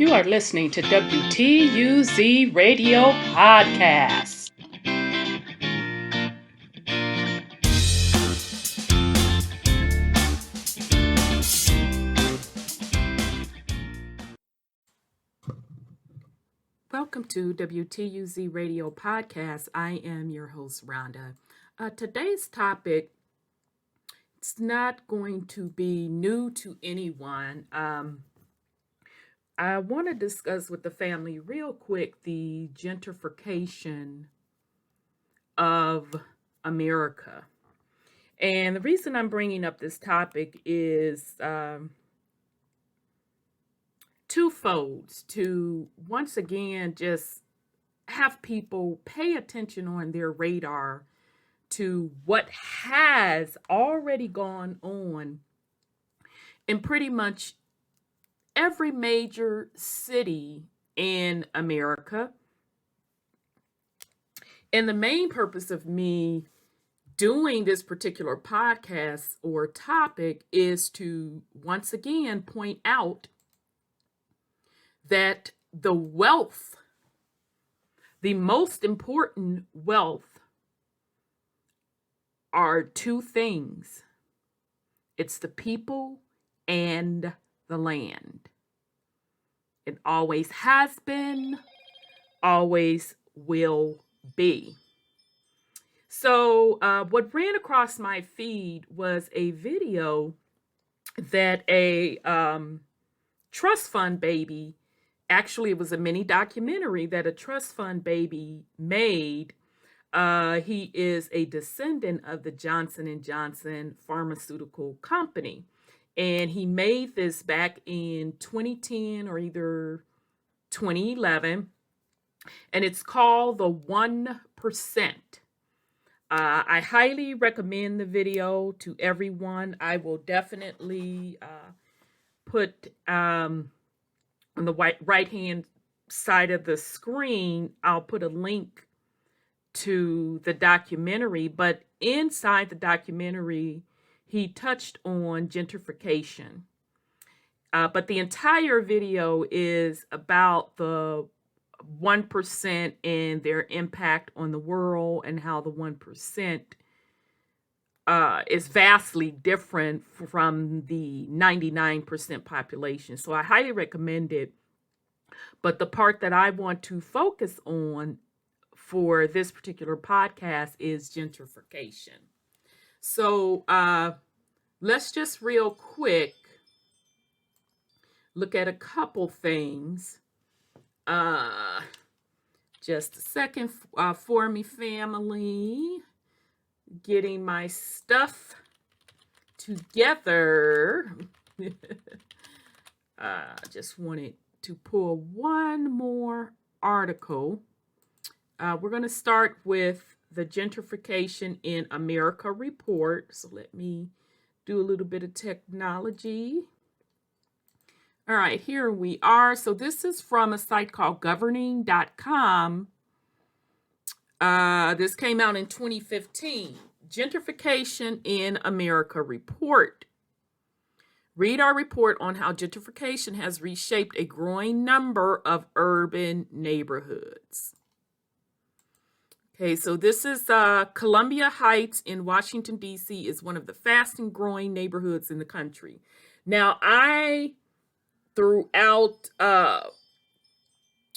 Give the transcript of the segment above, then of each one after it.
You are listening to WTUZ Radio Podcast. Welcome to WTUZ Radio Podcast. I am your host, Rhonda. Today's topic, it's not going to be new to anyone. I want to discuss with the family real quick the gentrification of America. And the reason I'm bringing up this topic is twofold, to once again just have people pay attention on their radar to what has already gone on in pretty much every major city in America. And the main purpose of me doing this particular podcast or topic is to once again point out that the wealth, the most important wealth, are two things. It's the people and the land. It always has been, always will be. So what ran across my feed was a video that a trust fund baby, actually it was a mini documentary that a trust fund baby made. He is a descendant of the Johnson & Johnson pharmaceutical company. And he made this back in 2010 or either 2011. And it's called The 1%. I highly recommend the video to everyone. I will definitely put on the right-hand side of the screen, I'll put a link to the documentary. But inside the documentary, he touched on gentrification. But the entire video is about the 1% and their impact on the world, and how the 1% is vastly different from the 99% population. So I highly recommend it. But the part that I want to focus on for this particular podcast is gentrification. So let's just real quick look at a couple things. Just a second for me, family. Getting my stuff together. Just wanted to pull one more article. We're going to start with the Gentrification in America report. So let me do a little bit of technology. All right, here we are. So this is from a site called governing.com. This came out in 2015. Gentrification in America report. Read our report on how gentrification has reshaped a growing number of urban neighborhoods. Okay, so this is Columbia Heights in Washington, D.C. is one of the fastest growing neighborhoods in the country. Now, throughout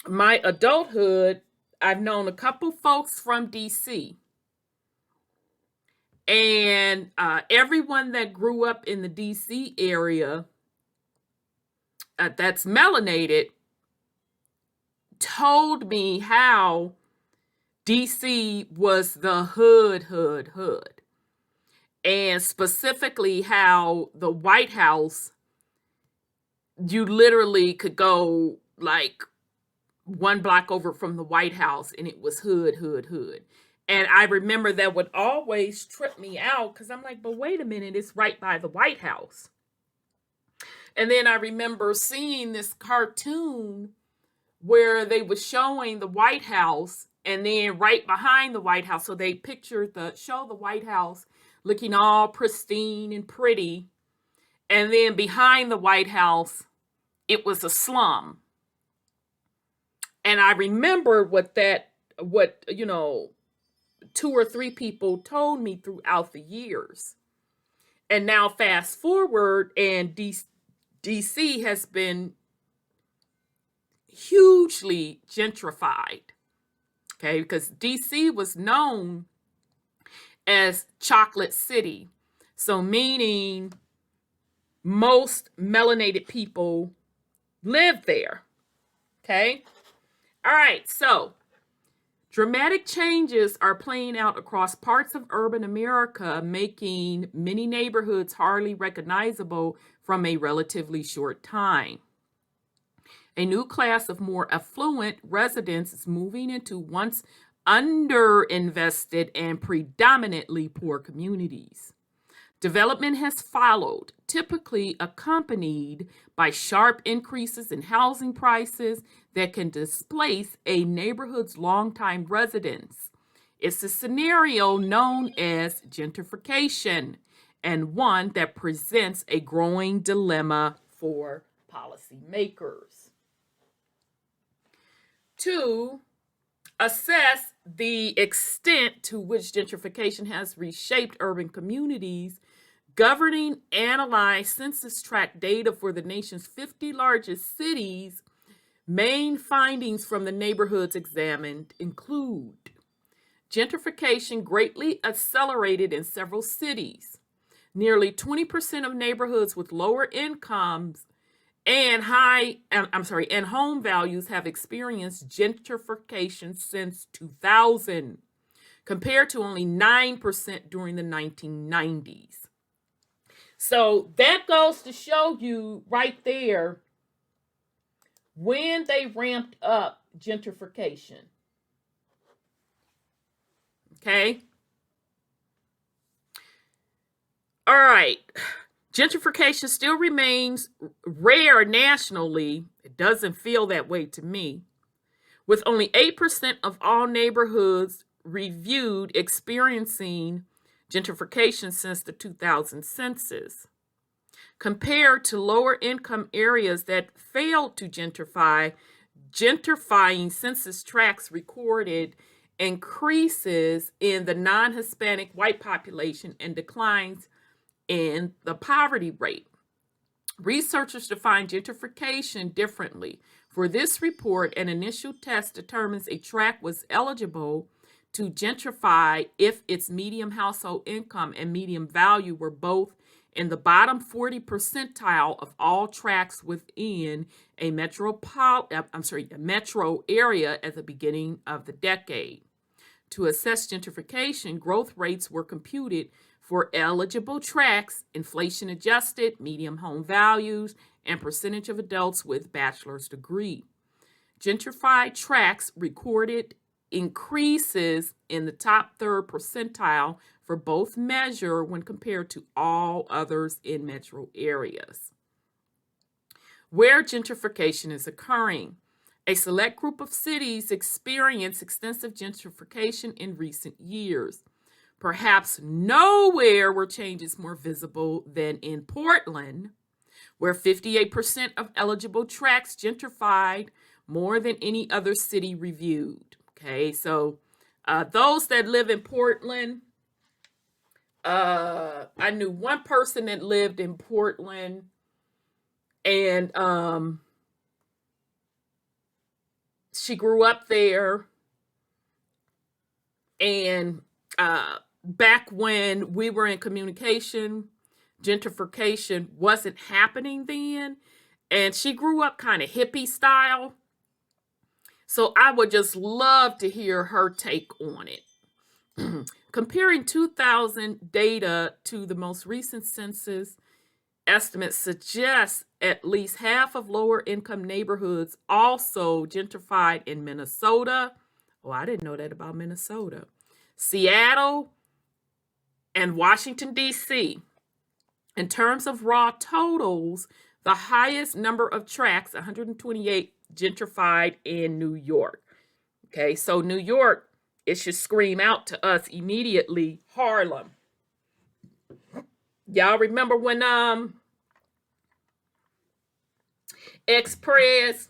my adulthood, I've known a couple folks from D.C. And everyone that grew up in the D.C. area that's melanated told me how DC was the hood. And specifically how the White House, you literally could go like one block over from the White House and it was hood. And I remember that would always trip me out because I'm like, but wait a minute, it's right by the White House. And then I remember seeing this cartoon where they were showing the White House, and then right behind the White House, so they show the White House looking all pristine and pretty. And then behind the White House, it was a slum. And I remember what, 2 or 3 people told me throughout the years. And now fast forward, and DC has been hugely gentrified. Okay, because DC was known as Chocolate City. So meaning most melanated people live there. Okay? All right, so dramatic changes are playing out across parts of urban America, making many neighborhoods hardly recognizable from a relatively short time. A new class of more affluent residents is moving into once underinvested and predominantly poor communities. Development has followed, typically accompanied by sharp increases in housing prices that can displace a neighborhood's longtime residents. It's a scenario known as gentrification, and one that presents a growing dilemma for policymakers. To assess the extent to which gentrification has reshaped urban communities, governing analyzed census tract data for the nation's 50 largest cities. Main findings from the neighborhoods examined include gentrification greatly accelerated in several cities. Nearly 20% of neighborhoods with lower incomes and home values have experienced gentrification since 2000, compared to only 9% during the 1990s. So that goes to show you right there when they ramped up gentrification. Okay? All right. Gentrification still remains rare nationally. It doesn't feel that way to me. With only 8% of all neighborhoods reviewed experiencing gentrification since the 2000 census. Compared to lower income areas that failed to gentrify, gentrifying census tracts recorded increases in the non-Hispanic white population and declines in the poverty rate. Researchers define gentrification differently. For this report, an initial test determines a tract was eligible to gentrify if its median household income and median value were both in the bottom 40 percentile of all tracts within a metro area at the beginning of the decade. To assess gentrification, growth rates were computed for eligible tracts, inflation adjusted, median home values, and percentage of adults with bachelor's degree. Gentrified tracts recorded increases in the top third percentile for both measure when compared to all others in metro areas. Where gentrification is occurring. A select group of cities experienced extensive gentrification in recent years. Perhaps nowhere were changes more visible than in Portland, where 58% of eligible tracts gentrified more than any other city reviewed. Okay, so those that live in Portland, I knew one person that lived in Portland, and she grew up there, and back when we were in communication, gentrification wasn't happening then, and she grew up kind of hippie style. So I would just love to hear her take on it. Comparing 2000 data to the most recent census, estimates suggest at least half of lower income neighborhoods also gentrified in Minnesota. Oh, I didn't know that about Minnesota. Seattle and Washington, D.C. In terms of raw totals, the highest number of tracts, 128, gentrified in New York. Okay, so New York, it should scream out to us immediately, Harlem. Y'all remember when ex-pres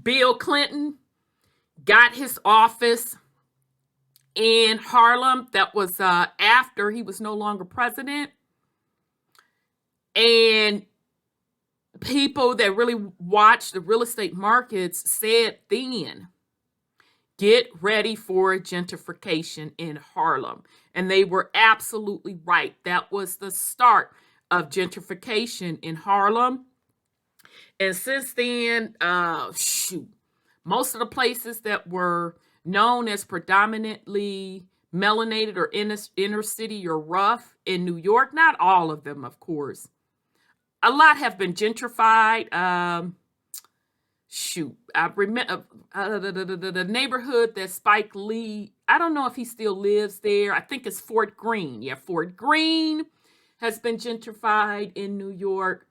Bill Clinton got his office in Harlem. That was after he was no longer president. And people that really watch the real estate markets said then, get ready for gentrification in Harlem. And they were absolutely right. That was the start of gentrification in Harlem. And since then, most of the places that were known as predominantly melanated or inner city or rough in New York, not all of them, of course. A lot have been gentrified. I remember the neighborhood that Spike Lee, I don't know if he still lives there. I think it's Fort Greene. Yeah, Fort Greene has been gentrified in New York.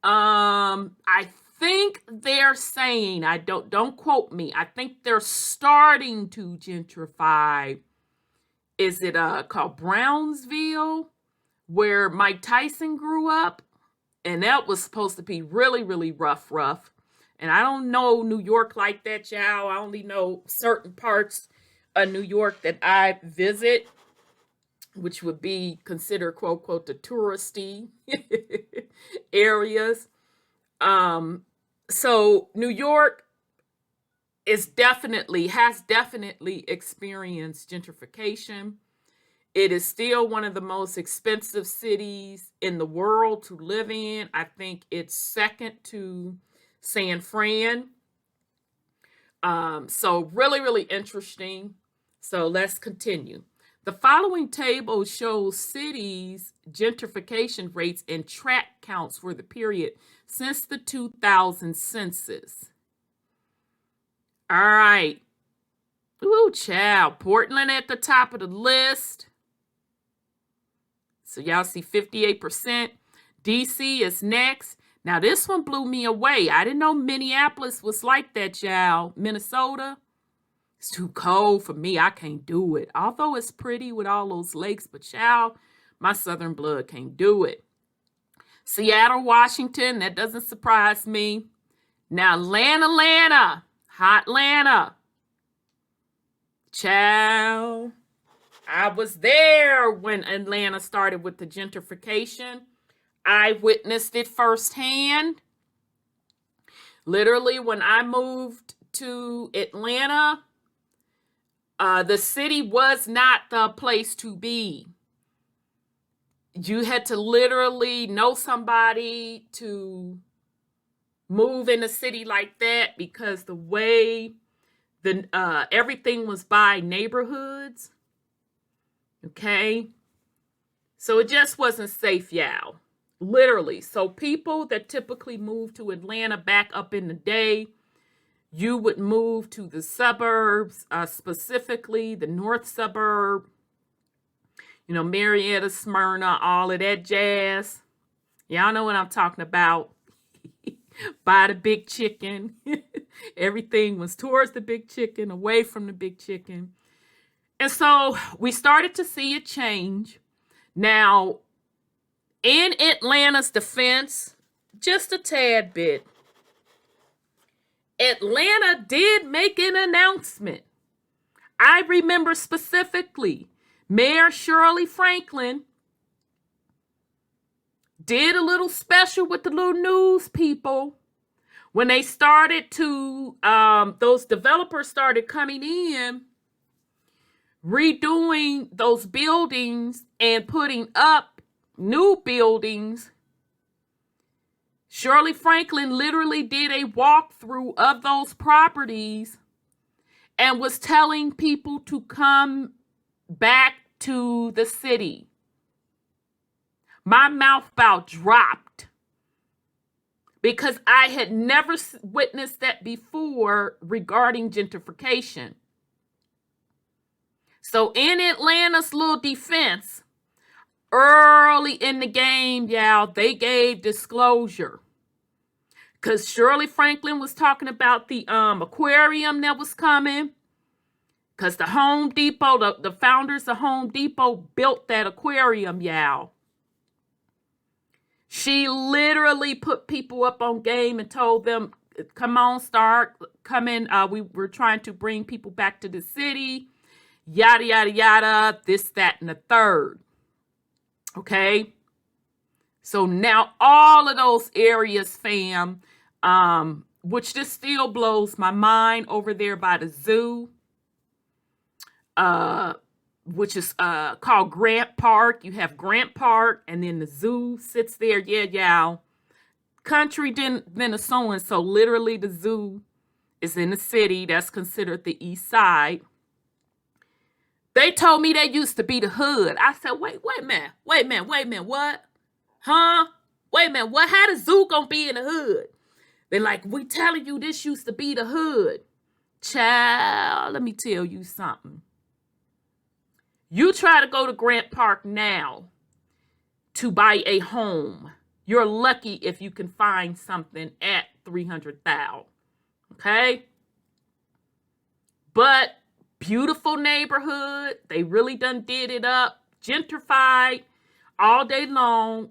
I think they're saying, don't quote me, I think they're starting to gentrify. Is it called Brownsville, where Mike Tyson grew up? And that was supposed to be really, really rough. And I don't know New York like that, y'all. I only know certain parts of New York that I visit, which would be considered, quote, quote, the touristy areas. So New York has definitely experienced gentrification. It is still one of the most expensive cities in the world to live in. I think it's second to San Fran. So really, really interesting. So let's continue. The following table shows cities' gentrification rates and tract counts for the period since the 2000 census. All right. Ooh, child. Portland at the top of the list. So y'all see 58%. DC is next. Now this one blew me away. I didn't know Minneapolis was like that, y'all. Minnesota. It's too cold for me. I can't do it. Although it's pretty with all those lakes, but child, my southern blood can't do it. Seattle, Washington, that doesn't surprise me. Now Atlanta, hot Atlanta. Child, I was there when Atlanta started with the gentrification. I witnessed it firsthand. Literally, when I moved to Atlanta, the city was not the place to be. You had to literally know somebody to move in a city like that because the way everything was by neighborhoods. Okay. So it just wasn't safe, y'all. Literally. So people that typically move to Atlanta back up in the day, you would move to the suburbs, specifically the north suburb, Marietta, Smyrna, all of that jazz. Y'all know what I'm talking about. By the big chicken. Everything was towards the big chicken, away from the big chicken. And so we started to see a change. Now, in Atlanta's defense, just a tad bit, Atlanta did make an announcement. I remember specifically, Mayor Shirley Franklin did a little special with the little news people when they started to, those developers started coming in, redoing those buildings and putting up new buildings. Shirley Franklin literally did a walkthrough of those properties and was telling people to come back to the city. My mouth about dropped because I had never witnessed that before regarding gentrification. So in Atlanta's little defense, early in the game, y'all, they gave disclosure. Because Shirley Franklin was talking about the aquarium that was coming. Because the Home Depot, the founders of Home Depot built that aquarium, y'all. She literally put people up on game and told them, come on, start coming. We're trying to bring people back to the city, yada, yada, yada, this, that, and the third. Okay. So now all of those areas, fam, which just still blows my mind over there by the zoo, which is called Grant Park. You have Grant Park, and then the zoo sits there. Yeah, yeah. Country then a so-and-so. Literally, the zoo is in the city. That's considered the east side. They told me they used to be the hood. I said, wait a minute, what? Huh? Wait a minute, what? How the zoo gonna be in the hood? They're like, we telling you this used to be the hood. Child, let me tell you something. You try to go to Grant Park now to buy a home. You're lucky if you can find something at $300,000. Okay? But beautiful neighborhood. They really done did it up. Gentrified all day long.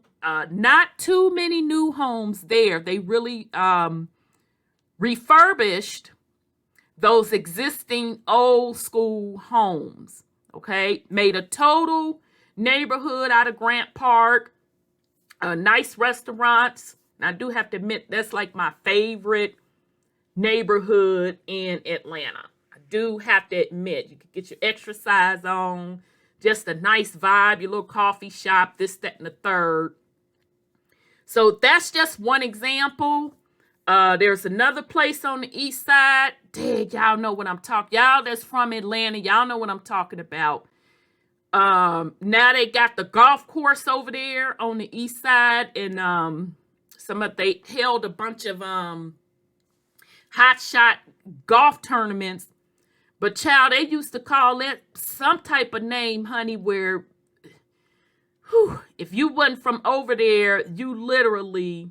Not too many new homes there. They really refurbished those existing old school homes. Okay, made a total neighborhood out of Grant Park. Nice restaurants. I do have to admit, that's like my favorite neighborhood in Atlanta. I do have to admit, you can get your exercise on. Just a nice vibe, your little coffee shop, this, that, and the third. So that's just one example. There's another place on the east side. Dang, y'all know what I'm talking. Y'all that's from Atlanta, y'all know what I'm talking about. Now they got the golf course over there on the east side, and they held a bunch of hot shot golf tournaments. But child, they used to call it some type of name, honey, where if you wasn't from over there, you literally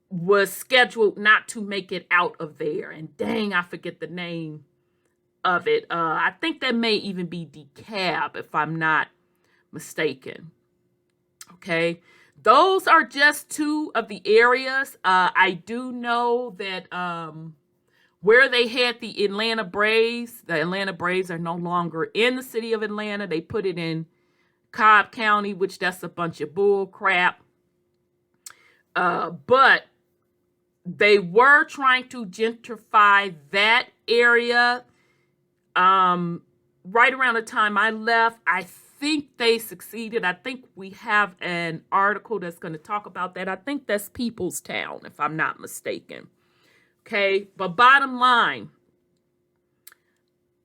was scheduled not to make it out of there. And dang, I forget the name of it. I think that may even be DeKalb, if I'm not mistaken. Okay. Those are just two of the areas. I do know that where they had the Atlanta Braves are no longer in the city of Atlanta. They put it in Cobb County, which that's a bunch of bull crap. But they were trying to gentrify that area. Right around the time I left, I think they succeeded. I think we have an article that's going to talk about that. I think that's Peopletown, if I'm not mistaken. Okay, but bottom line,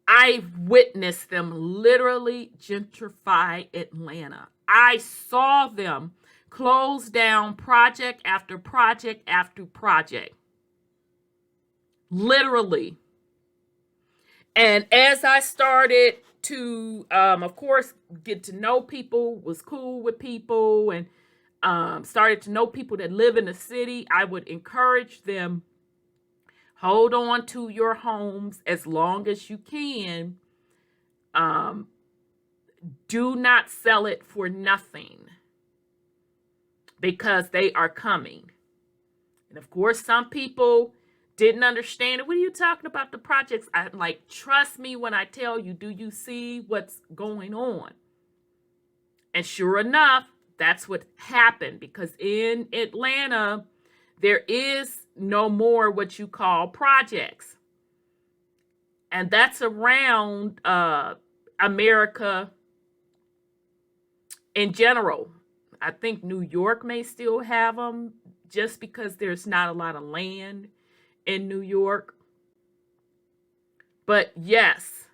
I witnessed them literally gentrify Atlanta. I saw them close down project after project after project. Literally. And as I started to, of course, get to know people, was cool with people, and started to know people that live in the city, I would encourage them, hold on to your homes as long as you can. Do not sell it for nothing, because they are coming. And of course, some people didn't understand it. What are you talking about, the projects? I'm like, trust me when I tell you, do you see what's going on? And sure enough, that's what happened, because in Atlanta, there is no more what you call projects. And that's around America in general. I think New York may still have them, just because there's not a lot of land in New York. But yes,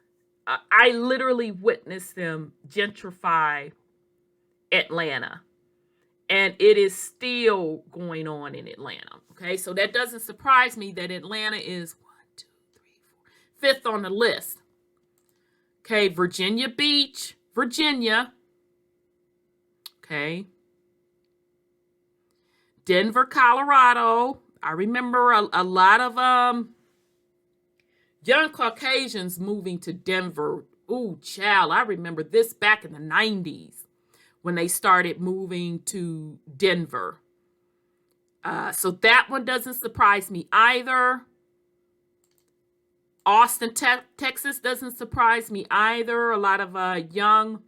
I literally witnessed them gentrify Atlanta. And it is still going on in Atlanta. Okay, so that doesn't surprise me that Atlanta is 5th on the list. Okay, Virginia Beach, Virginia. Okay. Denver, Colorado. I remember a lot of young Caucasians moving to Denver. Ooh, child, I remember this back in the 90s when they started moving to Denver. So that one doesn't surprise me either. Austin, Texas doesn't surprise me either. A lot of young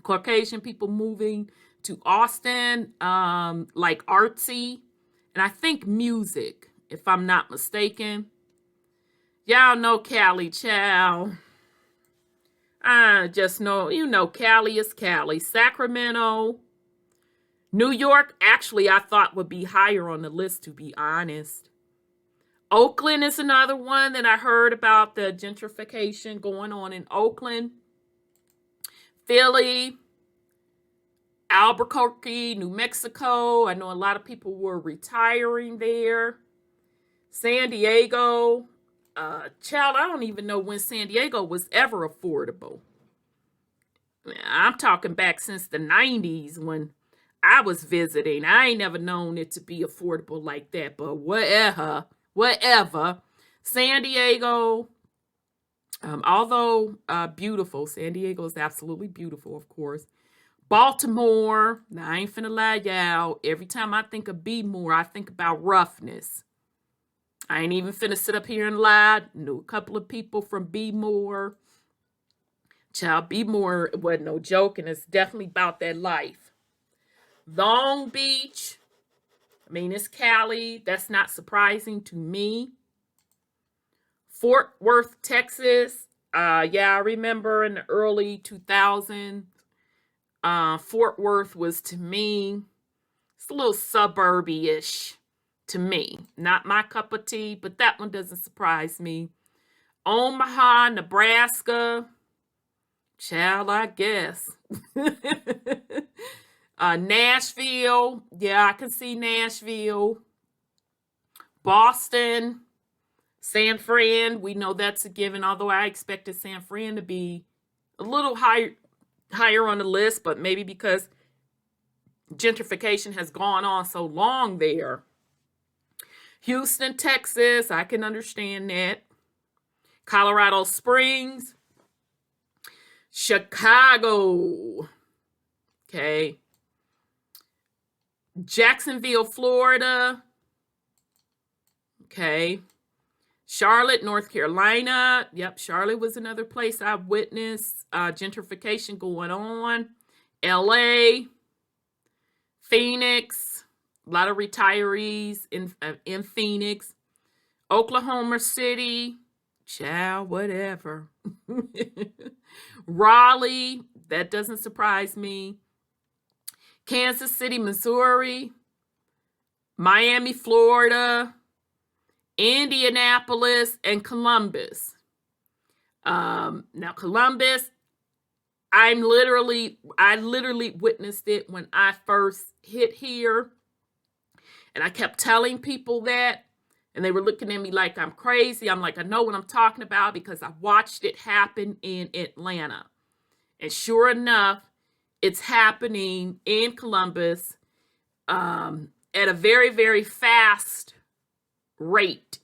Caucasian people moving to Austin, like artsy, and I think music, if I'm not mistaken. Y'all know Cali, child. I just know, Cali is Cali. Sacramento, New York, actually, I thought would be higher on the list, to be honest. Oakland is another one that I heard about the gentrification going on in Oakland. Philly, Albuquerque, New Mexico. I know a lot of people were retiring there. San Diego. Child, I don't even know when San Diego was ever affordable. I'm talking back since the 90s when I was visiting. I ain't never known it to be affordable like that, but whatever. San Diego, although beautiful, San Diego is absolutely beautiful, of course. Baltimore, now I ain't finna lie, y'all. Every time I think of B-more, I think about roughness. I ain't even finna sit up here and lie. Knew a couple of people from B-more. Child, B-more wasn't no joke, and it's definitely about that life. Long Beach, I mean, it's Cali. That's not surprising to me. Fort Worth, Texas. I remember in the early 2000s, Fort Worth was, to me, it's a little suburby-ish to me. Not my cup of tea, but that one doesn't surprise me. Omaha, Nebraska. Child, I guess. Nashville. Yeah, I can see Nashville. Boston. San Fran. We know that's a given, although I expected San Fran to be a little higher on the list, but maybe because gentrification has gone on so long there. Houston, Texas, I can understand that. Colorado Springs. Chicago. Okay. Jacksonville, Florida. Okay. Charlotte, North Carolina. Yep, Charlotte was another place I witnessed gentrification going on. LA. Phoenix. A lot of retirees in Phoenix. Oklahoma City. Child, whatever. Raleigh. That doesn't surprise me. Kansas City, Missouri. Miami, Florida. Indianapolis, and Columbus. Now, Columbus, I literally witnessed it when I first hit here. And I kept telling people that. And they were looking at me like I'm crazy. I'm like, I know what I'm talking about because I watched it happen in Atlanta. And sure enough, it's happening in Columbus at a very, very fast rate.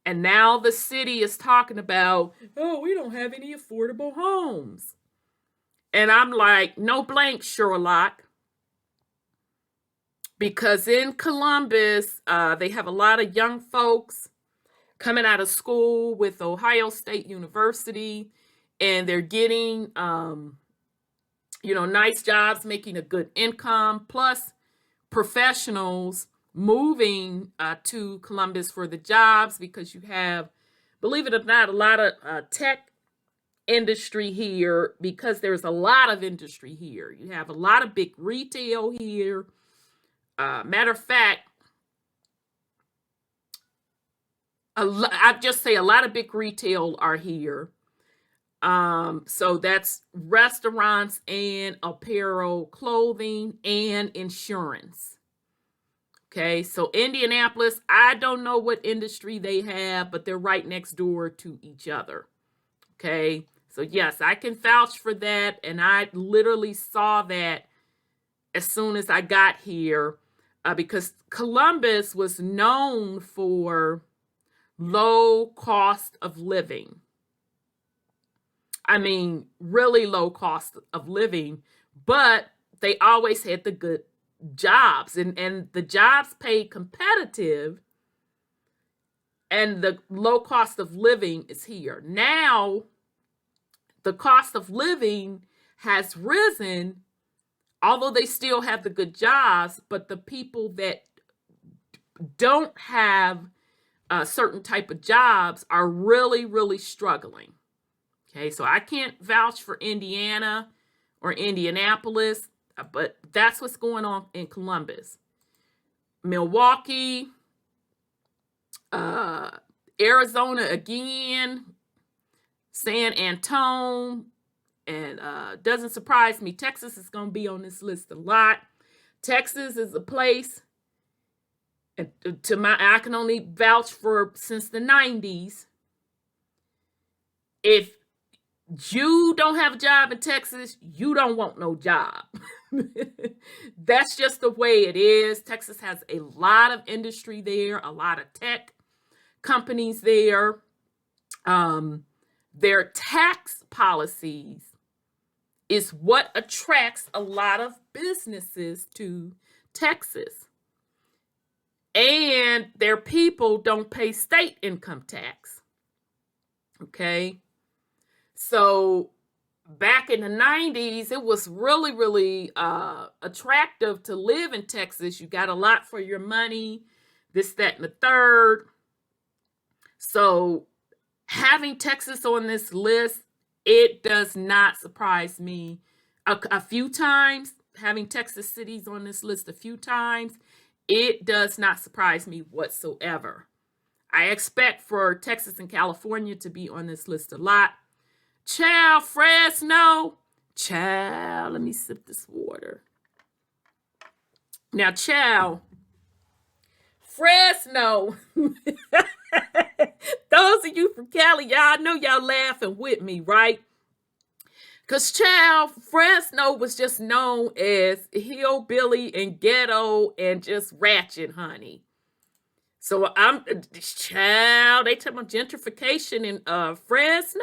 And now the city is talking about, oh, we don't have any affordable homes. And I'm like, no blank, Sherlock. Because in Columbus, they have a lot of young folks coming out of school with Ohio State University, and they're getting, nice jobs, making a good income, plus professionals moving to Columbus for the jobs because you have, believe it or not, a lot of tech industry here because there's a lot of industry here. You have a lot of big retail here. Matter of fact, I'd just say a lot of big retail are here. So that's restaurants and apparel, clothing, and insurance. Okay, so Indianapolis, I don't know what industry they have, but they're right next door to each other. Okay, so yes, I can vouch for that, and I literally saw that as soon as I got here because Columbus was known for low cost of living. I mean, really low cost of living, but they always had the good jobs, and the jobs pay competitive, and the low cost of living is here. Now, the cost of living has risen, although they still have the good jobs, but the people that don't have a certain type of jobs are really, really struggling. Okay, so I can't vouch for Indiana or Indianapolis, but that's what's going on in Columbus. Milwaukee, Arizona again, San Antonio, and doesn't surprise me, Texas is going to be on this list a lot. Texas is a place, and I can only vouch for since the 90s. If you don't have a job in Texas, you don't want no job. That's just the way it is. Texas has a lot of industry there, a lot of tech companies there. Their tax policies is what attracts a lot of businesses to Texas. And their people don't pay state income tax. Okay? So back in the 90s, it was really, really attractive to live in Texas. You got a lot for your money, this, that, and the third. So having Texas on this list, it does not surprise me. A few times, having Texas cities on this list a few times, it does not surprise me whatsoever. I expect for Texas and California to be on this list a lot. Child, Fresno. Child, let me sip this water. Now, child, Fresno. Those of you from Cali, y'all know y'all laughing with me, right? Because, child, Fresno was just known as hillbilly and ghetto and just ratchet, honey. So child, they talking about gentrification in Fresno?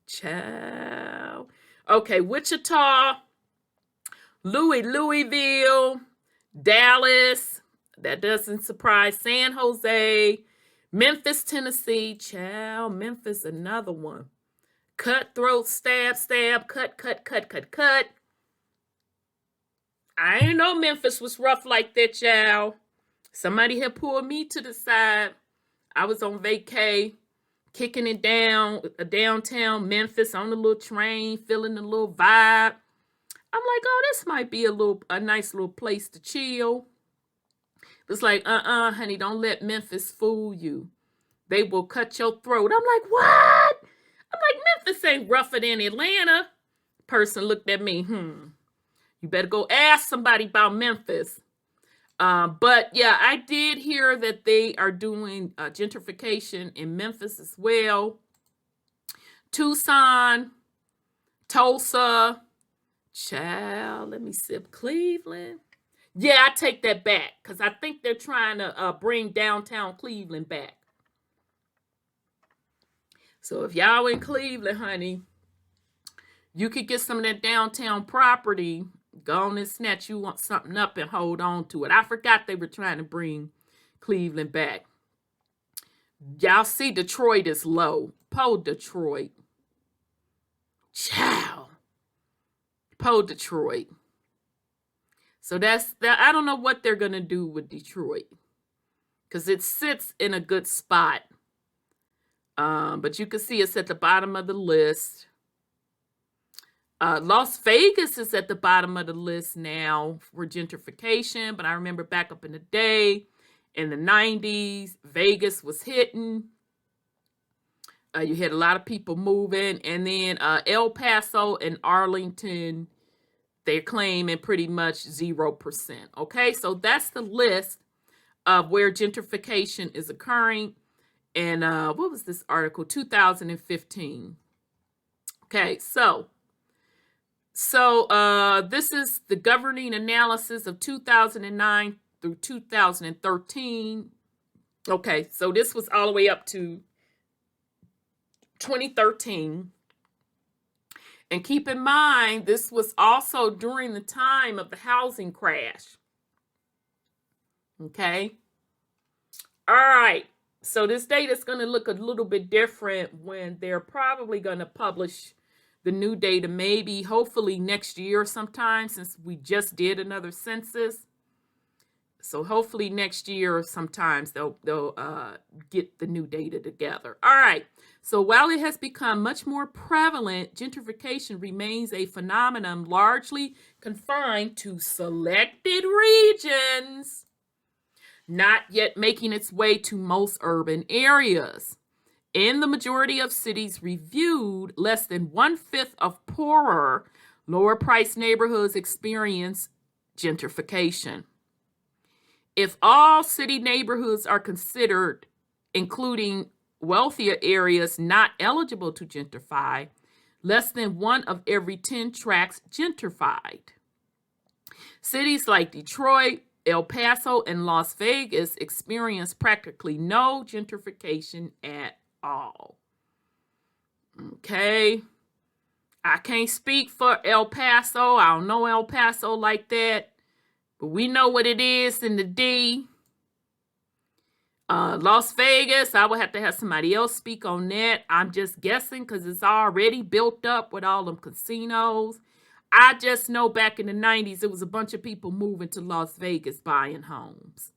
Child. Okay, Wichita, Louisville, Dallas, that doesn't surprise, San Jose, Memphis, Tennessee, child, Memphis, another one. Cutthroat, stab, cut. I ain't know Memphis was rough like that, child. Somebody had pulled me to the side. I was on vacay, kicking it down, downtown Memphis on the little train, feeling the little vibe. I'm like, oh, this might be a nice little place to chill. It's like, honey, don't let Memphis fool you. They will cut your throat. I'm like, what? I'm like, Memphis ain't rougher than Atlanta. Person looked at me, you better go ask somebody about Memphis. But yeah, I did hear that they are doing gentrification in Memphis as well. Tucson, Tulsa, child, let me sip, Cleveland. Yeah, I take that back because I think they're trying to bring downtown Cleveland back. So if y'all in Cleveland, honey, you could get some of that downtown property, go on and snatch you want something up and hold on to it. I forgot they were trying to bring Cleveland back. Y'all see Detroit is low. Po Detroit. Chow. Po Detroit. So that's that. I don't know what they're going to do with Detroit because it sits in a good spot. But you can see it's at the bottom of the list. Las Vegas is at the bottom of the list now for gentrification. But I remember back up in the day, in the 90s, Vegas was hitting. You had a lot of people moving. And then El Paso and Arlington, they're claiming pretty much 0%. Okay, so that's the list of where gentrification is occurring. And what was this article? 2015. Okay, so this is the governing analysis of 2009 through 2013. Okay, so this was all the way up to 2013. And keep in mind, this was also during the time of the housing crash. Okay. All right. So this data is going to look a little bit different when they're probably going to publish the new data, maybe hopefully next year sometime, since we just did another census. So hopefully next year sometimes they'll get the new data together. All right. So while it has become much more prevalent, gentrification remains a phenomenon largely confined to selected regions, not yet making its way to most urban areas. In the majority of cities reviewed, less than 1/5 of poorer, lower-priced neighborhoods experience gentrification. If all city neighborhoods are considered, including wealthier areas not eligible to gentrify, less than 1 of every 10 tracts gentrified. Cities like Detroit, El Paso, and Las Vegas experience practically no gentrification at all. Okay. I can't speak for El Paso. I don't know El Paso like that. But we know what it is in the D. Las Vegas, I would have to have somebody else speak on that. I'm just guessing because it's already built up with all them casinos. I just know back in the 90s, it was a bunch of people moving to Las Vegas buying homes.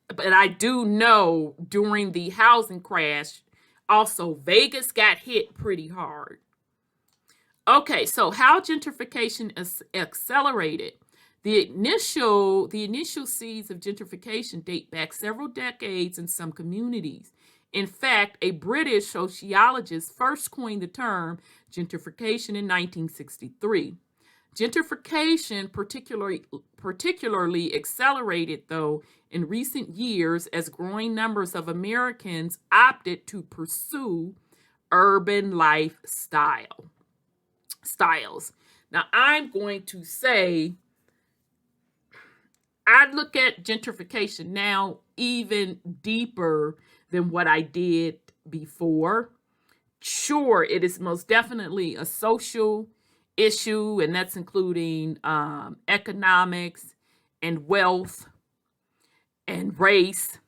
But I do know during the housing crash, also Vegas got hit pretty hard. Okay, so how gentrification is accelerated. The initial seeds of gentrification date back several decades in some communities. In fact, a British sociologist first coined the term gentrification in 1963. Gentrification particularly accelerated, though, in recent years as growing numbers of Americans opted to pursue urban lifestyle styles. Now, I'm going to say, I look at gentrification now even deeper than what I did before. Sure, it is most definitely a social issue, and that's including economics and wealth and race.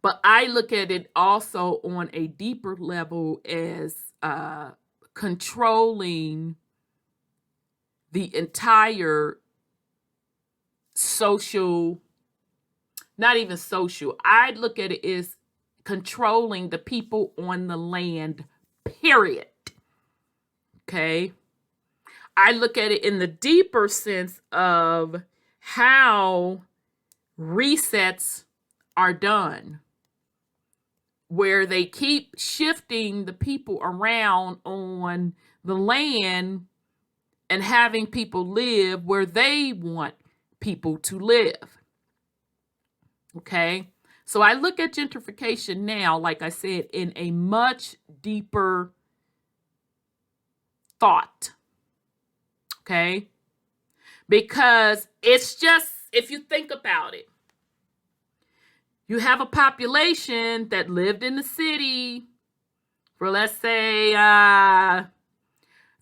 But I look at it also on a deeper level as controlling the entire social, not even social. I look at it as controlling the people on the land, period. Okay. I look at it in the deeper sense of how resets are done, where they keep shifting the people around on the land and having people live where they want people to live. Okay? So I look at gentrification now, like I said, in a much deeper thought. Okay? Because it's just, if you think about it, you have a population that lived in the city for, let's say,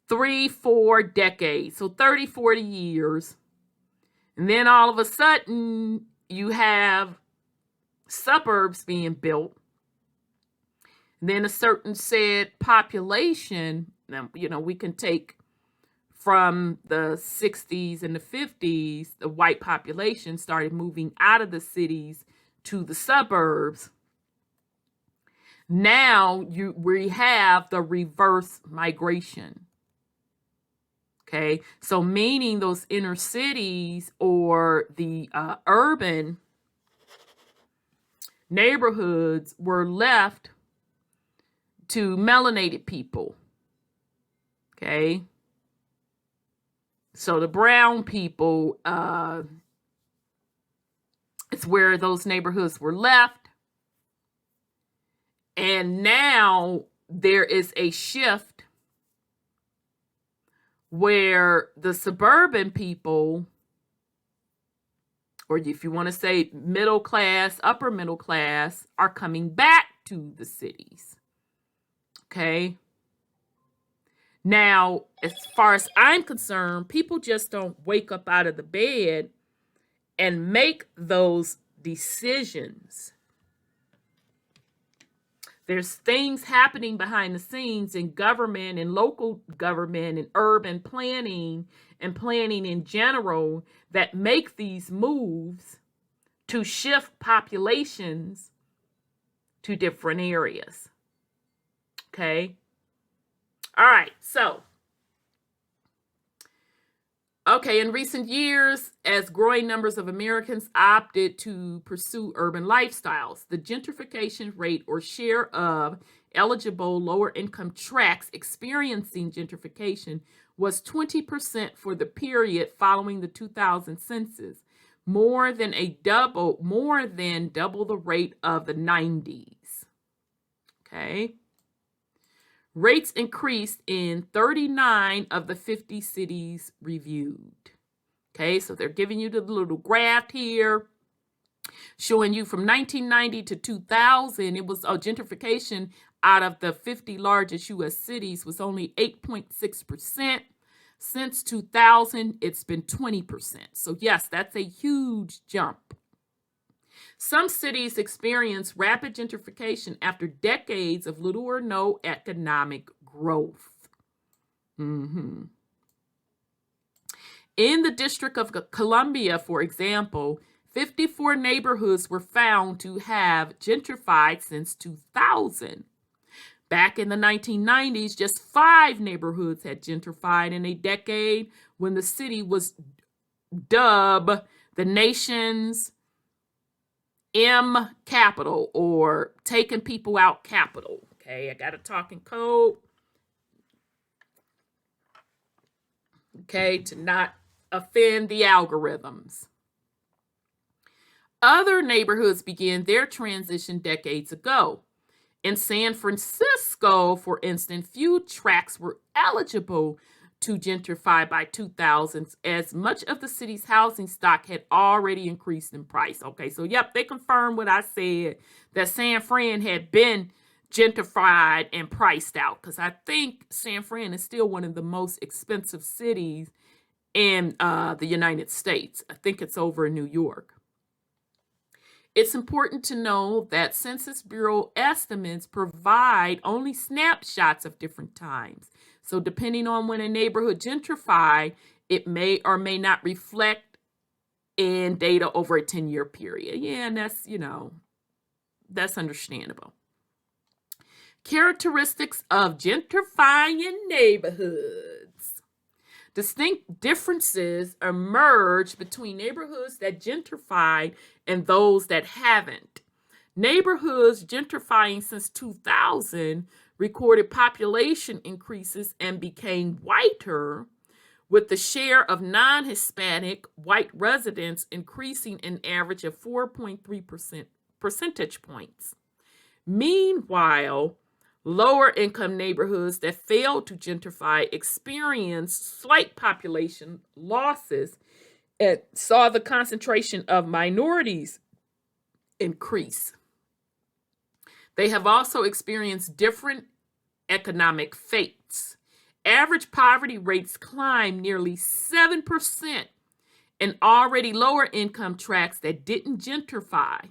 3-4 decades, so 30-40 years. And then all of a sudden, you have suburbs being built. And then a certain said population, now, we can take from the 60s and the 50s, the white population started moving out of the cities to the suburbs. Now we have the reverse migration. Okay, so meaning those inner cities or the urban neighborhoods were left to melanated people. Okay, so the brown people, it's where those neighborhoods were left. And now there is a shift where the suburban people, or if you want to say middle class, upper middle class, are coming back to the cities. Okay. Now, as far as I'm concerned, people just don't wake up out of the bed and make those decisions. There's things happening behind the scenes in government and local government and urban planning and planning in general that make these moves to shift populations to different areas. Okay. All right. So, in recent years, as growing numbers of Americans opted to pursue urban lifestyles, the gentrification rate or share of eligible lower income tracts experiencing gentrification was 20% for the period following the 2000 census, more than double the rate of the 90s. Okay. Rates increased in 39 of the 50 cities reviewed. Okay, so they're giving you the little graph here, showing you from 1990 to 2000, it was gentrification out of the 50 largest U.S. cities was only 8.6%. Since 2000, it's been 20%. So yes, that's a huge jump. Some cities experience rapid gentrification after decades of little or no economic growth. In the District of Columbia, for example, 54 neighborhoods were found to have gentrified since 2000. Back in the 1990s, just 5 neighborhoods had gentrified in a decade when the city was dubbed the nation's M capital, or taking people out capital. Okay, I got a talking code. Okay, to not offend the algorithms. Other neighborhoods began their transition decades ago. In San Francisco, for instance, few tracts were eligible to gentrify by 2000s, as much of the city's housing stock had already increased in price. Okay, so yep, they confirmed what I said, that San Fran had been gentrified and priced out, because I think San Fran is still one of the most expensive cities in the United States. I think it's over in New York. It's important to know that Census Bureau estimates provide only snapshots of different times. So depending on when a neighborhood gentrified, it may or may not reflect in data over a 10-year period. Yeah, and that's understandable. Characteristics of gentrifying neighborhoods. Distinct differences emerge between neighborhoods that gentrified and those that haven't. Neighborhoods gentrifying since 2000 recorded population increases and became whiter, with the share of non-Hispanic white residents increasing an average of 4.3 percentage points. Meanwhile, lower income neighborhoods that failed to gentrify experienced slight population losses and saw the concentration of minorities increase. They have also experienced different economic fates. Average poverty rates climbed nearly 7% in already lower income tracts that didn't gentrify,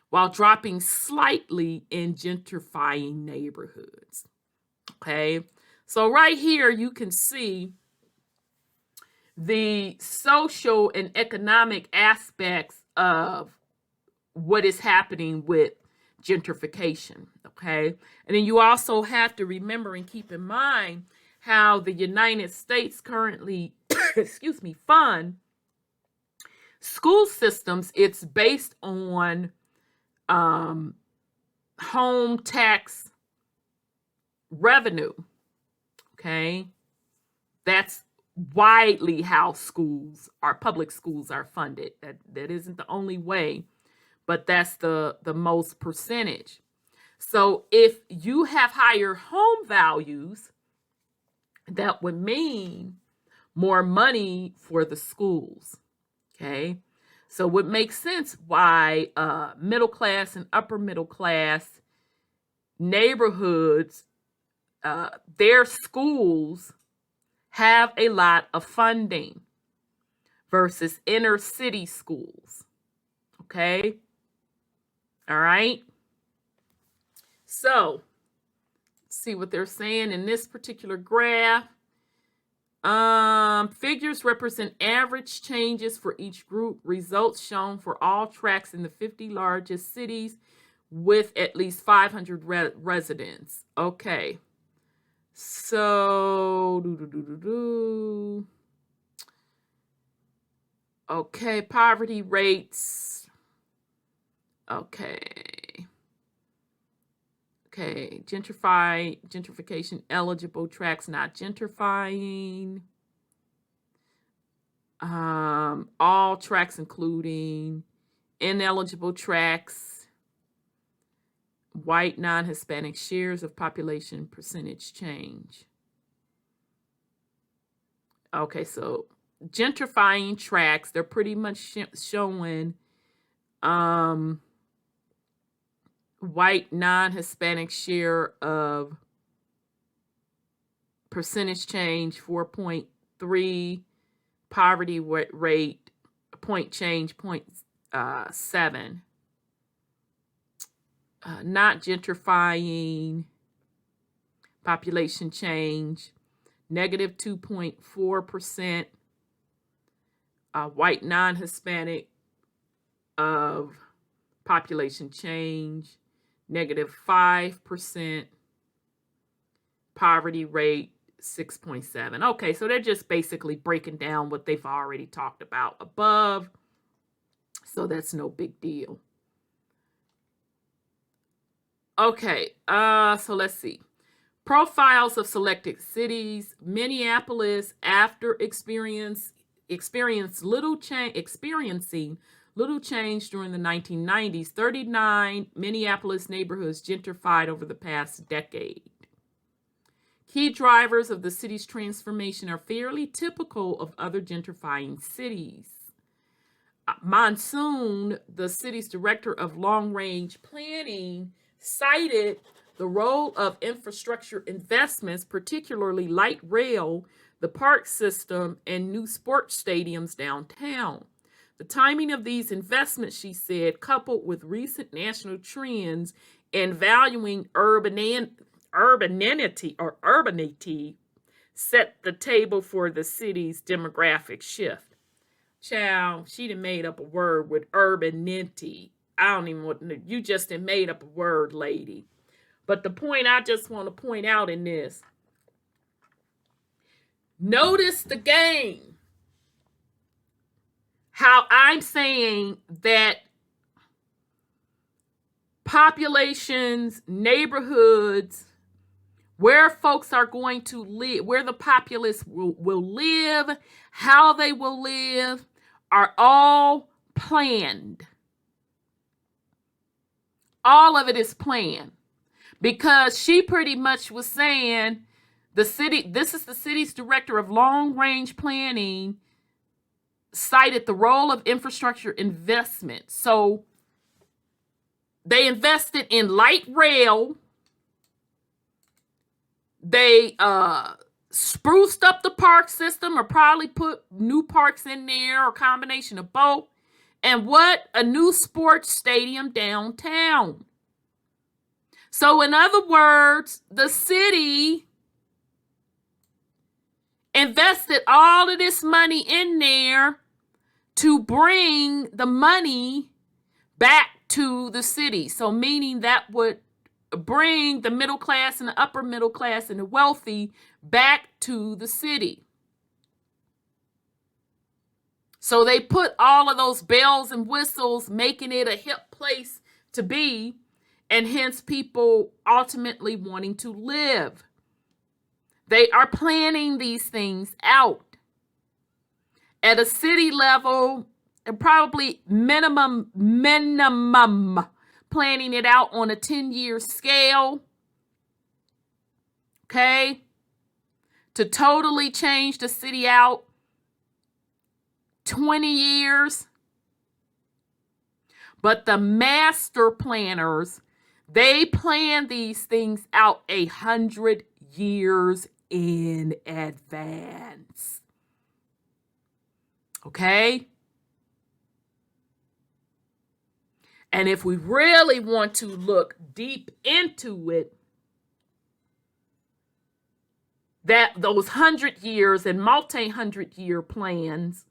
while dropping slightly in gentrifying neighborhoods. Okay, so right here you can see the social and economic aspects of what is happening with gentrification. Okay, and then you also have to remember and keep in mind how the United States currently, fund school systems. It's based on home tax revenue. Okay, that's widely how public schools are funded. That isn't the only way, but that's the most percentage. So if you have higher home values, that would mean more money for the schools. Okay, so it would make sense why middle class and upper middle class neighborhoods, their schools have a lot of funding, versus inner city schools. Okay? All right? So, see what they're saying in this particular graph. Figures represent average changes for each group. Results shown for all tracts in the 50 largest cities with at least 500 residents. Okay. So, okay, poverty rates. Okay. Okay, gentrification eligible tracts not gentrifying. All tracts including ineligible tracts, white non-Hispanic shares of population percentage change. Okay, so gentrifying tracts, they're pretty much showing white non-Hispanic share of percentage change 4.3, poverty rate point change 0.7. Not gentrifying population change negative 2.4%. White non-Hispanic of population change negative 5%. Poverty rate 6.7. Okay, so they're just basically breaking down what they've already talked about above. So that's no big deal. Okay, so let's see. Profiles of selected cities. Minneapolis, after experiencing little change during the 1990s, 39 Minneapolis neighborhoods gentrified over the past decade. Key drivers of the city's transformation are fairly typical of other gentrifying cities. Monsoon, the city's director of long-range planning, cited the role of infrastructure investments, particularly light rail, the park system, and new sports stadiums downtown. The timing of these investments, she said, coupled with recent national trends in valuing urbanity, set the table for the city's demographic shift. Child, she done made up a word with urbanity. I don't even want to, you just done made up a word, lady. But the point I just want to point out in this, notice the game. How I'm saying that populations, neighborhoods, where folks are going to live, where the populace will live, how they will live, are all planned. All of it is planned. Because she pretty much was saying, this is the city's director of long-range planning, cited the role of infrastructure investment. So they invested in light rail. They spruced up the park system, or probably put new parks in there, or a combination of both. And what? A new sports stadium downtown. So in other words, the city invested all of this money in there to bring the money back to the city. So meaning that would bring the middle class and the upper middle class and the wealthy back to the city. So they put all of those bells and whistles, making it a hip place to be, and hence people ultimately wanting to live. They are planning these things out at a city level, and probably minimum planning it out on a 10-year scale. Okay? To totally change the city out, 20 years. But the master planners, they plan these things out 100 years in advance. Okay? And if we really want to look deep into it, that those 100 years and multi-100-year plans,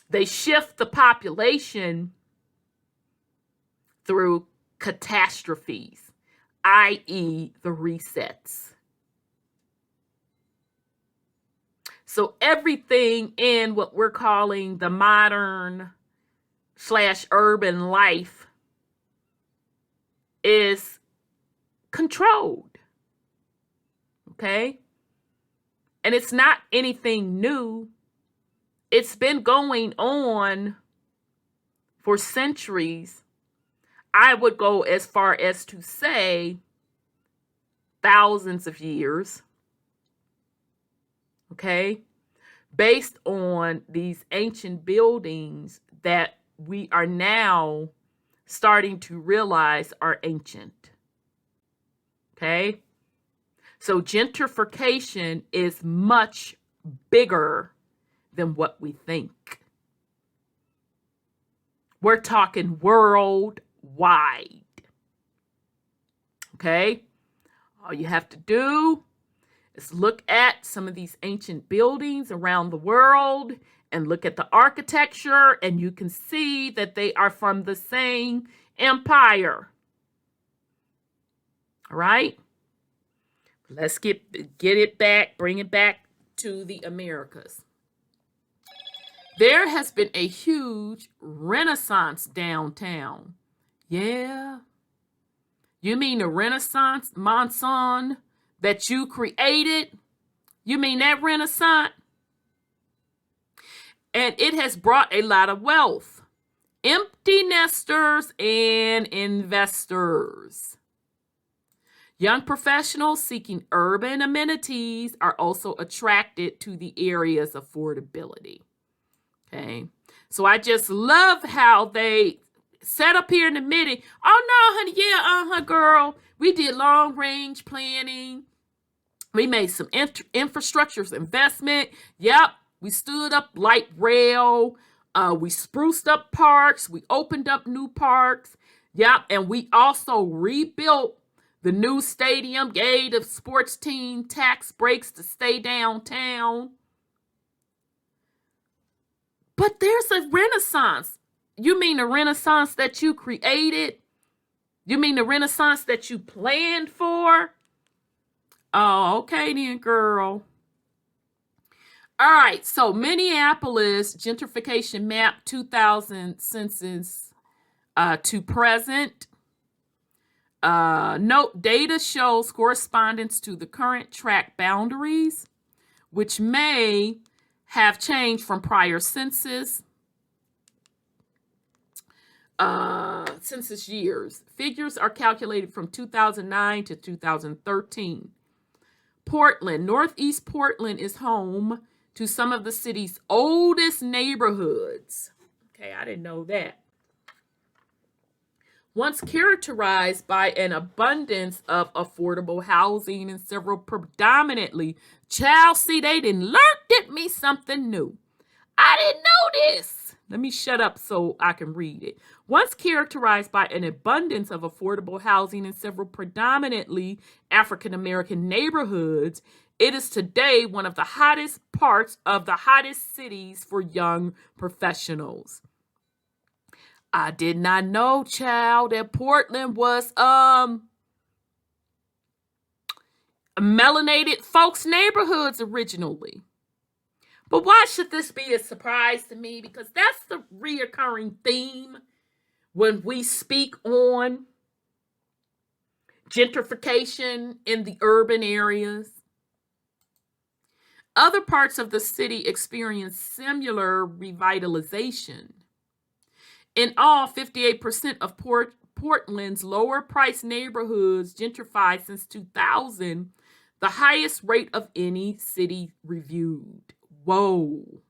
they shift the population through catastrophes, i.e. the resets. So everything in what we're calling the modern/urban life is controlled. Okay? And it's not anything new. It's been going on for centuries. I would go as far as to say thousands of years. Okay? Based on these ancient buildings that we are now starting to realize are ancient. Okay? So gentrification is much bigger than what we think. We're talking worldwide. Okay? All you have to do is look at some of these ancient buildings around the world and look at the architecture, and you can see that they are from the same empire. All right? Let's get it back, bring it back to the Americas. There has been a huge renaissance downtown. Yeah. You mean the Renaissance, Monson, that you created? You mean that Renaissance? And it has brought a lot of wealth. Empty nesters and investors. Young professionals seeking urban amenities are also attracted to the area's affordability. Okay. So I just love how they set up here in the middle. Oh no, honey, yeah, girl. We did long range planning. We made some infrastructure investment. Yep. We stood up light rail. We spruced up parks. We opened up new parks. Yep. And we also rebuilt the new stadium, gave the sports team tax breaks to stay downtown. But there's a renaissance. You mean the renaissance that you created? You mean the renaissance that you planned for? Oh, okay then, girl. All right, so Minneapolis gentrification map 2000 census to present. Note, data shows correspondence to the current tract boundaries, which may have changed from prior census years. Figures are calculated from 2009 to 2013. Portland, Northeast Portland is home to some of the city's oldest neighborhoods. Okay, I didn't know that. Once characterized by an abundance of affordable housing and several predominantly, child, see, they done learned at me something new. I didn't know this. Let me shut up so I can read it. Once characterized by an abundance of affordable housing in several predominantly African-American neighborhoods, it is today one of the hottest parts of the hottest cities for young professionals. I did not know, child, that Portland was melanated folks' neighborhoods originally. But why should this be a surprise to me? Because that's the reoccurring theme when we speak on gentrification in the urban areas. Other parts of the city experience similar revitalization. In all, 58% of Portland's lower-priced neighborhoods gentrified since 2000, the highest rate of any city reviewed. Whoa.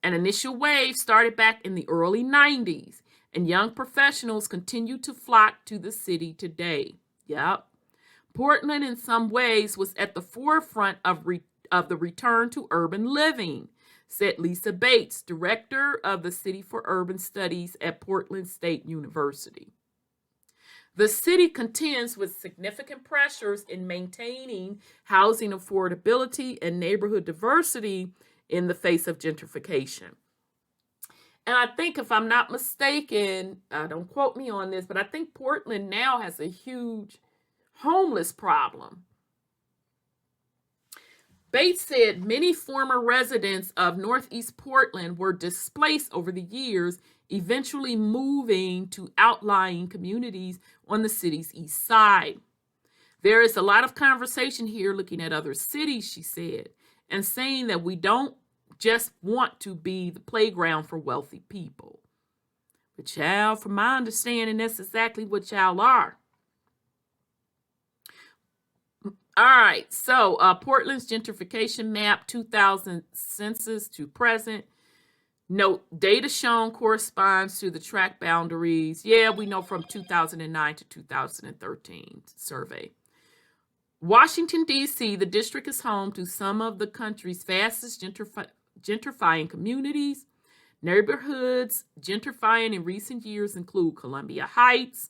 An initial wave started back in the early 90s, and young professionals continue to flock to the city today. Yep. Portland, in some ways, was at the forefront of of the return to urban living, said Lisa Bates, director of the City for Urban Studies at Portland State University. The city contends with significant pressures in maintaining housing affordability and neighborhood diversity in the face of gentrification. And I think, if I'm not mistaken, don't quote me on this, but I think Portland now has a huge homeless problem. Bates said many former residents of Northeast Portland were displaced over the years, eventually moving to outlying communities on the city's east side. There is a lot of conversation here looking at other cities, she said, and saying that we don't just want to be the playground for wealthy people. But child, from my understanding, that's exactly what y'all are. All right, so Portland's gentrification map, 2000 census to present. Note, data shown corresponds to the tract boundaries. Yeah, we know from 2009 to 2013 survey. Washington, D.C., the district is home to some of the country's fastest gentrifying communities. Neighborhoods gentrifying in recent years include Columbia Heights,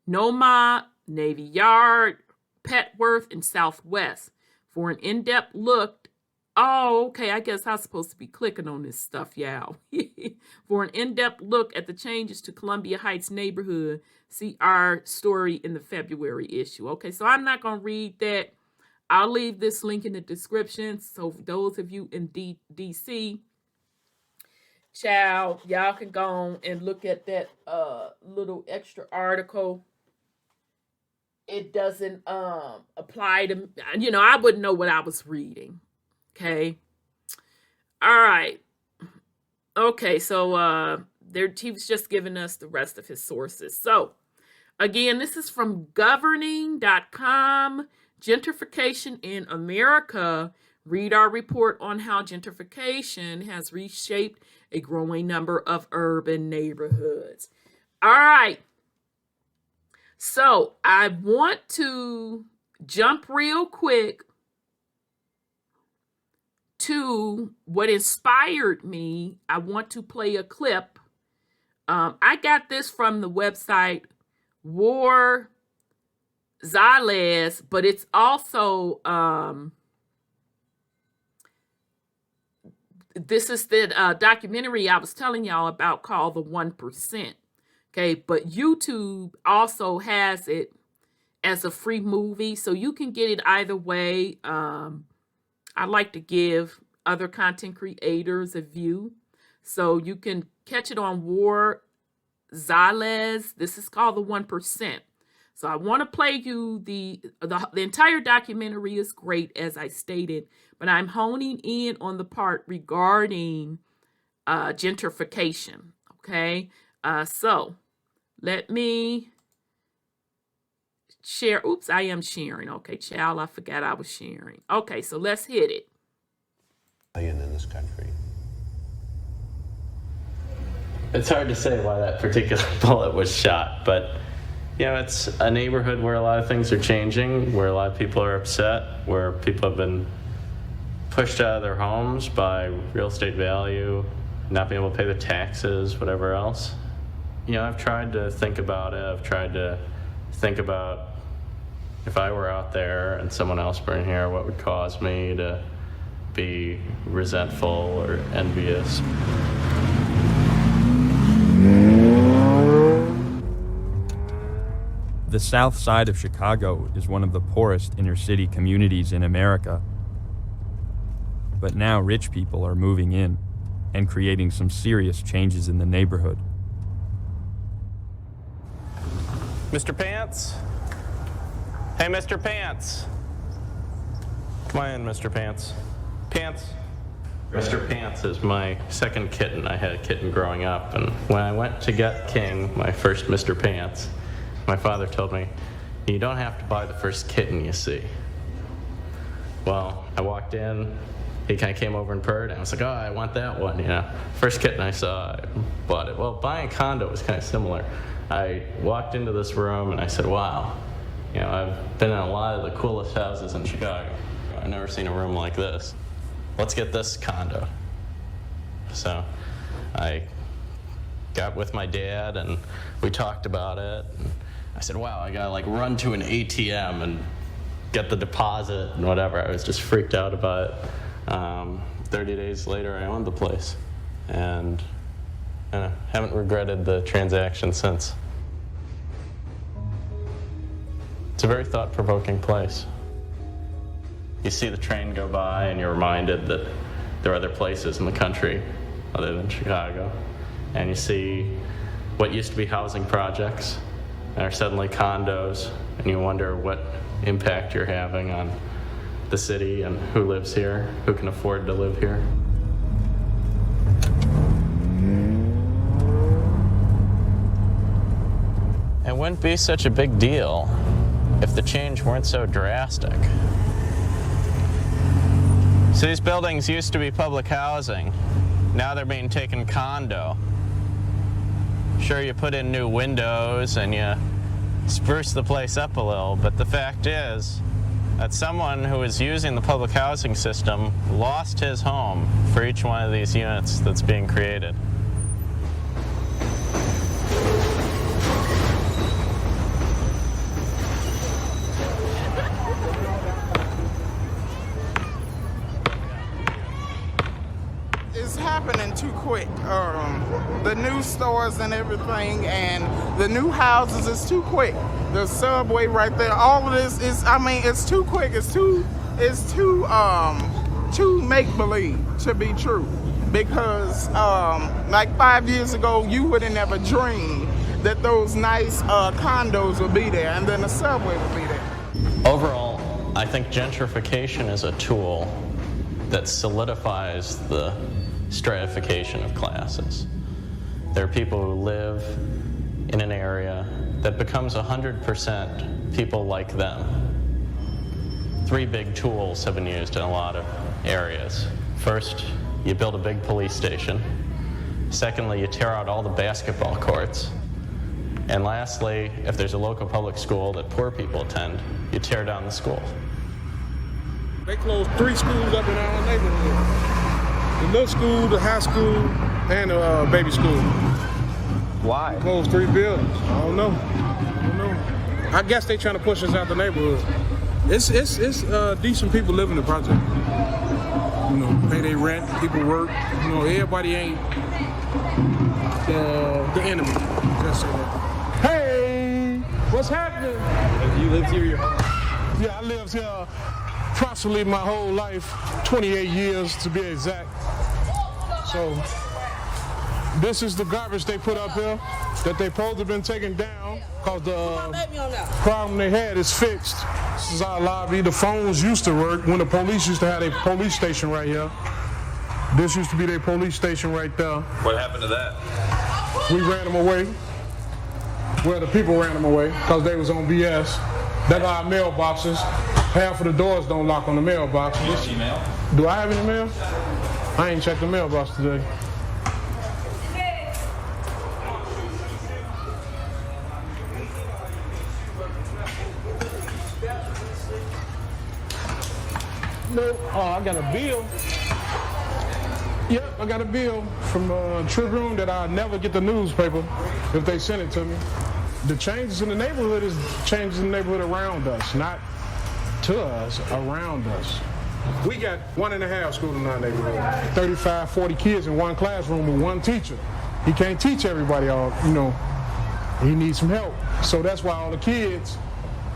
Noma, Navy Yard, Petworth, and Southwest. For an in-depth look, I guess I'm supposed to be clicking on this stuff, y'all. For an in-depth look at the changes to Columbia Heights neighborhood, see our story in the February issue. Okay, so I'm not going to read that. I'll leave this link in the description. So for those of you in DC, child, y'all can go on and look at that little extra article. It doesn't apply to, I wouldn't know what I was reading. Okay. All right. Okay, so he was just giving us the rest of his sources. So again, this is from governing.com, Gentrification in America. Read our report on how gentrification has reshaped a growing number of urban neighborhoods. All right. So I want to jump real quick to what inspired me. I want to play a clip. I got this from the website War Zales, but it's also this is the documentary I was telling y'all about called The 1%. Okay, but YouTube also has it as a free movie, so you can get it either way. I like to give other content creators a view, so you can catch it on War Zales. This is called The 1%. So I want to play you the entire documentary is great, as I stated, but I'm honing in on the part regarding gentrification. Okay, so let me share. Oops, I am sharing. Okay, child, I forgot I was sharing. Okay, so let's hit it. In this country. It's hard to say why that particular bullet was shot, but it's a neighborhood where a lot of things are changing, where a lot of people are upset, where people have been pushed out of their homes by real estate value, not being able to pay their taxes, whatever else. I've tried to think about it. I've tried to think about if I were out there and someone else were in here, what would cause me to be resentful or envious. The South Side of Chicago is one of the poorest inner-city communities in America. But now rich people are moving in and creating some serious changes in the neighborhood. Mr. Pants? Hey, Mr. Pants. Come on in, Mr. Pants. Pants. Mr. Pants is my second kitten. I had a kitten growing up, and when I went to get King, my first Mr. Pants, my father told me, you don't have to buy the first kitten you see. Well, I walked in, he kind of came over and purred, and I was like, I want that one, First kitten I saw, I bought it. Well, buying a condo was kind of similar. I walked into this room, and I said, wow, I've been in a lot of the coolest houses in Chicago. I've never seen a room like this. Let's get this condo. So I got with my dad and we talked about it. And I said, wow, I gotta like run to an ATM and get the deposit and whatever. I was just freaked out about it. 30 days later, I owned the place. And haven't regretted the transaction since. It's a very thought-provoking place. You see the train go by and you're reminded that there are other places in the country other than Chicago. And you see what used to be housing projects are suddenly condos, and you wonder what impact you're having on the city and who lives here, who can afford to live here. It wouldn't be such a big deal if the change weren't so drastic. So these buildings used to be public housing. Now they're being taken condo. Sure, you put in new windows and you spruce the place up a little, but the fact is that someone who is using the public housing system lost his home for each one of these units that's being created. It's happening too quick. The new stores and everything and the new houses is too quick. The subway right there, all of this is, it's too quick. It's too make-believe to be true. Because like 5 years ago, you would have never dreamed that those nice condos would be there and then the subway would be there. Overall, I think gentrification is a tool that solidifies the stratification of classes. There are people who live in an area that becomes 100% people like them. 3 big tools have been used in a lot of areas. First, you build a big police station. Secondly, you tear out all the basketball courts. And lastly, if there's a local public school that poor people attend, you tear down the school. They closed 3 schools up in our neighborhood. The middle school, the high school, and the baby school. Why? Closed 3 buildings. I don't know. I guess they trying to push us out the neighborhood. It's decent people living in the project. You know, pay their rent, people work. You know, everybody ain't the enemy. Just say that. Hey, what's happening? You lived here Yeah, I lived here approximately my whole life, 28 years to be exact. So this is the garbage they put up here that they supposed to have been taken down because the problem they had is fixed. This is our lobby. The phones used to work when the police used to have a police station right here. This used to be their police station right there. What happened to that? We ran them away. Well, the people ran them away because they was on BS. They got our mailboxes. Half of the doors don't lock on the mailbox. Do you have email? Do I have any mail? I ain't checked the mailbox today. No. Oh, I got a bill. Yep, I got a bill from Tribune that I'll never get the newspaper if they send it to me. The changes in the neighborhood is changes in the neighborhood around us, not to us, around us. We got 1.5 schools in our neighborhood. 35, 40 kids in one classroom with one teacher. He can't teach everybody all, you know. He needs some help. So that's why all the kids,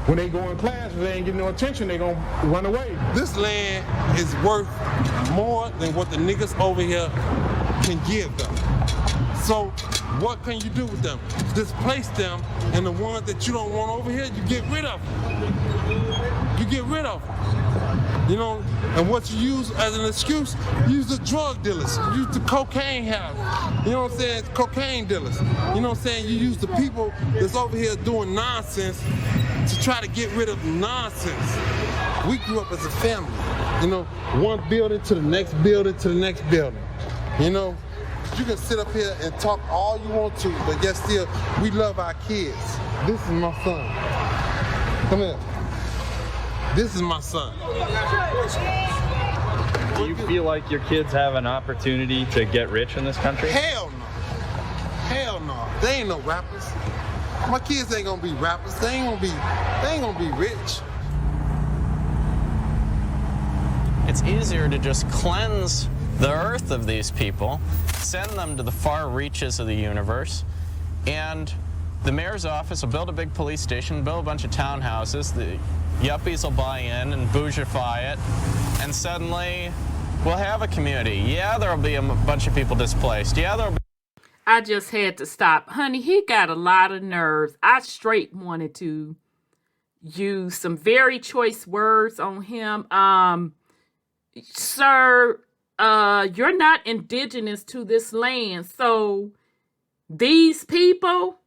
when they go in class, if they ain't getting no attention, they gonna run away. This land is worth more than what the niggas over here can give them. So what can you do with them? Displace them, and the ones that you don't want over here, you get rid of them. You get rid of them. You know, and what you use as an excuse, use the drug dealers, use the cocaine house. You know what I'm saying? Cocaine dealers. You know what I'm saying? You use the people that's over here doing nonsense to try to get rid of nonsense. We grew up as a family. You know, one building to the next building to the next building. You know, you can sit up here and talk all you want to, but yet still, we love our kids. This is my son. Come here. This is my son. schools. Do you feel like your kids have an opportunity to get rich in this country? Hell no. Hell no. They ain't no rappers. My kids ain't gonna be rappers. They ain't gonna be rich. It's easier to just cleanse the earth of these people, send them to the far reaches of the universe, and the mayor's office will build a big police station, build a bunch of townhouses, the yuppies will buy in and bougify it, and suddenly we'll have a community. Yeah, there'll be a bunch of people displaced. Yeah, there'll be... I just had to stop. Honey, he got a lot of nerves. I straight wanted to use some very choice words on him. Sir, you're not indigenous to this land. So these people,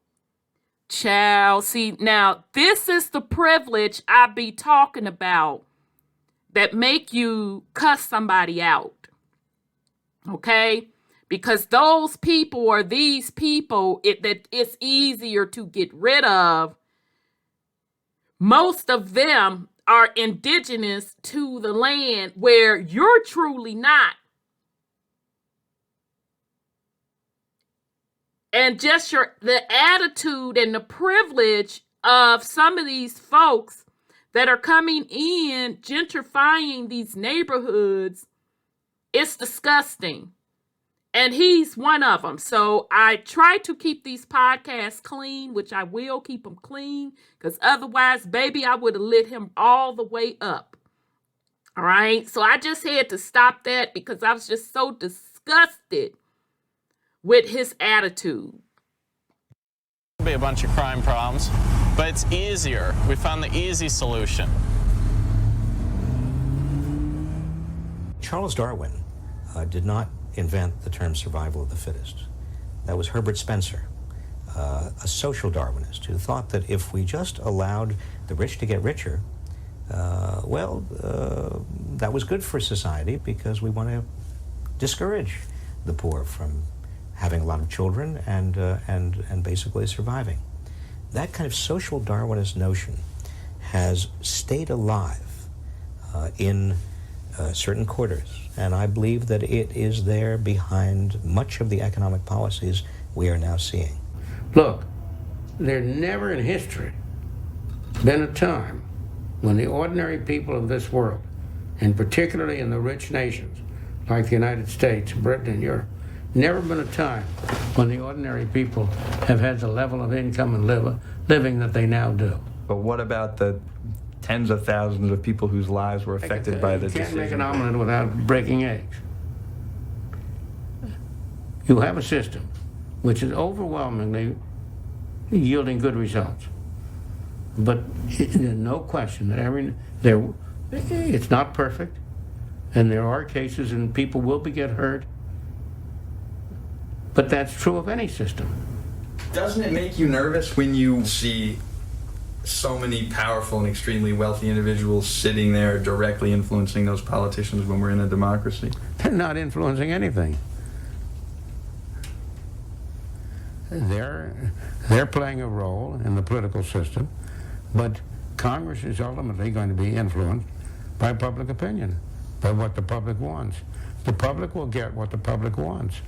child, see, now this is the privilege I be talking about that make you cuss somebody out. Okay? Because those people or these people that it's easier to get rid of, most of them are indigenous to the land where you're truly not. And just the attitude and the privilege of some of these folks that are coming in, gentrifying these neighborhoods, it's disgusting. And he's one of them. So I try to keep these podcasts clean, which I will keep them clean, because otherwise, baby, I would have lit him all the way up. All right. So I just had to stop that because I was just so disgusted with his attitude. be a bunch of crime problems, but it's easier. We found the easy solution. Charles Darwin did not invent the term survival of the fittest. That was Herbert Spencer, a social Darwinist who thought that if we just allowed the rich to get richer, that was good for society because we want to discourage the poor from having a lot of children and basically surviving. That kind of social Darwinist notion has stayed alive in certain quarters, and I believe that it is there behind much of the economic policies we are now seeing. Look, there never in history been a time when the ordinary people of this world, and particularly in the rich nations like the United States, Britain, and Europe, never been a time when the ordinary people have had the level of income and living that they now do. But what about the tens of thousands of people whose lives were affected by the decision? You can't make an omelet without breaking eggs. You have a system which is overwhelmingly yielding good results. But there's no question that it's not perfect, and there are cases and people will get hurt. But that's true of any system. Doesn't it make you nervous when you see so many powerful and extremely wealthy individuals sitting there directly influencing those politicians when we're in a democracy? They're not influencing anything. They're playing a role in the political system, but Congress is ultimately going to be influenced by public opinion, by what the public wants. The public will get what the public wants.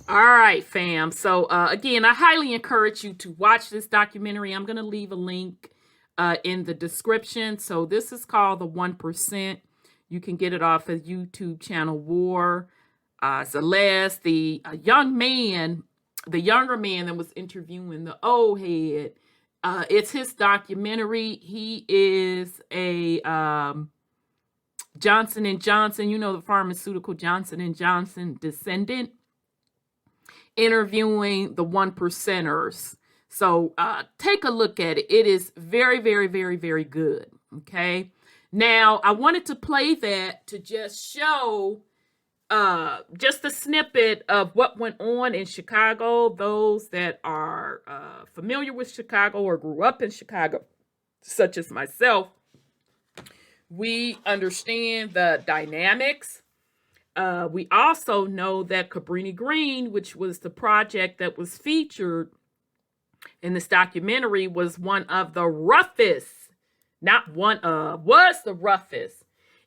All right, fam. So, again, I highly encourage you to watch this documentary. I'm going to leave a link in the description. So this is called The 1%. You can get it off of YouTube channel War. Celeste, the younger man that was interviewing the old head, it's his documentary. He is a Johnson & Johnson, the pharmaceutical Johnson & Johnson descendant, interviewing the 1%ers. So take a look at it. It is very, very, very, very good. Okay. Now, I wanted to play that to just show just a snippet of what went on in Chicago. Those that are familiar with Chicago or grew up in Chicago, such as myself, we understand the dynamics. We also know that Cabrini Green, which was the project that was featured in this documentary, was one of the roughest not one of, was the roughest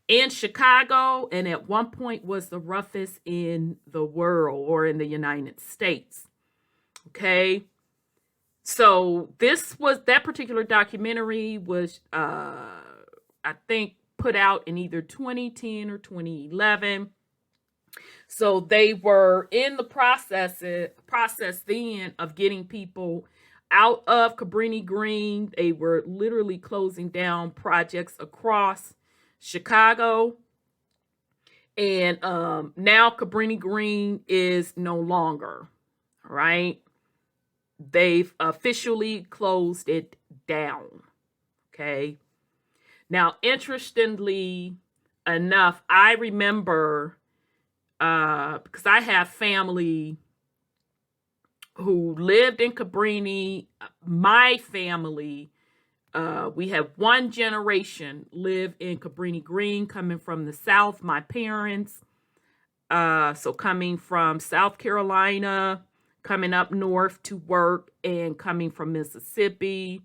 in Chicago, and at one point was the roughest in the world or in the United States. Okay. So that particular documentary was, I think, put out in either 2010 or 2011. So they were in the process then of getting people out of Cabrini Green. They were literally closing down projects across Chicago. And now Cabrini Green is no longer, right? They've officially closed it down. Okay. Now, interestingly enough, I remember, because I have family who lived in Cabrini. My family, we have one generation live in Cabrini Green, coming from the South. My parents, so coming from South Carolina, coming up north to work, and coming from Mississippi,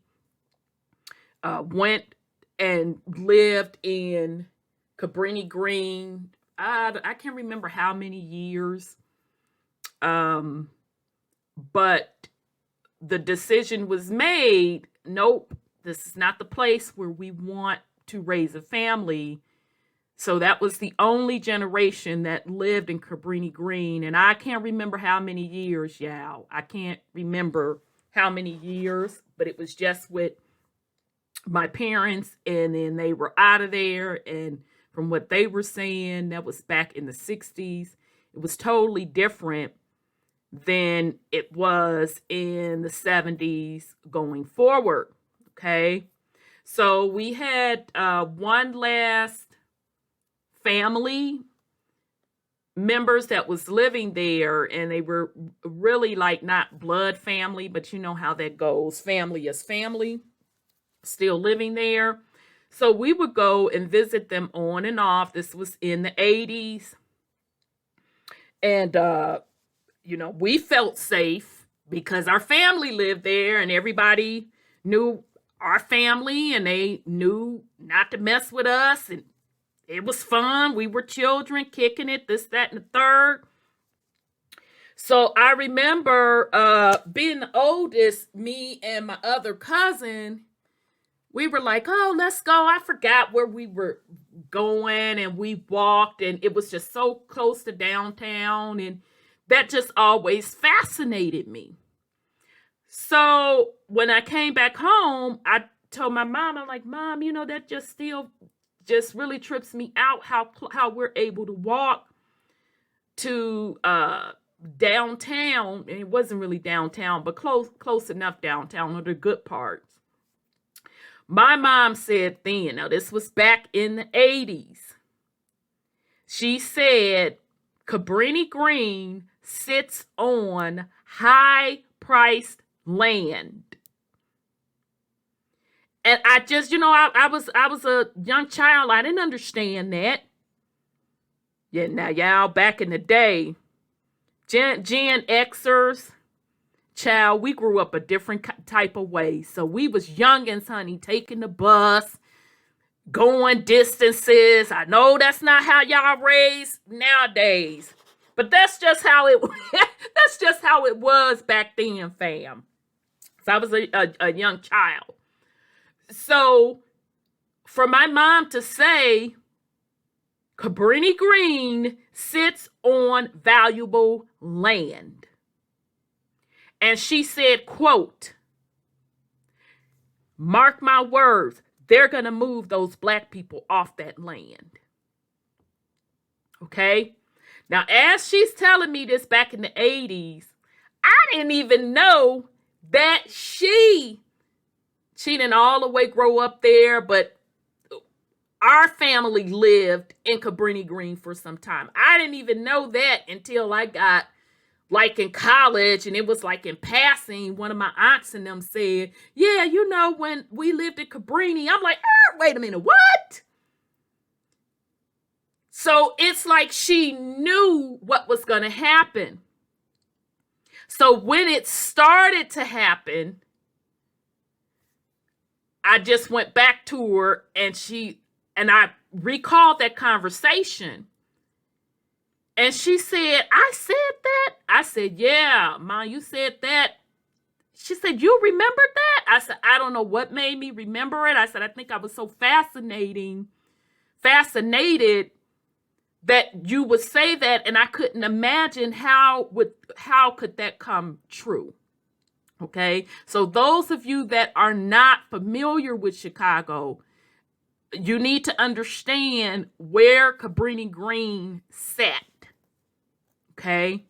went and lived in Cabrini Green. I can't remember how many years, but the decision was made, nope, this is not the place where we want to raise a family. So that was the only generation that lived in Cabrini Green. And I can't remember how many years, y'all. I can't remember how many years, but it was just with my parents, and then they were out of there. And from what they were saying, that was back in the 60s. It was totally different than it was in the 70s going forward. Okay. So we had one last family members that was living there, and they were really like not blood family, but you know how that goes. Family is family, still living there. So we would go and visit them on and off. This was in the 80s. And, we felt safe because our family lived there and everybody knew our family and they knew not to mess with us. And it was fun. We were children kicking it, this, that, and the third. So I remember being the oldest, me and my other cousin, we were like, oh, let's go. I forgot where we were going, and we walked, and it was just so close to downtown, and that just always fascinated me. So when I came back home, I told my mom, I'm like, Mom, that just really trips me out how we're able to walk to downtown. And it wasn't really downtown, but close enough downtown, or the good parts. My mom said then, now this was back in the 80s, she said Cabrini Green sits on high-priced land. And I just, I was a young child. I didn't understand that. Yeah, now y'all, back in the day, Gen Xers, child, we grew up a different type of way. So we was youngins, honey, taking the bus, going distances. I know that's not how y'all raised nowadays, but that's just how it that's just how it was back then, fam. So I was a young child. So for my mom to say Cabrini Green sits on valuable land, and she said, quote, mark my words, they're going to move those black people off that land. Okay? Now, as she's telling me this back in the 80s, I didn't even know that she didn't all the way grow up there, but our family lived in Cabrini Green for some time. I didn't even know that until I got like in college, and it was like in passing, one of my aunts and them said, yeah, when we lived in Cabrini, I'm like, wait a minute, what? So it's like she knew what was going to happen. So when it started to happen, I just went back to her and I recalled that conversation. And she said, I said that? I said, yeah, Ma, you said that. She said, you remembered that? I said, I don't know what made me remember it. I said, I think I was so fascinated that you would say that, and I couldn't imagine how could that come true. Okay, so those of you that are not familiar with Chicago, you need to understand where Cabrini Green sat. Okay,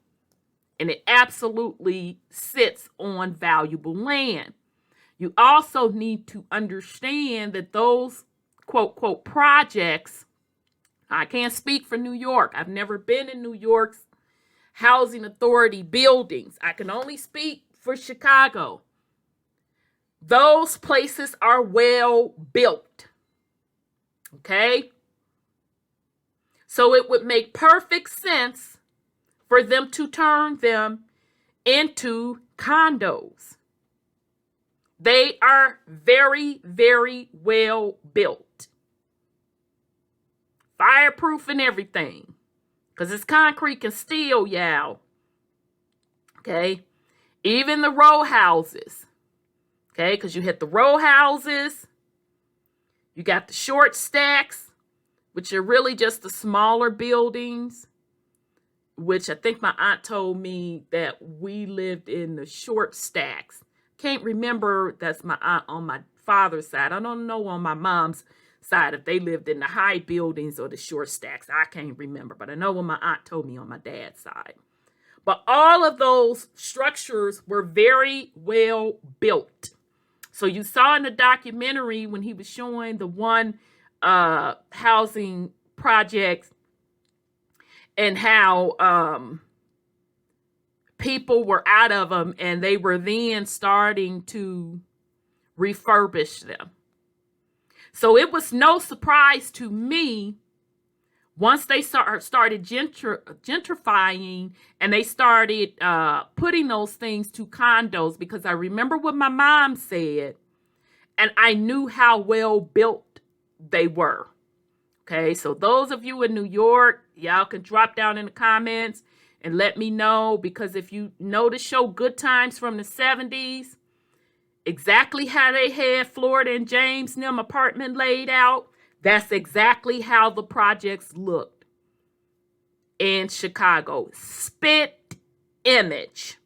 and it absolutely sits on valuable land. You also need to understand that those quote, quote, projects, I can't speak for New York. I've never been in New York's housing authority buildings. I can only speak for Chicago. Those places are well built. Okay? So it would make perfect sense for them to turn them into condos. They are very, very well built. Fireproof and everything. Because it's concrete and steel, y'all. Okay? Even the row houses. Okay? Because you hit the row houses. You got the short stacks, which are really just the smaller buildings. Which I think my aunt told me that we lived in the short stacks. Can't remember, that's my aunt on my father's side. I don't know on my mom's side if they lived in the high buildings or the short stacks. I can't remember, but I know what my aunt told me on my dad's side. But all of those structures were very well built. So you saw in the documentary when he was showing the one housing project and how people were out of them and they were then starting to refurbish them. So it was no surprise to me once they started gentrifying and they started putting those things to condos, because I remember what my mom said and I knew how well built they were. Okay, so those of you in New York, y'all can drop down in the comments and let me know, because if you know the show Good Times from the 70s, exactly how they had Florida and James and them apartment laid out, that's exactly how the projects looked in Chicago. Spit image.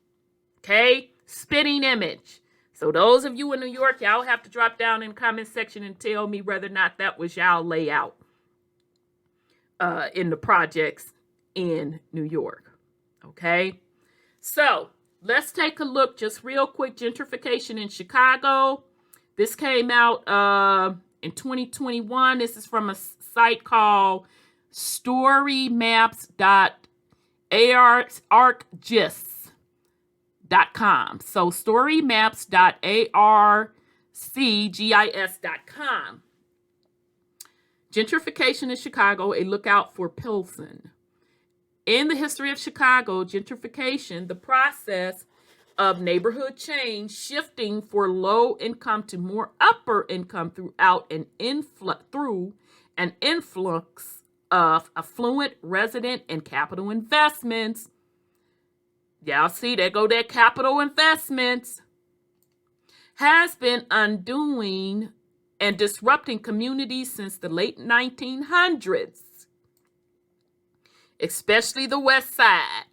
Okay? Spitting image. So those of you in New York, y'all have to drop down in the comment section and tell me whether or not that was y'all layout in the projects in New York. Okay? So let's take a look just real quick. Gentrification in Chicago. This came out in 2021. This is from a site called storymaps.arcgis.com. So storymaps.arcgis.com. Gentrification in Chicago, a lookout for Pilsen. In the history of Chicago, gentrification, the process of neighborhood change shifting for low income to more upper income throughout an influx of affluent resident and capital investments. Y'all see, there go that capital investments. Has been undoing and disrupting communities since the late 1900s, especially the West Side.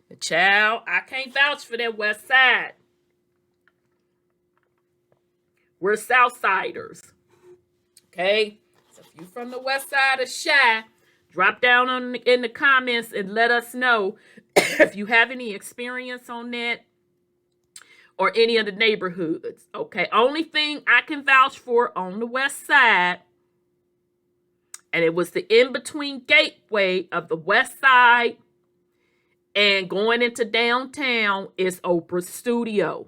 The child, I can't vouch for that West Side. We're Southsiders. Okay? So if you're from the West Side of Chi, drop down in the comments and let us know if you have any experience on that or any of the neighborhoods. Okay? Only thing I can vouch for on the West Side, and it was the in-between gateway of the West Side and going into downtown, is Oprah's studio,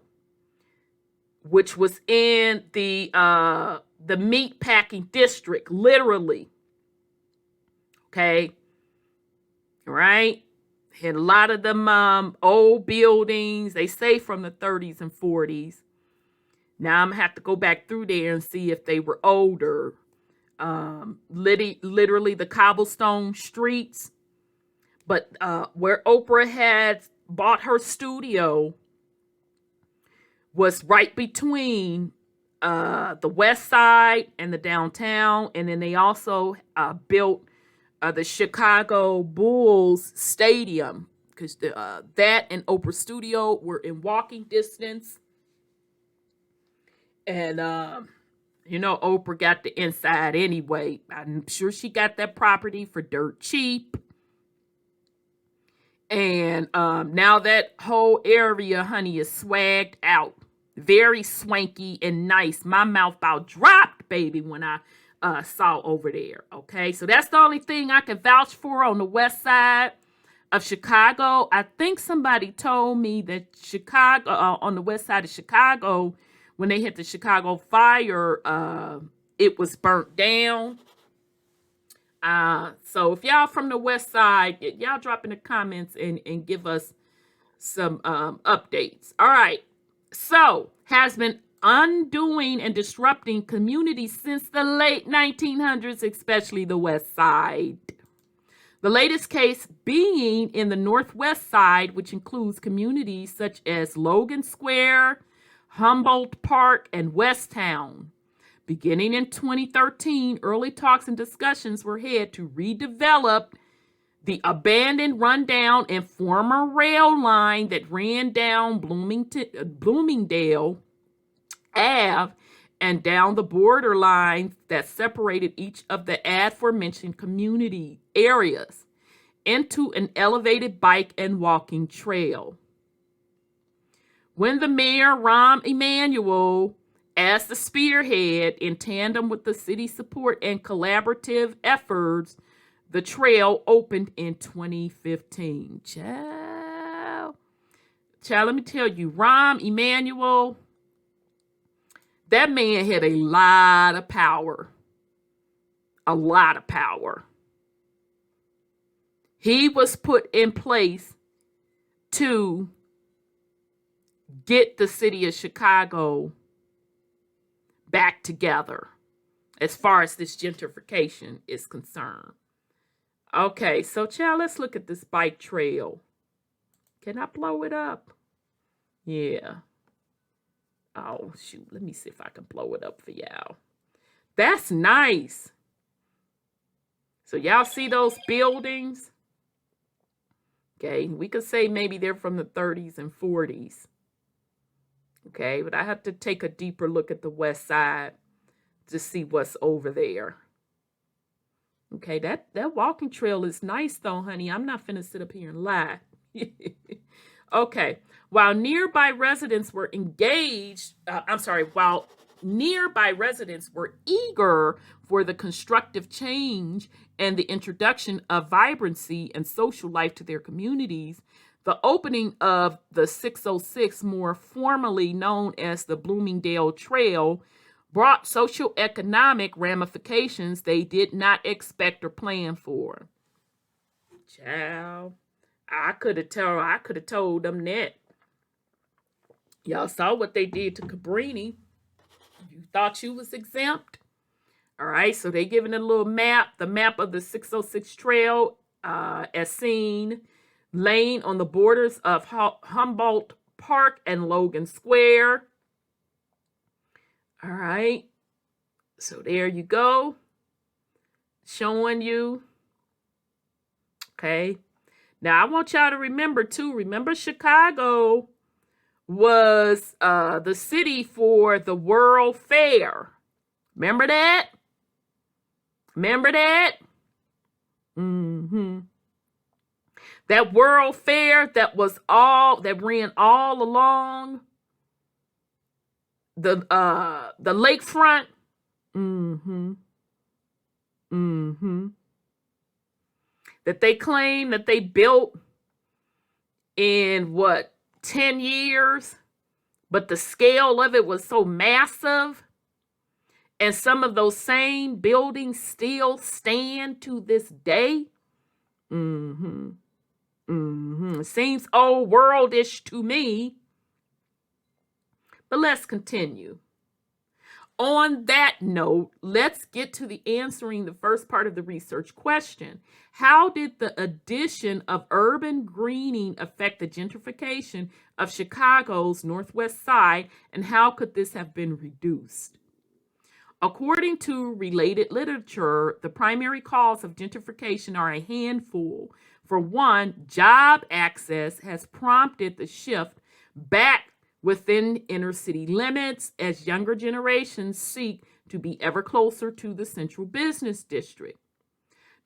which was in the meat packing district, literally. Okay, right? Had a lot of them old buildings. They say from the 30s and 40s. Now I'm going to have to go back through there and see if they were older. Literally the cobblestone streets. But where Oprah had bought her studio was right between the west side and the downtown. And then they also built the Chicago Bulls Stadium, because that and Oprah studio were in walking distance. And, Oprah got the inside anyway. I'm sure she got that property for dirt cheap. And now that whole area, honey, is swagged out. Very swanky and nice. My mouth about dropped, baby, when I saw over there. Okay, so that's the only thing I can vouch for on the west side of Chicago. I think somebody told me that Chicago, on the west side of Chicago, when they hit the Chicago fire, it was burnt down. So if y'all from the west side, y'all drop in the comments and give us some updates. All right. So has been undoing and disrupting communities since the late 1900s, especially the west side. The latest case being in the northwest side, which includes communities such as Logan Square, Humboldt Park, and Westtown. Beginning in 2013, early talks and discussions were had to redevelop the abandoned, rundown, and former rail line that ran down Bloomingdale Ave and down the border lines that separated each of the aforementioned community areas into an elevated bike and walking trail. When the mayor, Rahm Emanuel, as the spearhead, in tandem with the city support and collaborative efforts, the trail opened in 2015. Child, let me tell you, Rahm Emanuel, that man had a lot of power. A lot of power. He was put in place to get the city of Chicago back together as far as this gentrification is concerned. Okay, so child, let's look at this bike trail. Can I blow it up? Yeah. Oh, shoot. Let me see if I can blow it up for y'all. That's nice. So y'all see those buildings? Okay, we could say maybe they're from the 30s and 40s. Okay, but I have to take a deeper look at the west side to see what's over there. Okay, that walking trail is nice though, honey. I'm not finna sit up here and lie. Okay, while nearby residents were eager for the constructive change and the introduction of vibrancy and social life to their communities, the opening of the 606, more formally known as the Bloomingdale Trail, brought socioeconomic ramifications they did not expect or plan for. Child, I could have told them that. Y'all saw what they did to Cabrini. You thought you was exempt? All right, so they giving a little map, the map of the 606 Trail, as seen, laying on the borders of Humboldt Park and Logan Square. All right, so there you go, showing you. Okay, now I want y'all to remember Chicago was the city for the World Fair. Remember that? Mm-hmm. That World Fair that ran all along the lakefront. That they claim that they built in 10 years, but the scale of it was so massive, and some of those same buildings still stand to this day. It seems old worldish to me. But let's continue. on that note, let's get to the answering the first part of the research question. How did the addition of urban greening affect the gentrification of Chicago's Northwest Side, and how could this have been reduced? According to related literature, the primary cause of gentrification are a handful. For one, job access has prompted the shift back within inner city limits as younger generations seek to be ever closer to the central business district.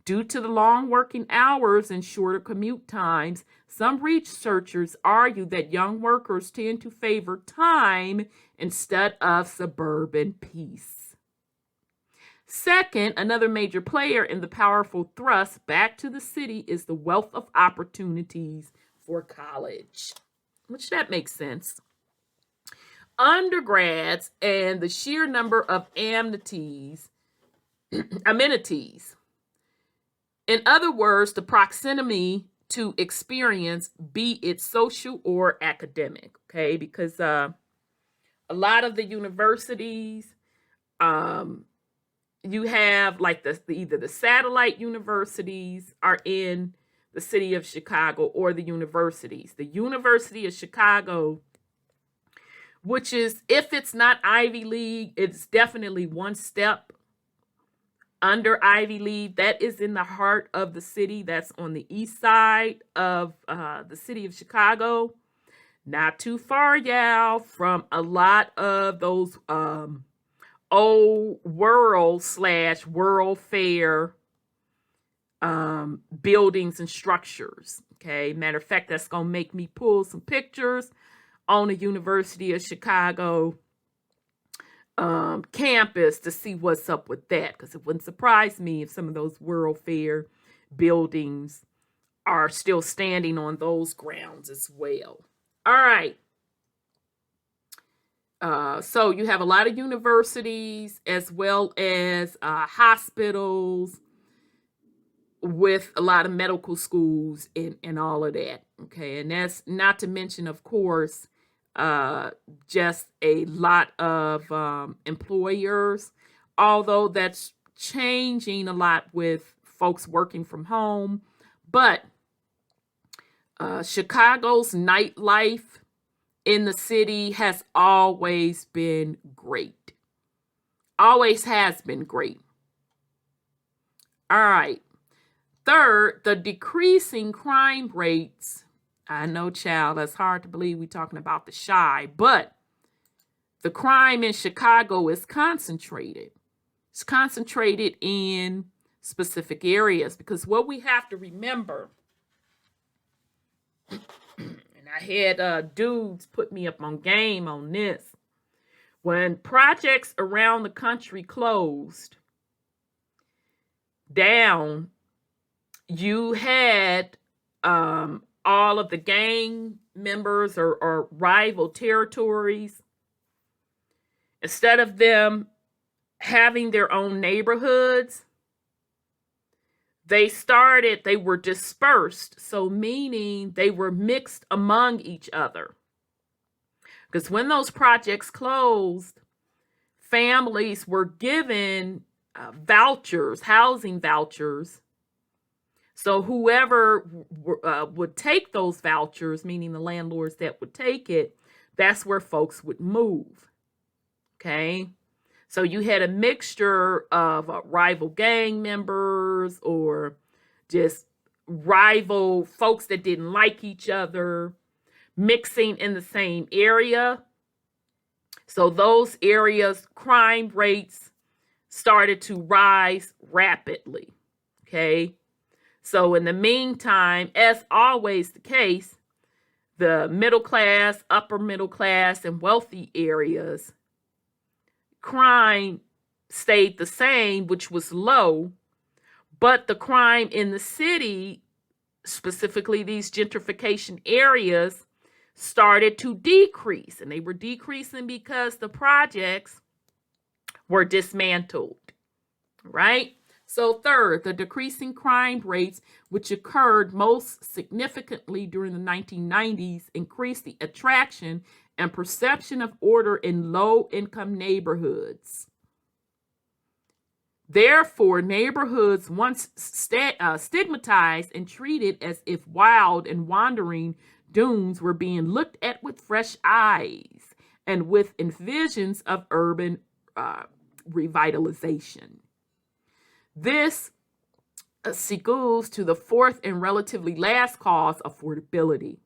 Due to the long working hours and shorter commute times, some researchers argue that young workers tend to favor time instead of suburban peace. Second, another major player in the powerful thrust back to the city is the wealth of opportunities for college, which that makes sense. Undergrads and the sheer number of amenities. In other words, the proximity to experience, be it social or academic, okay? Because a lot of the universities, you have like either the satellite universities are in the city of Chicago or the universities. The University of Chicago, which is, if it's not Ivy League, it's definitely one step under Ivy League. That is in the heart of the city. That's on the east side of the city of Chicago. Not too far, y'all, from a lot of those old World Fair buildings and structures. Okay, matter of fact, that's going to make me pull some pictures on the University of Chicago campus to see what's up with that, because it wouldn't surprise me if some of those World Fair buildings are still standing on those grounds as well. All right. So you have a lot of universities as well as hospitals with a lot of medical schools and all of that. Okay. And that's not to mention, of course, just a lot of employers, although that's changing a lot with folks working from home. But Chicago's nightlife in the city has always been great. Always has been great. All right. Third, the decreasing crime rates. I know, child, that's hard to believe we're talking about the Chi, but the crime in Chicago is concentrated. It's concentrated in specific areas, because what we have to remember, and I had dudes put me up on game on this, when projects around the country closed down, you had all of the gang members or rival territories, instead of them having their own neighborhoods, they were dispersed. So meaning they were mixed among each other. Because when those projects closed, families were given vouchers, housing vouchers. So whoever would take those vouchers, meaning the landlords that would take it, that's where folks would move. Okay. So you had a mixture of rival gang members or just rival folks that didn't like each other mixing in the same area. So those areas, crime rates started to rise rapidly. Okay. So in the meantime, as always the case, the middle class, upper middle class, and wealthy areas, crime stayed the same, which was low, but the crime in the city, specifically these gentrification areas, started to decrease. And they were decreasing because the projects were dismantled, right? So third, the decreasing crime rates, which occurred most significantly during the 1990s, increased the attraction and perception of order in low-income neighborhoods. Therefore, neighborhoods once stigmatized and treated as if wild and wandering dunes were being looked at with fresh eyes and with visions of urban revitalization. This segues to the fourth and relatively last cause, affordability.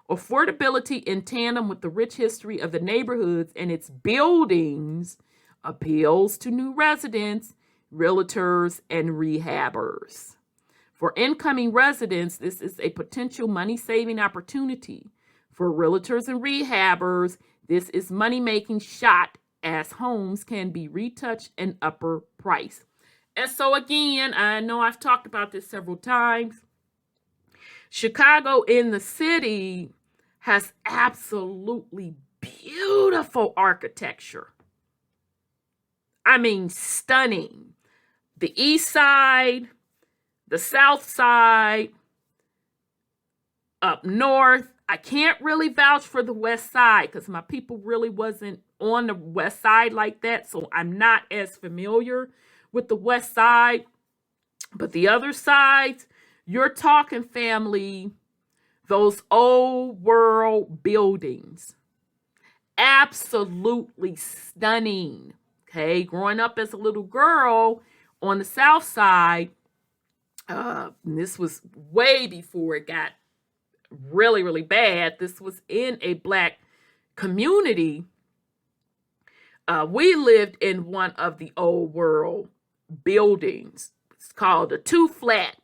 Affordability, in tandem with the rich history of the neighborhoods and its buildings, appeals to new residents, realtors, and rehabbers. For incoming residents, this is a potential money-saving opportunity. For realtors and rehabbers, this is money-making shot, as homes can be retouched and upper price. And so again, I know I've talked about this several times. Chicago in the city has absolutely beautiful architecture. I mean, stunning. The east side, the south side, up north. I can't really vouch for the west side because my people really wasn't on the west side like that, so I'm not as familiar with the west side. But the other sides, you're talking, family, those old world buildings. Absolutely stunning. Okay, growing up as a little girl on the south side, and this was way before it got really, really bad. This was in a Black community. We lived in one of the old world buildings. It's called a 2-flat.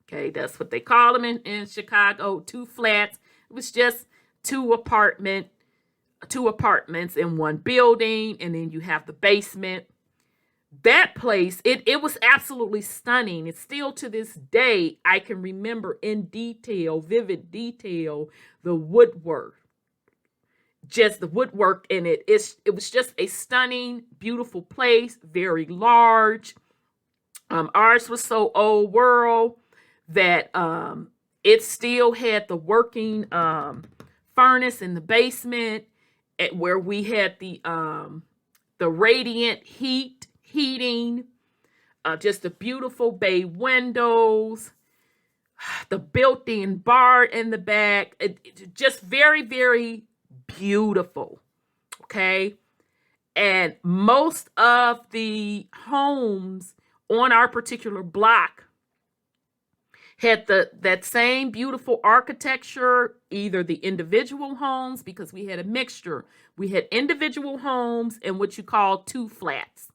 Okay, that's what they call them in Chicago, 2 flats. It was just two apartments in one building, and then you have the basement. That place, it was absolutely stunning. It's still to this day, I can remember in detail, vivid detail, the woodwork. Just the woodwork in it. It was just a stunning, beautiful place, very large. Ours was so old world that it still had the working furnace in the basement, where we had the radiant heating, just the beautiful bay windows, the built-in bar in the back. It just very, very beautiful. Okay. And most of the homes on our particular block had that same beautiful architecture, either the individual homes, because we had a mixture. We had individual homes and what you call 2 flats.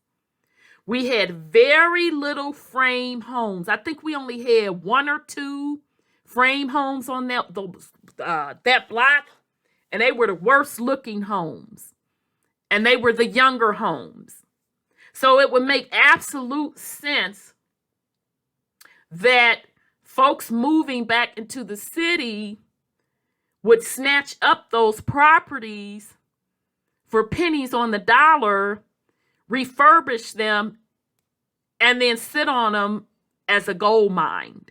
We had very little frame homes. I think we only had 1 or 2 frame homes on that block, and they were the worst looking homes, and they were the younger homes. So it would make absolute sense that folks moving back into the city would snatch up those properties for pennies on the dollar, refurbish them, and then sit on them as a gold mine.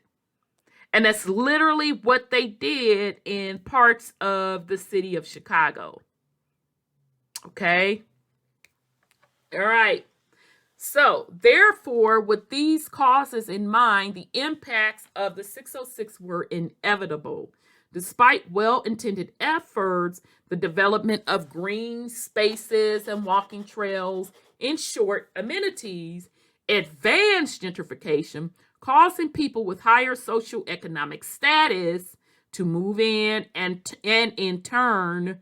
And that's literally what they did in parts of the city of Chicago. Okay? All right. So, therefore, with these causes in mind, the impacts of the 606 were inevitable. Despite well-intended efforts, the development of green spaces and walking trails, in short, amenities, advanced gentrification, causing people with higher socioeconomic status to move in, and in turn,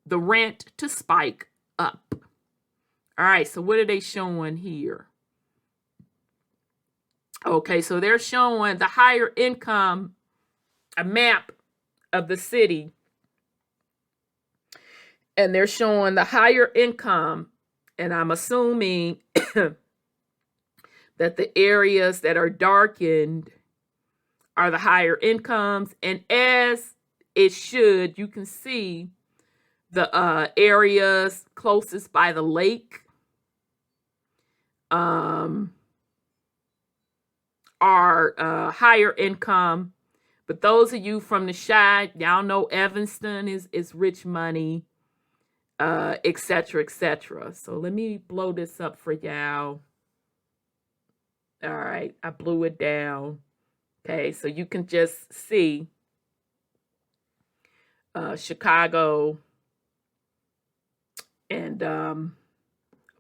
the rent to spike up. All right, so what are they showing here? Okay, so they're showing the higher income, a map of the city. And they're showing the higher income, and I'm assuming that the areas that are darkened are the higher incomes. And as it should, you can see the areas closest by the lake. are higher income. But those of you from the Chi, y'all know Evanston is rich money, et cetera, et cetera. So let me blow this up for y'all. All right, I blew it down. Okay, so you can just see Chicago and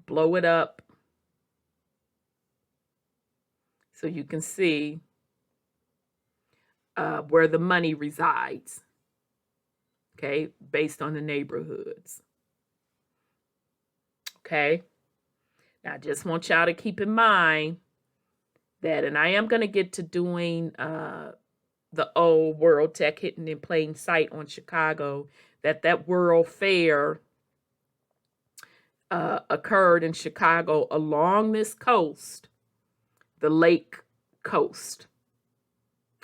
blow it up so you can see where the money resides, okay, based on the neighborhoods. Okay, now I just want y'all to keep in mind that, and I am going to get to doing the old World Tech Hidden in Plain Sight on Chicago, that World Fair occurred in Chicago along this coast, the Lake Coast.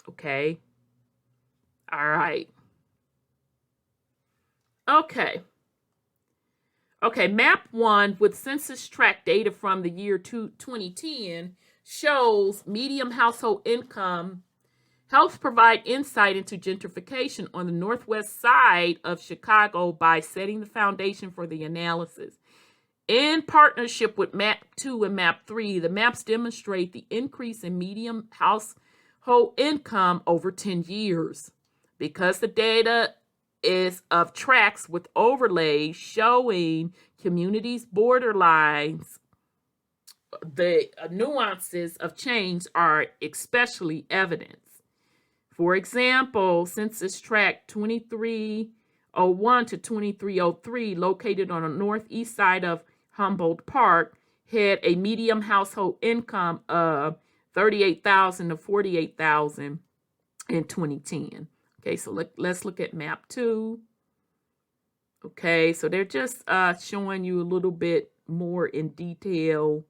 Okay. All right. Okay. Okay, map 1 with census tract data from the year 2010 shows median household income, helps provide insight into gentrification on the northwest side of Chicago by setting the foundation for the analysis. In partnership with map 2 and map 3, the maps demonstrate the increase in median household income over 10 years. Because the data is of tracts with overlays showing communities' borderlines, the nuances of change are especially evident. For example, census tract 2301 to 2303, located on the northeast side of Humboldt Park, had a median household income of $38,000 to $48,000 in 2010. Okay, so let's look at map 2. Okay, so they're just showing you a little bit more in detail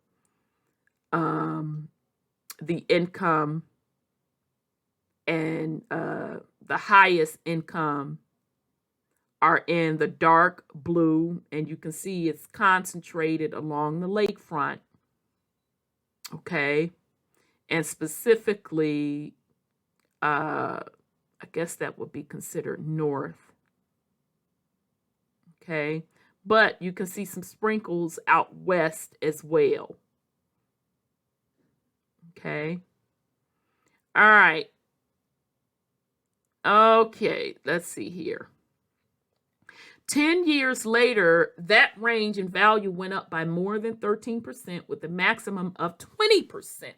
the income, and the highest income are in the dark blue, and you can see it's concentrated along the lakefront. Okay, and specifically, I guess that would be considered north. Okay, but you can see some sprinkles out west as well. Okay, all right. Okay, let's see here. 10 years later, that range in value went up by more than 13%, with a maximum of 20%.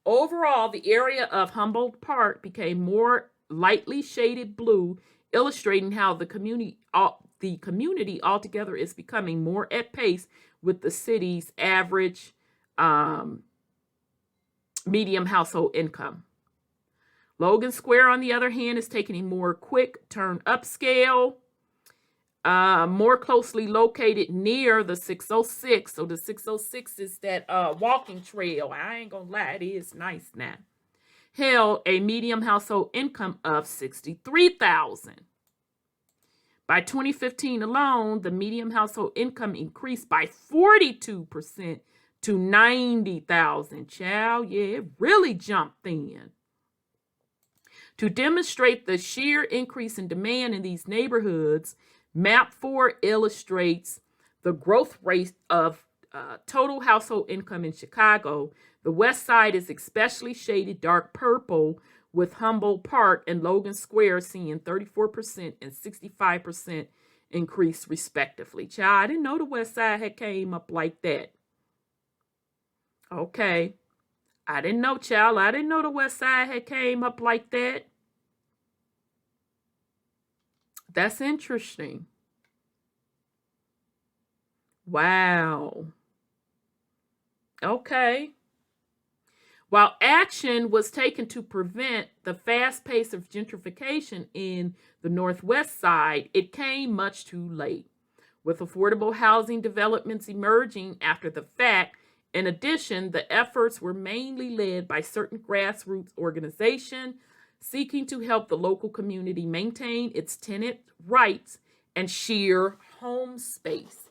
Overall, the area of Humboldt Park became more lightly shaded blue, illustrating how the community altogether is becoming more at pace with the city's average median household income. Logan Square, on the other hand, is taking a more quick turn upscale, more closely located near the 606. So the 606 is that walking trail. I ain't gonna lie, it is nice now. Held a median household income of $63,000. By 2015 alone, the median household income increased by 42% to $90,000. Child, yeah, it really jumped in. To demonstrate the sheer increase in demand in these neighborhoods, Map 4 illustrates the growth rate of total household income in Chicago. The west side is especially shaded dark purple, with Humboldt Park and Logan Square seeing 34% and 65% increase respectively. Child, I didn't know the west side had came up like that. Okay. I didn't know, child. I didn't know the west side had came up like that. That's interesting. Wow. Okay. While action was taken to prevent the fast pace of gentrification in the Northwest Side, it came much too late. With affordable housing developments emerging after the fact, in addition, the efforts were mainly led by certain grassroots organizations seeking to help the local community maintain its tenant rights and sheer home space.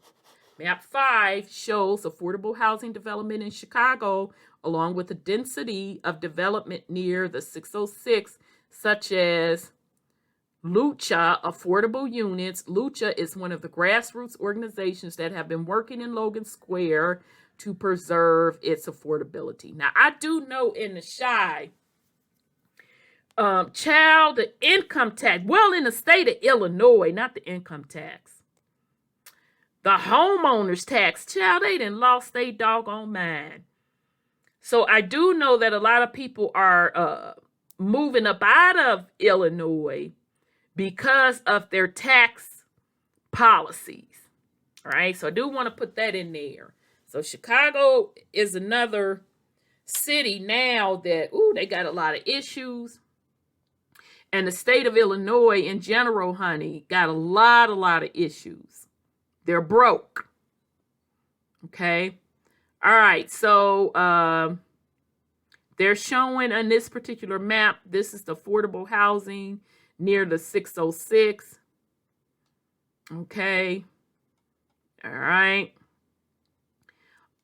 Map 5 shows affordable housing development in Chicago, along with the density of development near the 606, such as Lucha Affordable Units. Lucha is one of the grassroots organizations that have been working in Logan Square to preserve its affordability. Now, I do know in the Chi, child, the income tax, well, in the state of Illinois, not the income tax, the homeowners tax, child, they done lost their doggone mind. So I do know that a lot of people are moving up out of Illinois because of their tax policies. All right, so I do want to put that in there. So Chicago is another city now that, they got a lot of issues. And the state of Illinois in general, honey, got a lot of issues. They're broke. Okay. All right. So they're showing on this particular map, this is the affordable housing near the 606. Okay. All right.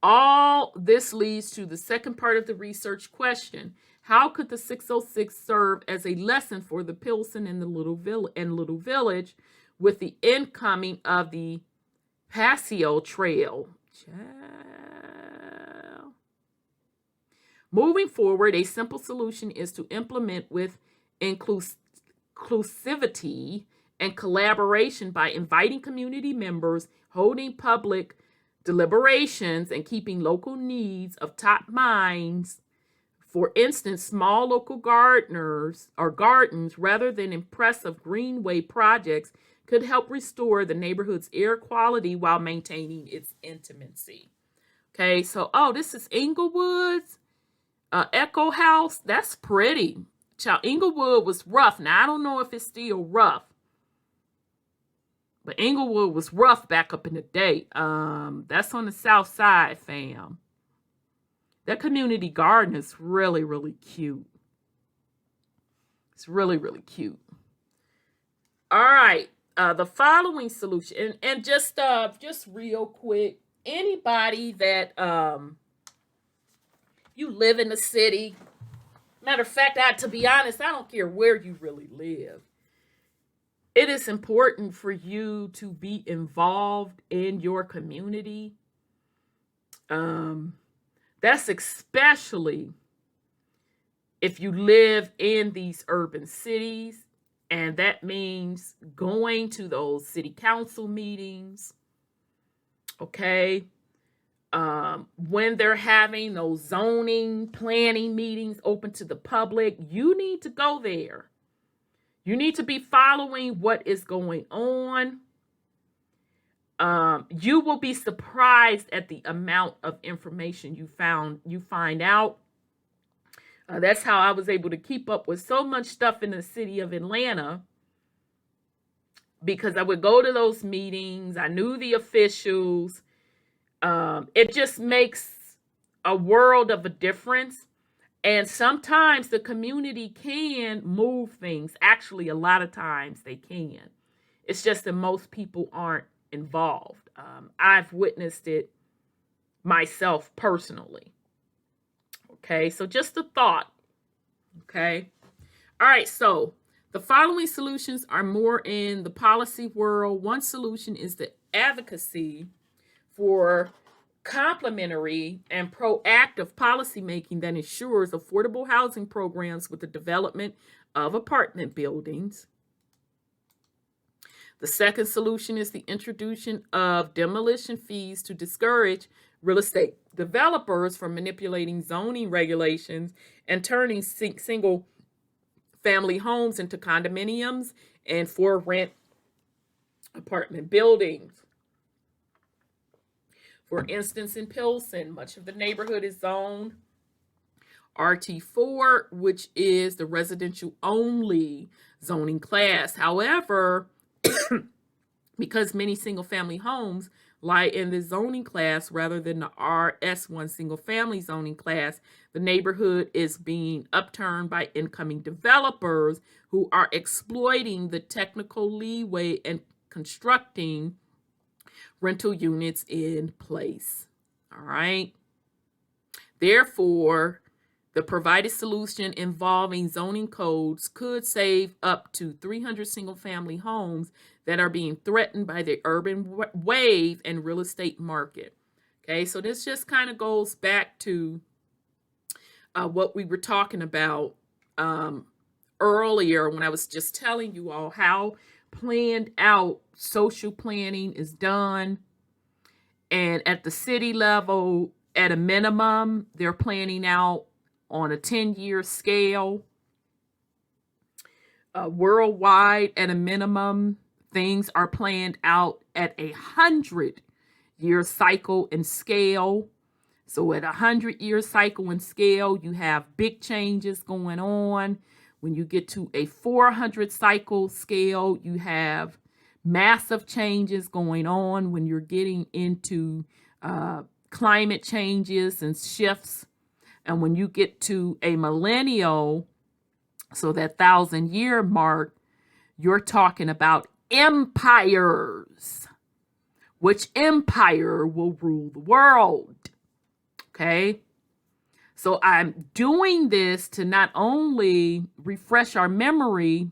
All this leads to the second part of the research question. How could the 606 serve as a lesson for the Pilsen and the Little Village with the incoming of the Paseo Trail? Child. Moving forward, a simple solution is to implement with inclusivity and collaboration by inviting community members, holding public deliberations, and keeping local needs of top minds. For instance, small local gardeners or gardens, rather than impressive greenway projects, could help restore the neighborhood's air quality while maintaining its intimacy. Okay, so, this is Inglewood's Echo House. That's pretty. Child, Inglewood was rough. Now, I don't know if it's still rough, but Inglewood was rough back up in the day. That's on the south side, fam. That community garden is really, really cute. It's really, really cute. All right. The following solution, and just real quick, anybody that you live in the city, matter of fact, to be honest, I don't care where you really live. It is important for you to be involved in your community. That's especially if you live in these urban cities, and that means going to those city council meetings, okay? When they're having those zoning planning meetings open to the public, you need to go there. You need to be following what is going on. You will be surprised at the amount of information you find out. That's how I was able to keep up with so much stuff in the city of Atlanta, because I would go to those meetings. I knew the officials. It just makes a world of a difference. And sometimes the community can move things. Actually, a lot of times they can. It's just that most people aren't involved. I've witnessed it myself personally. Okay, so just a thought. Okay. All right, so the following solutions are more in the policy world. One solution is the advocacy for complementary and proactive policymaking that ensures affordable housing programs with the development of apartment buildings. The second solution is the introduction of demolition fees to discourage real estate developers from manipulating zoning regulations and turning single family homes into condominiums and for rent apartment buildings. For instance, in Pilsen, much of the neighborhood is zoned RT4, which is the residential only zoning class. However, because many single family homes lie in the zoning class rather than the RS1 single family zoning class, the neighborhood is being upturned by incoming developers who are exploiting the technical leeway and constructing rental units in place. All right. Therefore, the provided solution involving zoning codes could save up to 300 single-family homes that are being threatened by the urban wave and real estate market. Okay, so this just kind of goes back to what we were talking about earlier when I was just telling you all how planned out social planning is done. And at the city level, at a minimum, they're planning out on a 10-year scale. Worldwide, at a minimum, things are planned out at a 100-year cycle and scale. So at a 100-year cycle and scale, you have big changes going on. When you get to a 400 cycle scale, you have massive changes going on. When you're getting into climate changes and shifts, and when you get to a millennial, so that 1,000-year mark, you're talking about empires. Which empire will rule the world? Okay. So I'm doing this to not only refresh our memory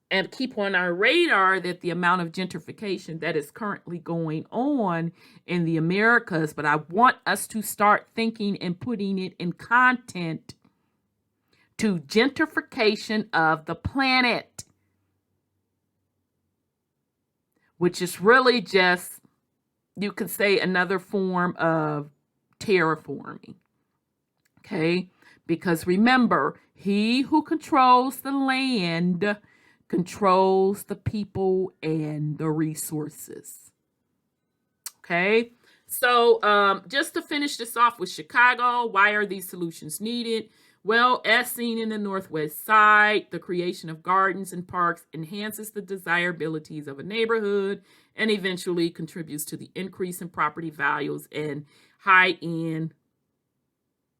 and keep on our radar that the amount of gentrification that is currently going on in the Americas, but I want us to start thinking and putting it in content to gentrification of the planet, which is really just, you could say, another form of terraforming. Okay? Because remember, he who controls the land controls the people and the resources. Okay? So just to finish this off with Chicago, why are these solutions needed? Well, as seen in the Northwest Side, the creation of gardens and parks enhances the desirabilities of a neighborhood and eventually contributes to the increase in property values and high-end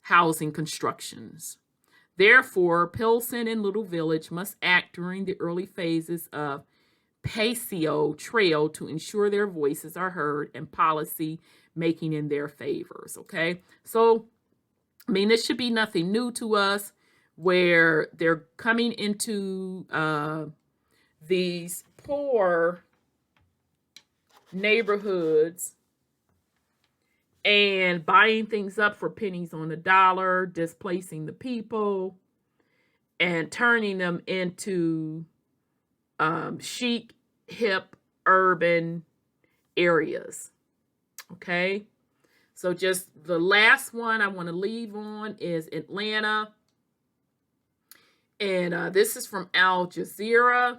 housing constructions. Therefore, Pilsen and Little Village must act during the early phases of Paseo Trail to ensure their voices are heard and policy making in their favors. Okay, so I mean, this should be nothing new to us, where they're coming into these poor neighborhoods and buying things up for pennies on the dollar, displacing the people, and turning them into chic, hip, urban areas. Okay? So just the last one I want to leave on is Atlanta. And this is from Al Jazeera.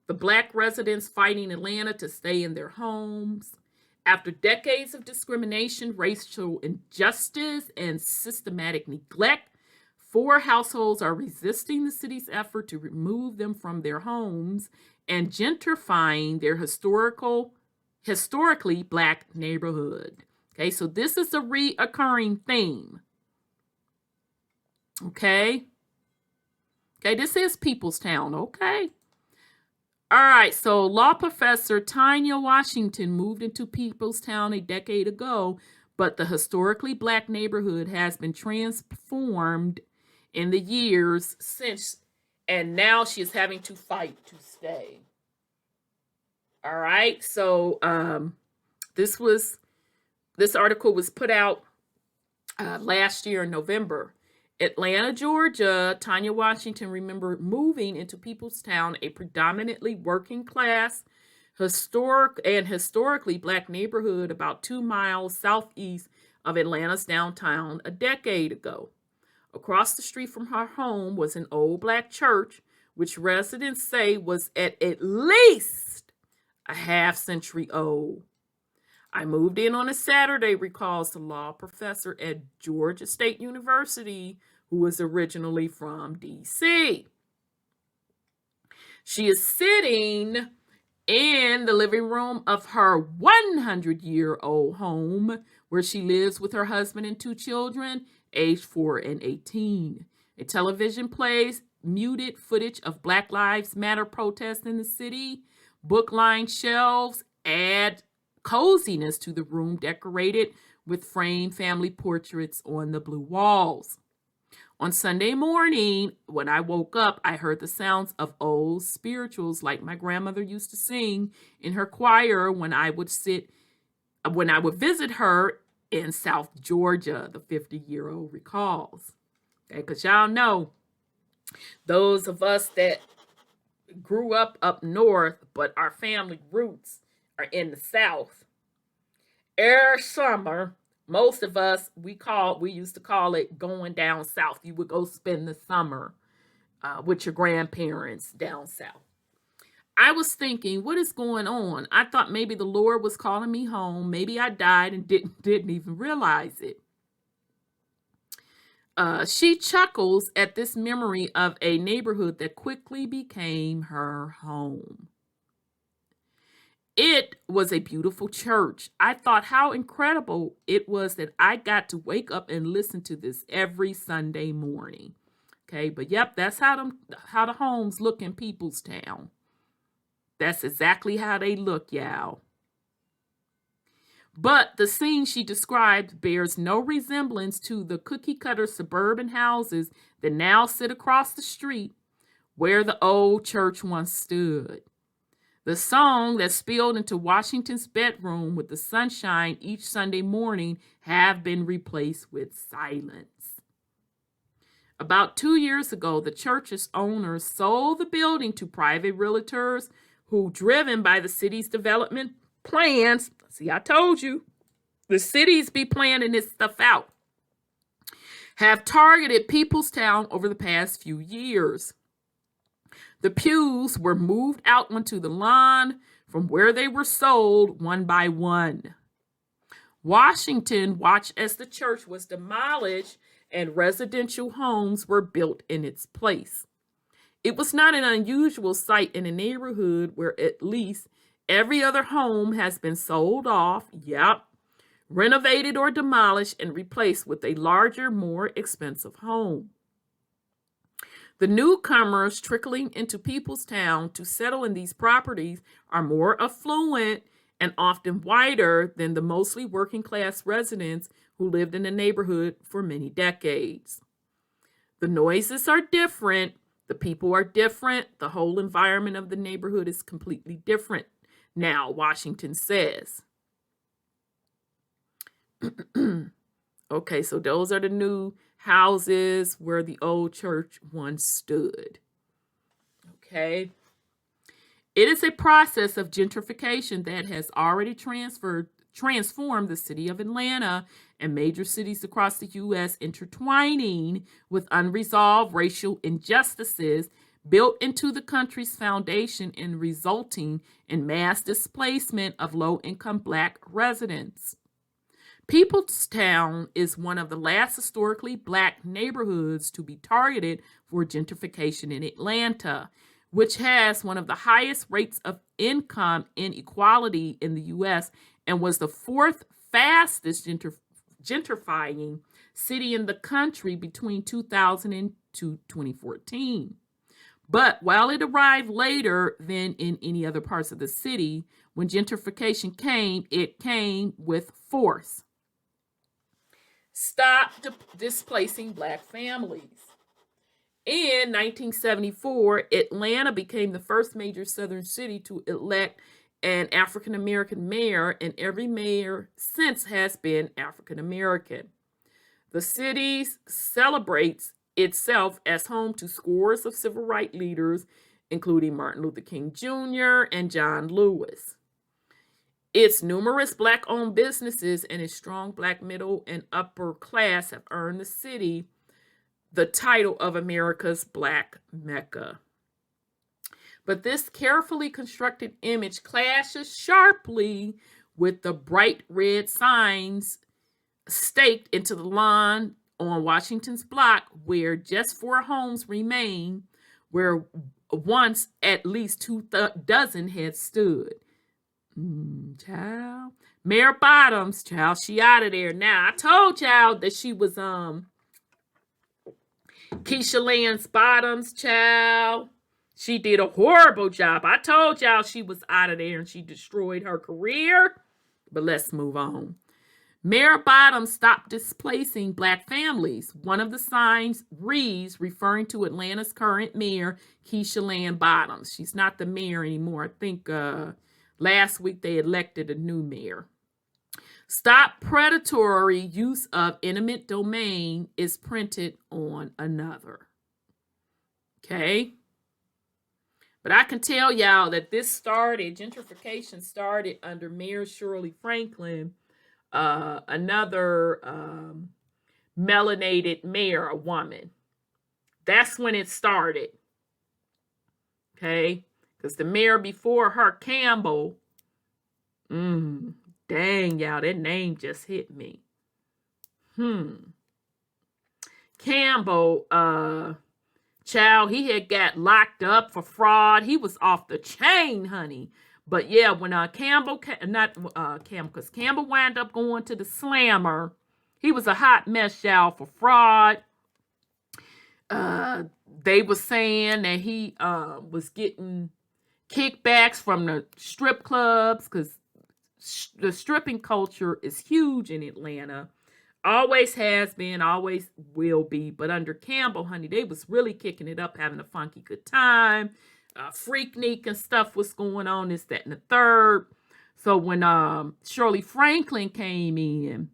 The Black residents fighting Atlanta to stay in their homes. After decades of discrimination, racial injustice, and systematic neglect, 4 households are resisting the city's effort to remove them from their homes and gentrifying their historically Black neighborhood. Okay, so this is a reoccurring theme. Okay, this is Peopletown. Okay. All right, so law professor Tanya Washington moved into Peopletown a decade ago, but the historically Black neighborhood has been transformed in the years since, and now she is having to fight to stay. All right, so this article was put out last year in November. Atlanta, Georgia, Tanya Washington remembered moving into Peopletown, a predominantly working class, historically Black neighborhood about 2 miles southeast of Atlanta's downtown a decade ago. Across the street from her home was an old Black church, which residents say was at least a half-century old. I moved in on a Saturday, recalls the law professor at Georgia State University, who was originally from D.C. She is sitting in the living room of her 100-year-old home, where she lives with her husband and 2 children, aged 4 and 18. A television plays muted footage of Black Lives Matter protests in the city. Book-lined shelves add coziness to the room decorated with framed family portraits on the blue walls. On Sunday morning, when I woke up, I heard the sounds of old spirituals like my grandmother used to sing in her choir when I would visit her in South Georgia, the 50-year-old recalls. Okay, because y'all know, those of us that grew up north, but our family roots are in the South. Every summer, most of us, we used to call it going down south. You would go spend the summer with your grandparents down south. I was thinking, what is going on? I thought maybe the Lord was calling me home. Maybe I died and didn't even realize it. She chuckles at this memory of a neighborhood that quickly became her home. It was a beautiful church. I thought how incredible it was that I got to wake up and listen to this every Sunday morning. Okay, but yep, that's how the homes look in Peopletown. That's exactly how they look, y'all. But the scene she described bears no resemblance to the cookie-cutter suburban houses that now sit across the street where the old church once stood. The song that spilled into Washington's bedroom with the sunshine each Sunday morning have been replaced with silence. About 2 years ago, the church's owners sold the building to private realtors who, driven by the city's development plans, see, I told you, the cities be planning this stuff out, have targeted Peopletown over the past few years. The pews were moved out onto the lawn from where they were sold one by one. Washington watched as the church was demolished and residential homes were built in its place. It was not an unusual sight in a neighborhood where at least every other home has been sold off, renovated or demolished and replaced with a larger, more expensive home. The newcomers trickling into Peopletown to settle in these properties are more affluent and often whiter than the mostly working class residents who lived in the neighborhood for many decades. The noises are different, the people are different, the whole environment of the neighborhood is completely different now, Washington says. Okay, so those are the new houses where the old church once stood. Okay. It is a process of gentrification that has already transformed the city of Atlanta and major cities across the U.S., intertwining with unresolved racial injustices built into the country's foundation and resulting in mass displacement of low-income Black residents. Peopletown is one of the last historically Black neighborhoods to be targeted for gentrification in Atlanta, which has one of the highest rates of income inequality in the U.S. and was the fourth fastest gentrifying city in the country between 2000 and 2014. But while it arrived later than in any other parts of the city, when gentrification came, it came with force. Stop displacing Black families. In 1974, Atlanta became the first major southern city to elect an African-American mayor, and every mayor since has been African-American. The city celebrates itself as home to scores of civil rights leaders, including Martin Luther King Jr. and John Lewis. Its numerous Black-owned businesses and its strong Black middle and upper class have earned the city the title of America's Black Mecca. But this carefully constructed image clashes sharply with the bright red signs staked into the lawn on Washington's block, where just 4 homes remain, where once at least 24 had stood. Child. Mayor Bottoms, child, she out of there now. I told y'all that she was Keisha Lance Bottoms, child. She did a horrible job. I told y'all she was out of there and she destroyed her career. But let's move on. Mayor Bottoms stopped displacing Black families. One of the signs reads, referring to Atlanta's current mayor, Keisha Lynn Bottoms. She's not the mayor anymore. I think last week they elected a new mayor. Stop predatory use of eminent domain is printed on another. Okay? But I can tell y'all that gentrification started under Mayor Shirley Franklin, another melanated mayor, a woman. That's when it started. Okay? Because the mayor before her, Campbell, dang, y'all, that name just hit me. Campbell, child, he had got locked up for fraud. He was off the chain, honey. But yeah, when Campbell wound up going to the slammer, he was a hot mess, y'all, for fraud. They were saying that he was getting kickbacks from the strip clubs because the stripping culture is huge in Atlanta. Always has been, always will be. But under Campbell, honey, they was really kicking it up, having a funky good time. Freaknik and stuff was going on, this, that, and the third. So when Shirley Franklin came in,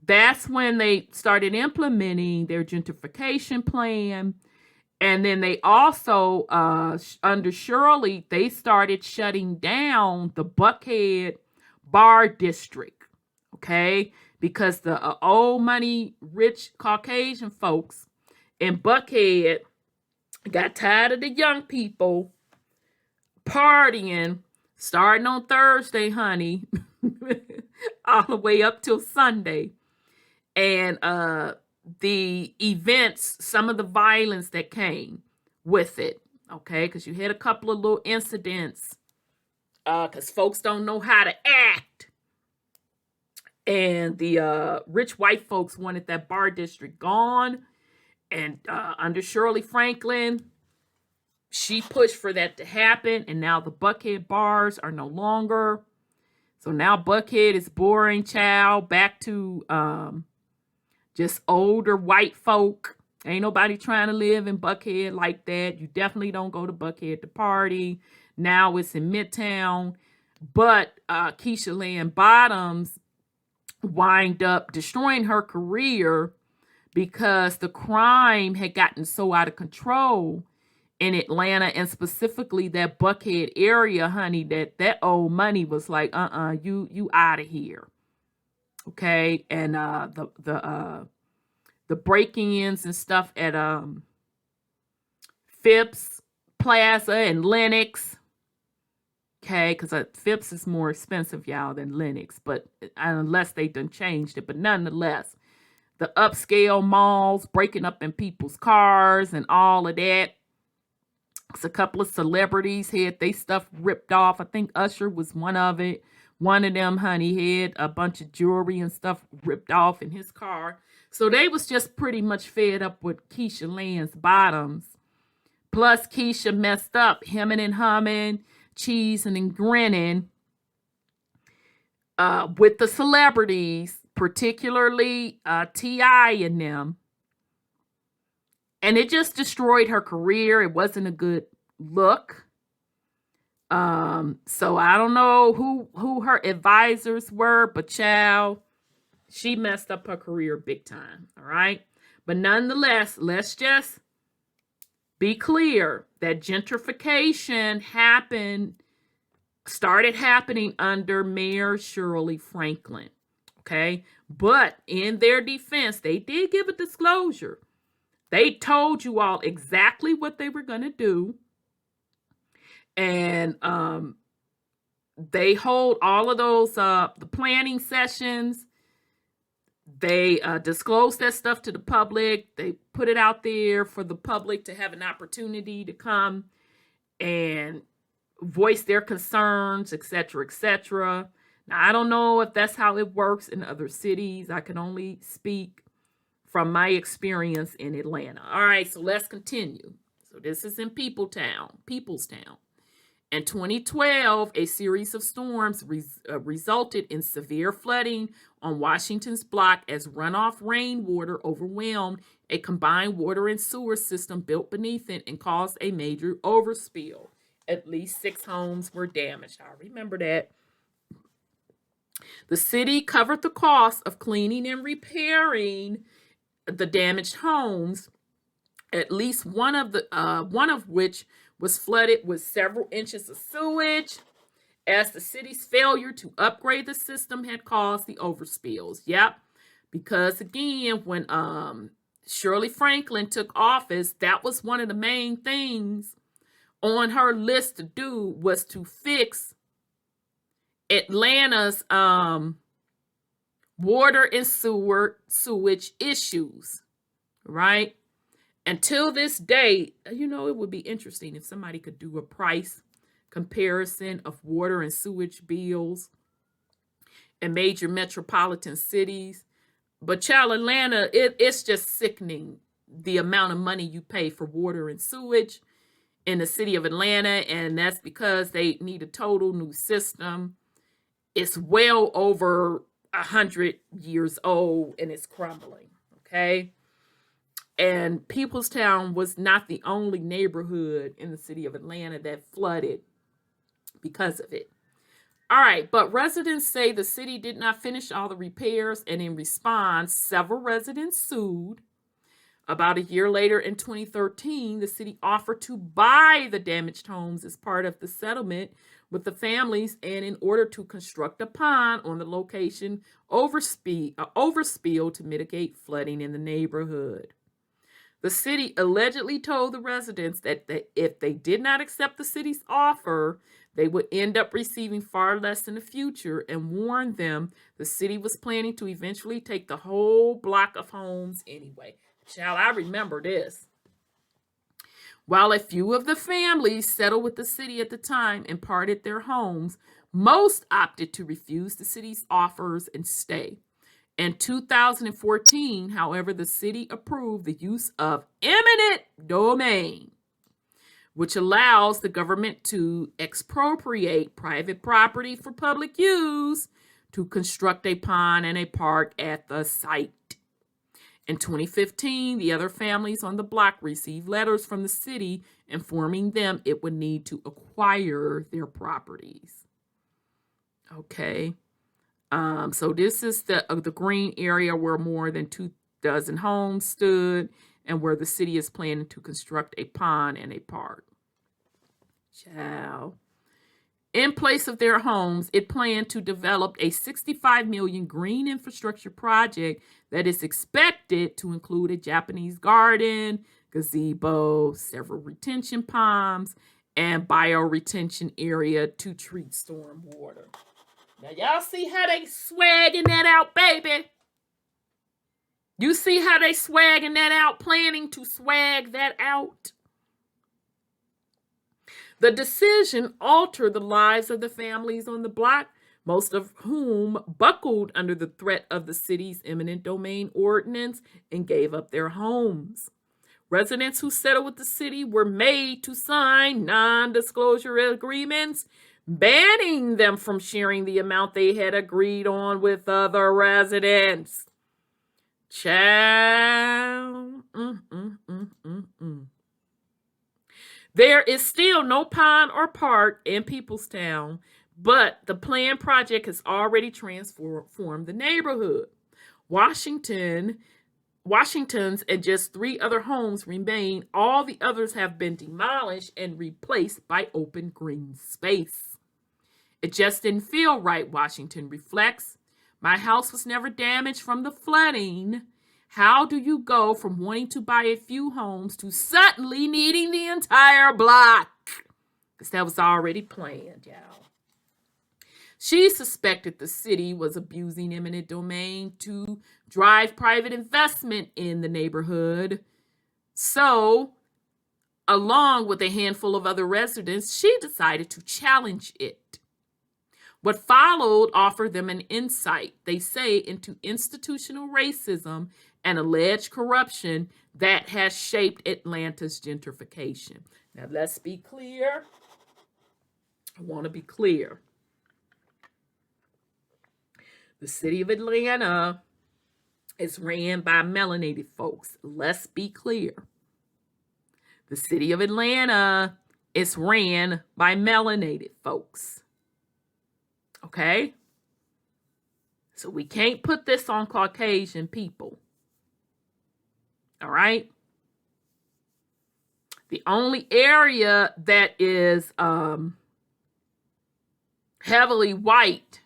that's when they started implementing their gentrification plan. And then they also, under Shirley, they started shutting down the Buckhead Bar District, okay? Because the old money, rich Caucasian folks in Buckhead got tired of the young people partying, starting on Thursday, honey, all the way up till Sunday. And the events, some of the violence that came with it, okay? Because you had a couple of little incidents because folks don't know how to act. And the rich white folks wanted that bar district gone. And under Shirley Franklin, she pushed for that to happen. And now the Buckhead bars are no longer. So now Buckhead is boring, child. Back to just older white folk. Ain't nobody trying to live in Buckhead like that. You definitely don't go to Buckhead to party. Now it's in Midtown. But Keisha Lynn Bottoms wind up destroying her career because the crime had gotten so out of control in Atlanta, and specifically that Buckhead area, honey, that old money was like, you out of here. Okay. And the breaking-ins and stuff at Phipps Plaza and Lenox. Okay, because Phipps is more expensive, y'all, than Lenox, but unless they done changed it. But nonetheless, the upscale malls breaking up in people's cars and all of that. It's a couple of celebrities had they stuff ripped off. I think Usher was one of it. One of them, honey, had a bunch of jewelry and stuff ripped off in his car. So they was just pretty much fed up with Keisha Lynn's Bottoms. Plus, Keisha messed up, hemming and humming, cheesing and grinning with the celebrities, particularly T.I. and them. And it just destroyed her career. It wasn't a good look. So I don't know who her advisors were, but child, she messed up her career big time. All right. But nonetheless, let's just be clear that gentrification started happening under Mayor Shirley Franklin. Okay. But in their defense, they did give a disclosure. They told you all exactly what they were going to do. And they hold all of those, the planning sessions. They disclose that stuff to the public. They put it out there for the public to have an opportunity to come and voice their concerns, etc., etc. Now, I don't know if that's how it works in other cities. I can only speak from my experience in Atlanta. All right, so let's continue. So this is in Peopletown. In 2012, a series of storms resulted in severe flooding on Washington's block as runoff rainwater overwhelmed a combined water and sewer system built beneath it and caused a major overspill. At least 6 homes were damaged. I remember that. The city covered the cost of cleaning and repairing the damaged homes, at least one of which was flooded with several inches of sewage, as the city's failure to upgrade the system had caused the overspills. Yep, because again, when Shirley Franklin took office, that was one of the main things on her list to do, was to fix Atlanta's water and sewage issues, right? Until this day, it would be interesting if somebody could do a price comparison of water and sewage bills in major metropolitan cities. But child, Atlanta, it's just sickening the amount of money you pay for water and sewage in the city of Atlanta, and that's because they need a total new system. It's well over 100 years old and it's crumbling, okay? And Peopletown was not the only neighborhood in the city of Atlanta that flooded because of it. All right, but residents say the city did not finish all the repairs, and in response, several residents sued. About a year later, in 2013, the city offered to buy the damaged homes as part of the settlement with the families, and in order to construct a pond on the location overspill to mitigate flooding in the neighborhood. The city allegedly told the residents that if they did not accept the city's offer, they would end up receiving far less in the future, and warned them the city was planning to eventually take the whole block of homes anyway. Child, I remember this. While a few of the families settled with the city at the time and parted their homes, most opted to refuse the city's offers and stay. In 2014, however, the city approved the use of eminent domain, which allows the government to expropriate private property for public use to construct a pond and a park at the site. In 2015, the other families on the block received letters from the city informing them it would need to acquire their properties. Okay. So this is the green area where more than 24 homes stood and where the city is planning to construct a pond and a park. Ciao. In place of their homes, it planned to develop a $65 million green infrastructure project that is expected to include a Japanese garden, gazebo, several retention ponds, and bioretention area to treat storm water. Now, y'all see how they swagging that out, baby? You see how they swagging that out, planning to swag that out? The decision altered the lives of the families on the block, most of whom buckled under the threat of the city's eminent domain ordinance and gave up their homes. Residents who settled with the city were made to sign non-disclosure agreements, banning them from sharing the amount they had agreed on with other residents. Child. There is still no pond or park in Peopletown, but the planned project has already transformed the neighborhood. Washington's and just 3 other homes remain. All the others have been demolished and replaced by open green space. It just didn't feel right, Washington reflects. My house was never damaged from the flooding. How do you go from wanting to buy a few homes to suddenly needing the entire block? Because that was already planned, y'all. She suspected the city was abusing eminent domain to drive private investment in the neighborhood. So, along with a handful of other residents, she decided to challenge it. What followed offered them an insight, they say, into institutional racism and alleged corruption that has shaped Atlanta's gentrification. Now, let's be clear. I want to be clear. The city of Atlanta is ran by melanated folks. Let's be clear. The city of Atlanta is ran by melanated folks. Okay? So we can't put this on Caucasian people. All right? The only area that is heavily white,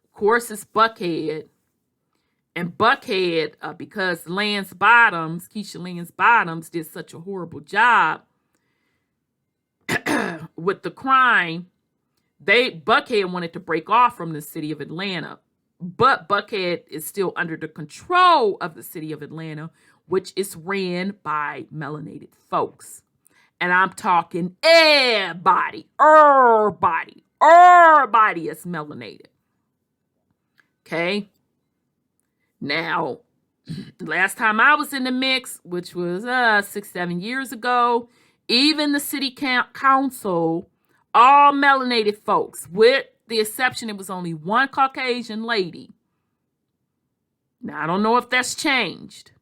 of course, is Buckhead. And Buckhead, because Keisha Lance Bottoms did such a horrible job with the crime, Buckhead wanted to break off from the city of Atlanta. But Buckhead is still under the control of the city of Atlanta, which is ran by melanated folks. And I'm talking everybody is melanated. Okay? Now, last time I was in the mix, which was 6-7 years ago, even the city council, all melanated folks, with the exception, it was only one Caucasian lady. Now, I don't know if that's changed.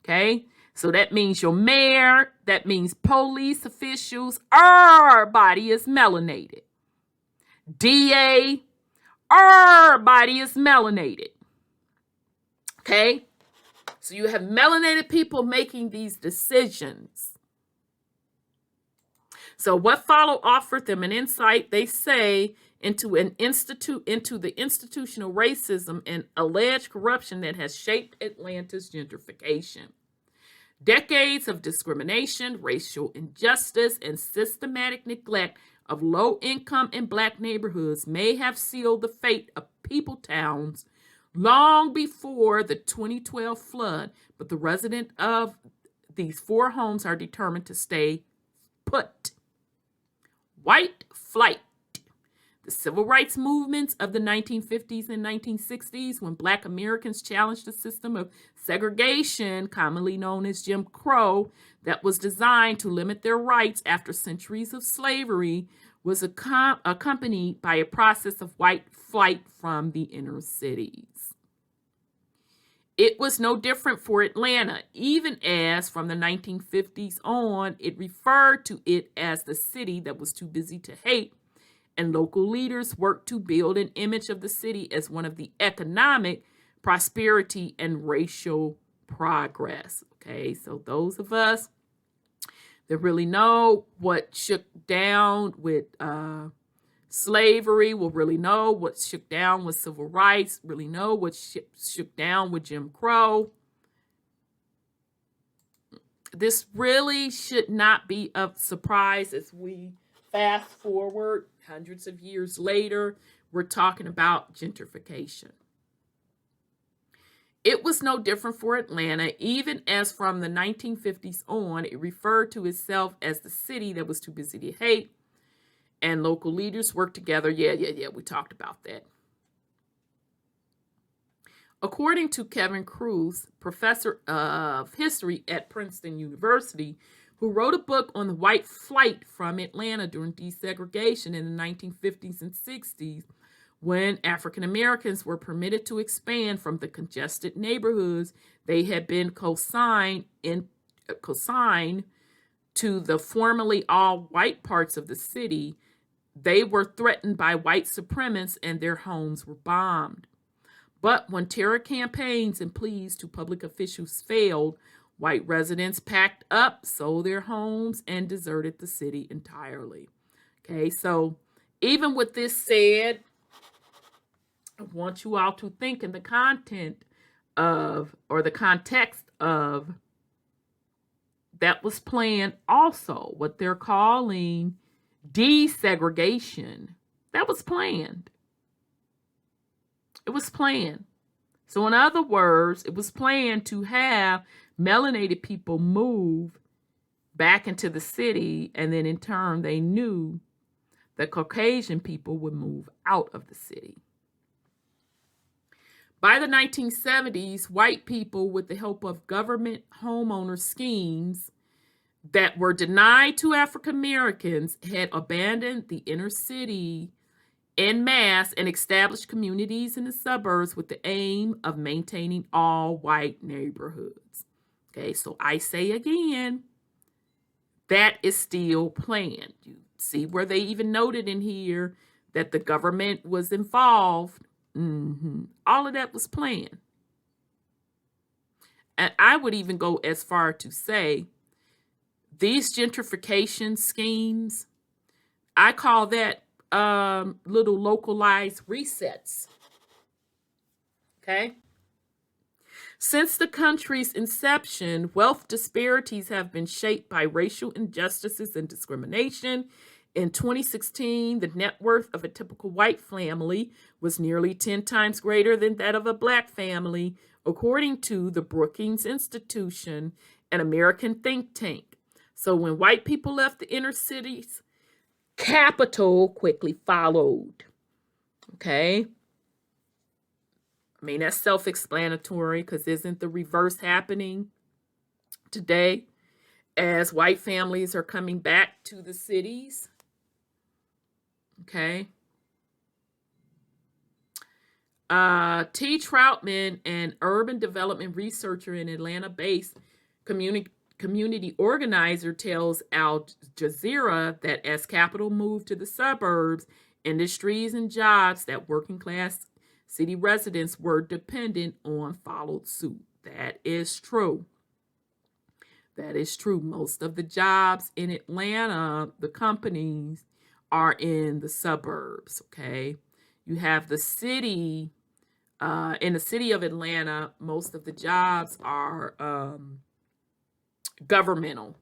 Okay? So that means your mayor, that means police officials, everybody is melanated. DA, everybody is melanated. Okay? So you have melanated people making these decisions. So what followed offered them an insight, they say, into the institutional racism and alleged corruption that has shaped Atlanta's gentrification. Decades of discrimination, racial injustice, and systematic neglect of low-income and Black neighborhoods may have sealed the fate of Peopletowns long before the 2012 flood, but the residents of these 4 homes are determined to stay put. White flight. The civil rights movements of the 1950s and 1960s, when Black Americans challenged the system of segregation, commonly known as Jim Crow, that was designed to limit their rights after centuries of slavery, was accompanied by a process of white flight from the inner cities. It was no different for Atlanta, even as from the 1950s on, it referred to it as the city that was too busy to hate, and local leaders worked to build an image of the city as one of the economic prosperity and racial progress. Okay, so those of us that really know what shook down with slavery will really know what shook down with civil rights, really know what shook down with Jim Crow. This really should not be a surprise as we fast forward hundreds of years later. We're talking about gentrification. It was no different for Atlanta, even as from the 1950s on, it referred to itself as the city that was too busy to hate, and local leaders worked together. Yeah, we talked about that. According to Kevin Cruz, professor of history at Princeton University, who wrote a book on the white flight from Atlanta during desegregation in the 1950s and 60s, when African Americans were permitted to expand from the congested neighborhoods they had been consigned to the formerly all-white parts of the city, they were threatened by white supremacists and their homes were bombed. But when terror campaigns and pleas to public officials failed, white residents packed up, sold their homes, and deserted the city entirely. Okay, so even with this said, I want you all to think in the content of, or the context of, that was planned also, what they're calling desegregation. That was planned. It was planned. So in other words, it was planned to have melanated people move back into the city, and then in turn they knew that Caucasian people would move out of the city. By the 1970s, white people, with the help of government homeowner schemes, that were denied to African Americans had abandoned the inner city en masse and established communities in the suburbs with the aim of maintaining all white neighborhoods. Okay, so I say again, that is still planned. You see where they even noted in here that the government was involved. All of that was planned. And I would even go as far to say these gentrification schemes, I call that little localized resets. Okay? Since the country's inception, wealth disparities have been shaped by racial injustices and discrimination. In 2016, the net worth of a typical white family was nearly 10 times greater than that of a black family, according to the Brookings Institution, an American think tank. So when white people left the inner cities, capital quickly followed. Okay? I mean, that's self-explanatory, because isn't the reverse happening today as white families are coming back to the cities? Okay. T. Troutman, an urban development researcher and Atlanta-based community organizer, tells Al Jazeera that as capital moved to the suburbs, industries and jobs that working-class city residents were dependent on followed suit. That is true. That is true. Most of the jobs in Atlanta, the companies, are in the suburbs, okay? You have the city, in the city of Atlanta, most of the jobs are governmental,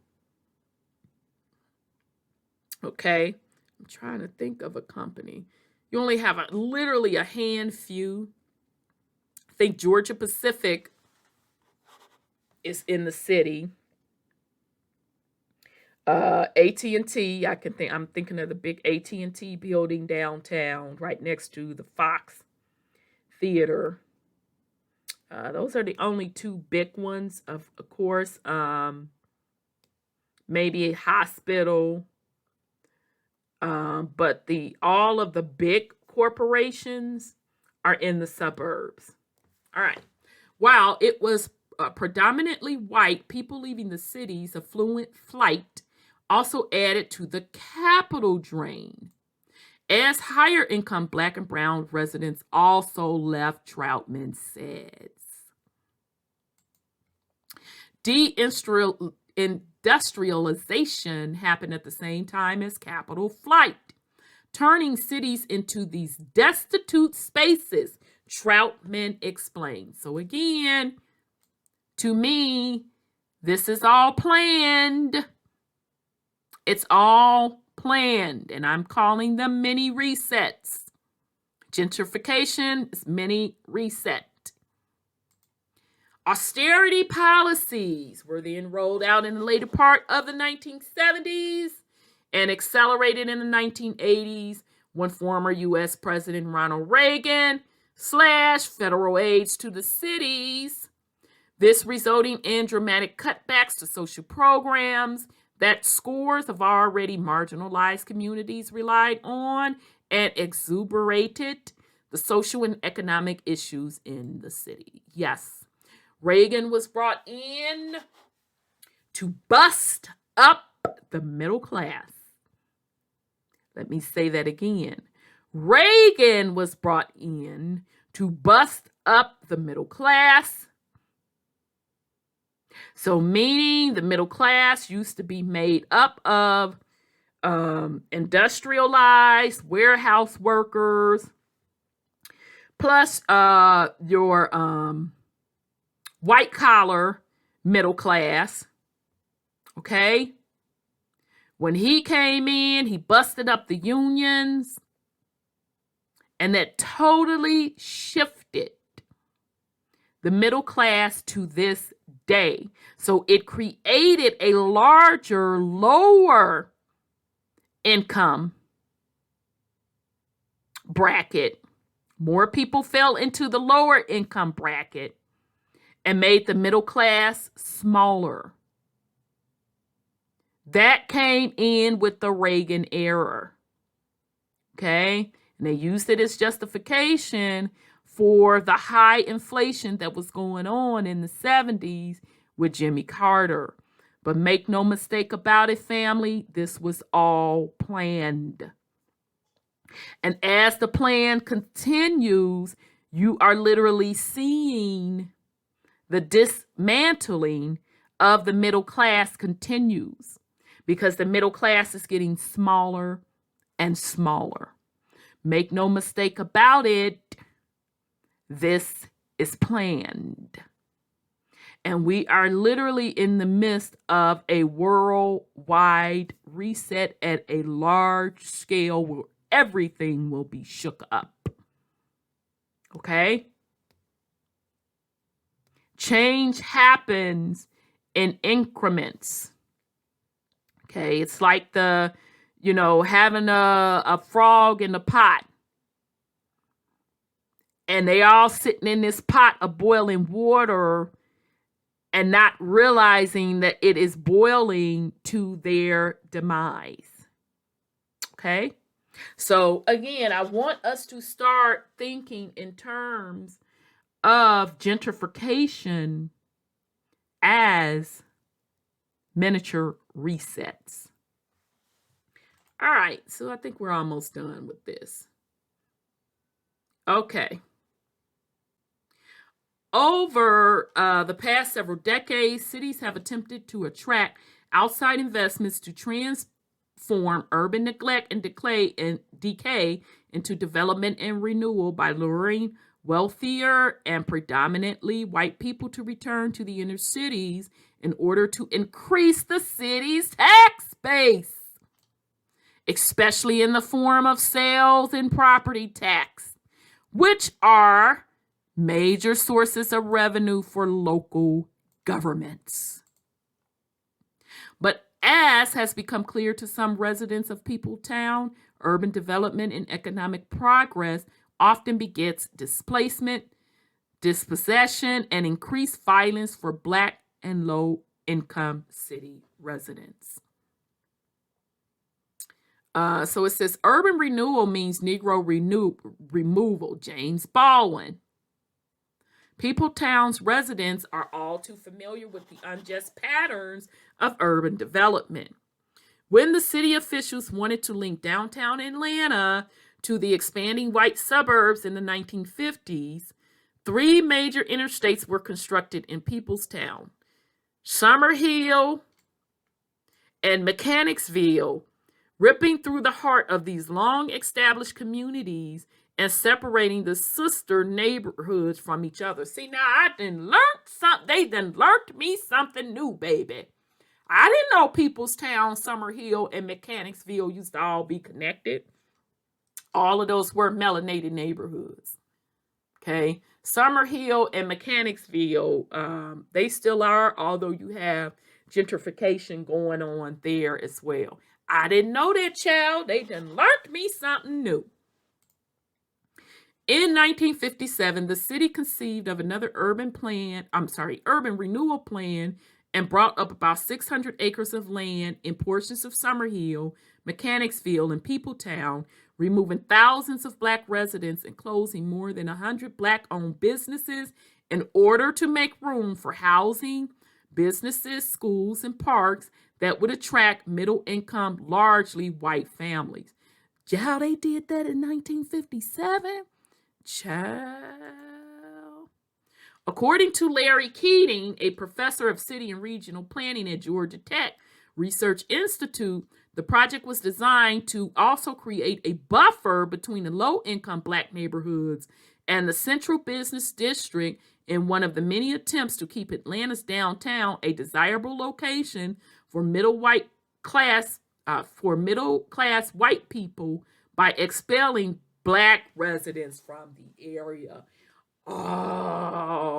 okay? I'm trying to think of a company. You only have literally a few. I think Georgia Pacific is in the city. AT&T, I'm thinking of the big AT&T building downtown, right next to the Fox Theater. Those are the only two big ones, of course. Maybe a hospital. But all of the big corporations are in the suburbs. All right. While it was predominantly white, people leaving the city's affluent flight also added to the capital drain, as higher income black and brown residents also left, Troutman says. Industrialization happened at the same time as capital flight, turning cities into these destitute spaces, Troutman explained. So again, to me, this is all planned. It's all planned, and I'm calling them mini resets. Gentrification is mini reset. Austerity policies were then rolled out in the later part of the 1970s and accelerated in the 1980s when former U.S. President Ronald Reagan slashed federal aids to the cities, this resulting in dramatic cutbacks to social programs that scores of already marginalized communities relied on and exuberated the social and economic issues in the city. Yes, Reagan was brought in to bust up the middle class. Let me say that again. Reagan was brought in to bust up the middle class. So meaning the middle class used to be made up of industrialized warehouse workers, plus your white collar middle class. Okay? When he came in, he busted up the unions, and that totally shifted the middle class to this day. So it created a larger, lower income bracket. More people fell into the lower income bracket and made the middle class smaller. That came in with the Reagan era. Okay? And they used it as justification for the high inflation that was going on in the 70s with Jimmy Carter. But make no mistake about it, family, this was all planned. And as the plan continues, you are literally seeing the dismantling of the middle class continues, because the middle class is getting smaller and smaller. Make no mistake about it, this is planned. And we are literally in the midst of a worldwide reset at a large scale where everything will be shook up. Okay? Change happens in increments. Okay? It's like having a frog in the pot. And they all sitting in this pot of boiling water and not realizing that it is boiling to their demise. Okay? So again, I want us to start thinking in terms of gentrification as miniature resets. All right, so I think we're almost done with this. Okay. Over the past several decades, cities have attempted to attract outside investments to transform urban neglect and decay into development and renewal by luring wealthier and predominantly white people to return to the inner cities in order to increase the city's tax base, especially in the form of sales and property tax, which are major sources of revenue for local governments. But as has become clear to some residents of Peopletown, urban development and economic progress often begets displacement, dispossession, and increased violence for Black and low-income city residents. So it says, urban renewal means Negro removal. James Baldwin. Peopletown's residents are all too familiar with the unjust patterns of urban development. When the city officials wanted to link downtown Atlanta to the expanding white suburbs in the 1950s, 3 major interstates were constructed in Peopletown: Summerhill and Mechanicsville, ripping through the heart of these long-established communities and separating the sister neighborhoods from each other. See, now I done learned something. They done learned me something new, baby. I didn't know Peopletown, Summerhill, and Mechanicsville used to all be connected. All of those were melanated neighborhoods. Okay? Summerhill and Mechanicsville, they still are, although you have gentrification going on there as well. I didn't know that, child. They done learned me something new. In 1957, the city conceived of another urban renewal plan and brought up about 600 acres of land in portions of Summerhill, Mechanicsville, and Peopletown, removing thousands of Black residents and closing more than 100 Black-owned businesses in order to make room for housing, businesses, schools, and parks that would attract middle-income, largely white families. How they did that in 1957? Child. According to Larry Keating, a professor of city and regional planning at Georgia Tech Research Institute, the project was designed to also create a buffer between the low-income Black neighborhoods and the central business district in one of the many attempts to keep Atlanta's downtown a desirable location for middle class white people by expelling Black residents from the area. Oh,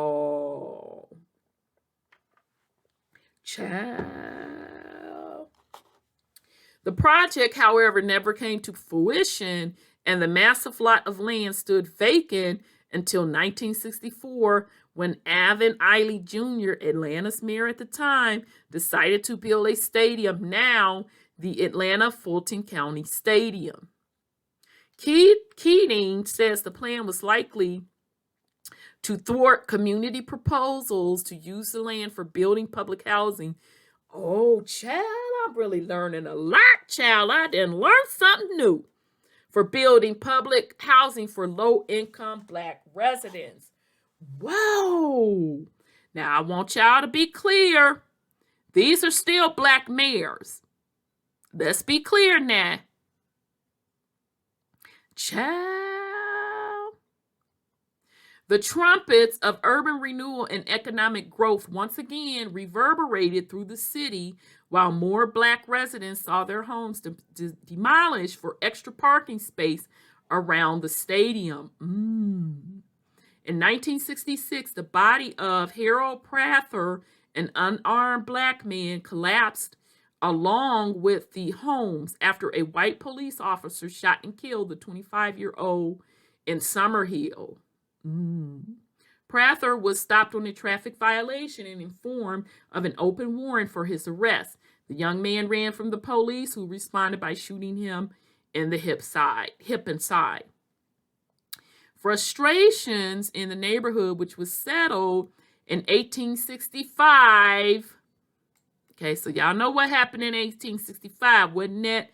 child. The project, however, never came to fruition, and the massive lot of land stood vacant until 1964, when Alvin Ailey Jr., Atlanta's mayor at the time, decided to build a stadium, now the Atlanta Fulton County Stadium. Keating says the plan was likely to thwart community proposals to use the land for building public housing. Oh, child, I'm really learning a lot, child. I didn't learn something new. For building public housing for low-income Black residents. Whoa. Now, I want y'all to be clear. These are still Black mayors. Let's be clear now. Child. The trumpets of urban renewal and economic growth once again reverberated through the city while more Black residents saw their homes demolished for extra parking space around the stadium. In 1966, the body of Harold Prather, an unarmed Black man, collapsed along with the homes after a white police officer shot and killed the 25-year-old in Summerhill. Prather was stopped on a traffic violation and informed of an open warrant for his arrest. The young man ran from the police, who responded by shooting him in the hip and side. Frustrations in the neighborhood, which was settled in 1865. Okay, so y'all know what happened in 1865, wasn't it?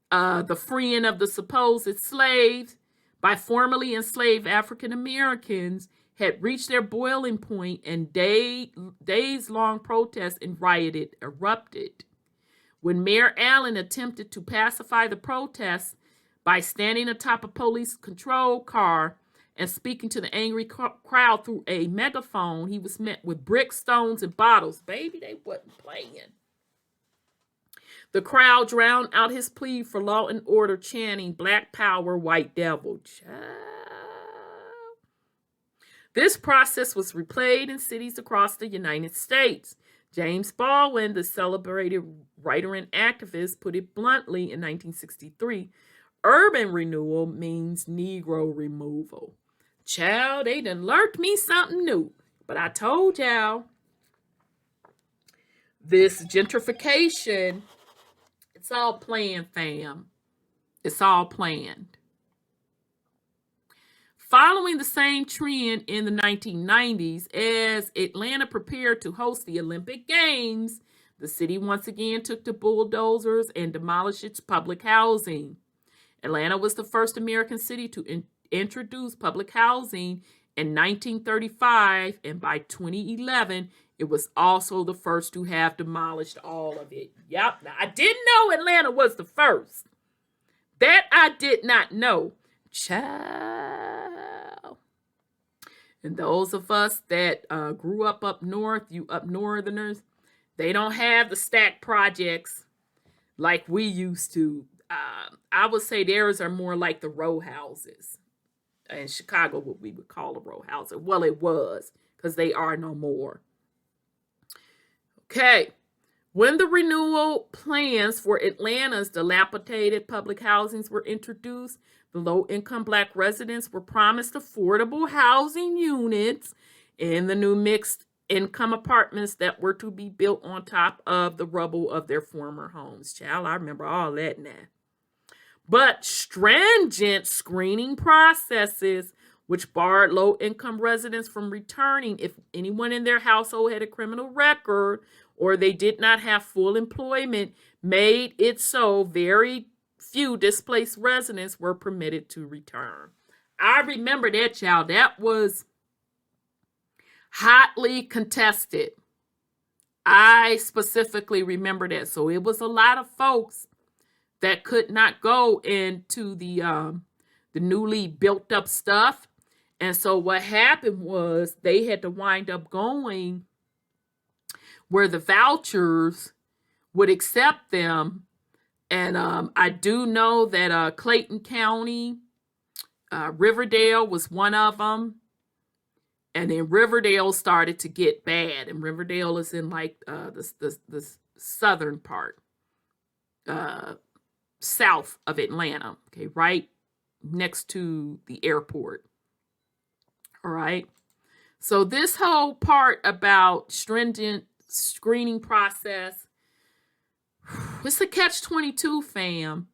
The freeing of the supposed slaves by formerly enslaved African Americans had reached their boiling point, and days-long protests and rioting erupted. When Mayor Allen attempted to pacify the protests by standing atop a police control car and speaking to the angry crowd through a megaphone, he was met with bricks, stones, and bottles. Baby, they wasn't playing. The crowd drowned out his plea for law and order, chanting, "Black Power, White Devil." Child. This process was replayed in cities across the United States. James Baldwin, the celebrated writer and activist, put it bluntly in 1963, urban renewal means Negro removal. Child, they done learned me something new. But I told y'all, this gentrification, it's all planned, fam. It's all planned. Following the same trend in the 1990s, as Atlanta prepared to host the Olympic Games, the city once again took to bulldozers and demolished its public housing. Atlanta was the first American city to introduce public housing in 1935, and by 2011, it was also the first to have demolished all of it. Yep, now, I didn't know Atlanta was the first. That I did not know. Child. And those of us that grew up north, you up northerners, they don't have the stack projects like we used to. I would say theirs are more like the row houses. In Chicago, what we would call a row house. Well, it was, because they are no more. Okay. When the renewal plans for Atlanta's dilapidated public housings were introduced, the low-income Black residents were promised affordable housing units in the new mixed-income apartments that were to be built on top of the rubble of their former homes. Child, I remember all that now. But stringent screening processes, which barred low-income residents from returning if anyone in their household had a criminal record or they did not have full employment, made it so very few displaced residents were permitted to return. I remember that, child. That was hotly contested. I specifically remember that. So it was a lot of folks that could not go into the newly built up stuff. And so what happened was they had to wind up going where the vouchers would accept them. And I do know that Clayton County, Riverdale was one of them. And then Riverdale started to get bad. And Riverdale is in like the southern part, south of Atlanta, okay, right next to the airport. All right. So this whole part about stringent screening process, it's a catch-22, fam.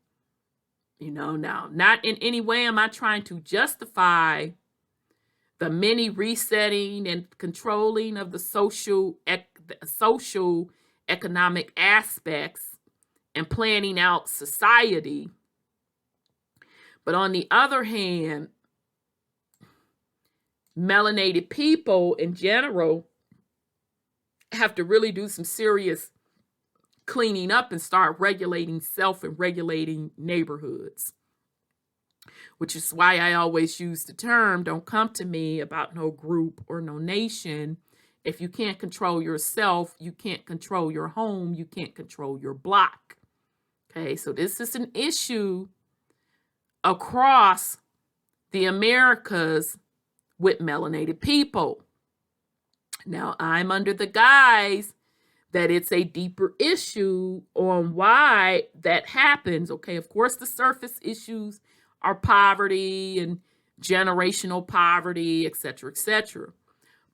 Now, not in any way am I trying to justify the many resetting and controlling of the social economic aspects and planning out society. But on the other hand, melanated people in general have to really do some serious cleaning up and start regulating self and regulating neighborhoods, which is why I always use the term, don't come to me about no group or no nation. If you can't control yourself, you can't control your home, you can't control your block. Okay, so this is an issue across the Americas with melanated people. Now, I'm under the guise that it's a deeper issue on why that happens. Okay, of course, the surface issues are poverty and generational poverty, etc., etc.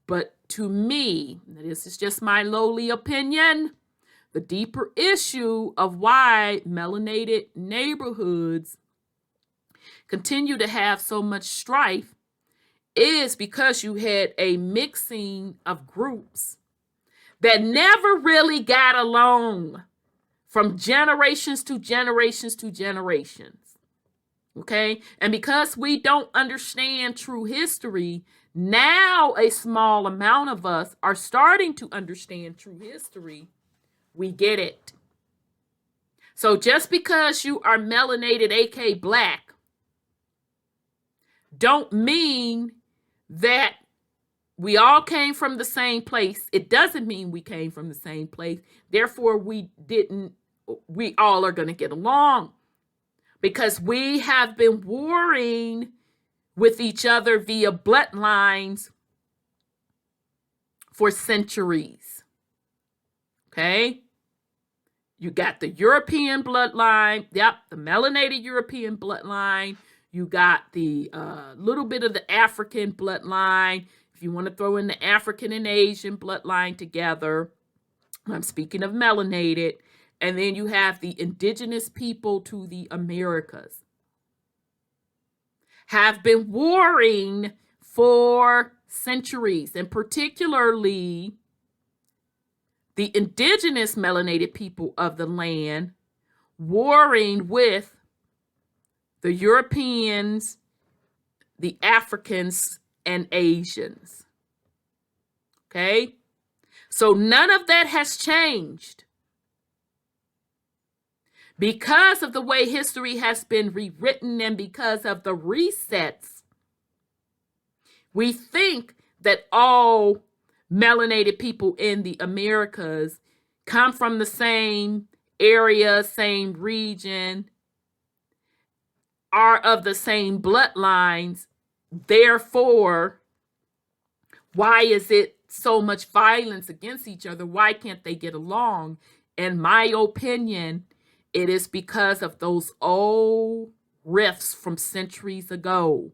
But to me, this is just my lowly opinion, the deeper issue of why melanated neighborhoods continue to have so much strife is because you had a mixing of groups that never really got along from generations to generations to generations. Okay? And because we don't understand true history, now a small amount of us are starting to understand true history. We get it. So just because you are melanated, aka black, don't mean that we all came from the same place. It doesn't mean we came from the same place. Therefore, we all are going to get along, because we have been warring with each other via bloodlines for centuries. Okay? You got the European bloodline. Yep, the melanated European bloodline. You got the little bit of the African bloodline. If you want to throw in the African and Asian bloodline together, I'm speaking of melanated. And then you have the indigenous people to the Americas. Have been warring for centuries, and particularly the indigenous melanated people of the land warring with the Europeans, the Africans, and Asians. Okay? So none of that has changed. Because of the way history has been rewritten and because of the resets, we think that all melanated people in the Americas come from the same area, same region, are of the same bloodlines. Therefore, why is it so much violence against each other? Why can't they get along? In my opinion, it is because of those old rifts from centuries ago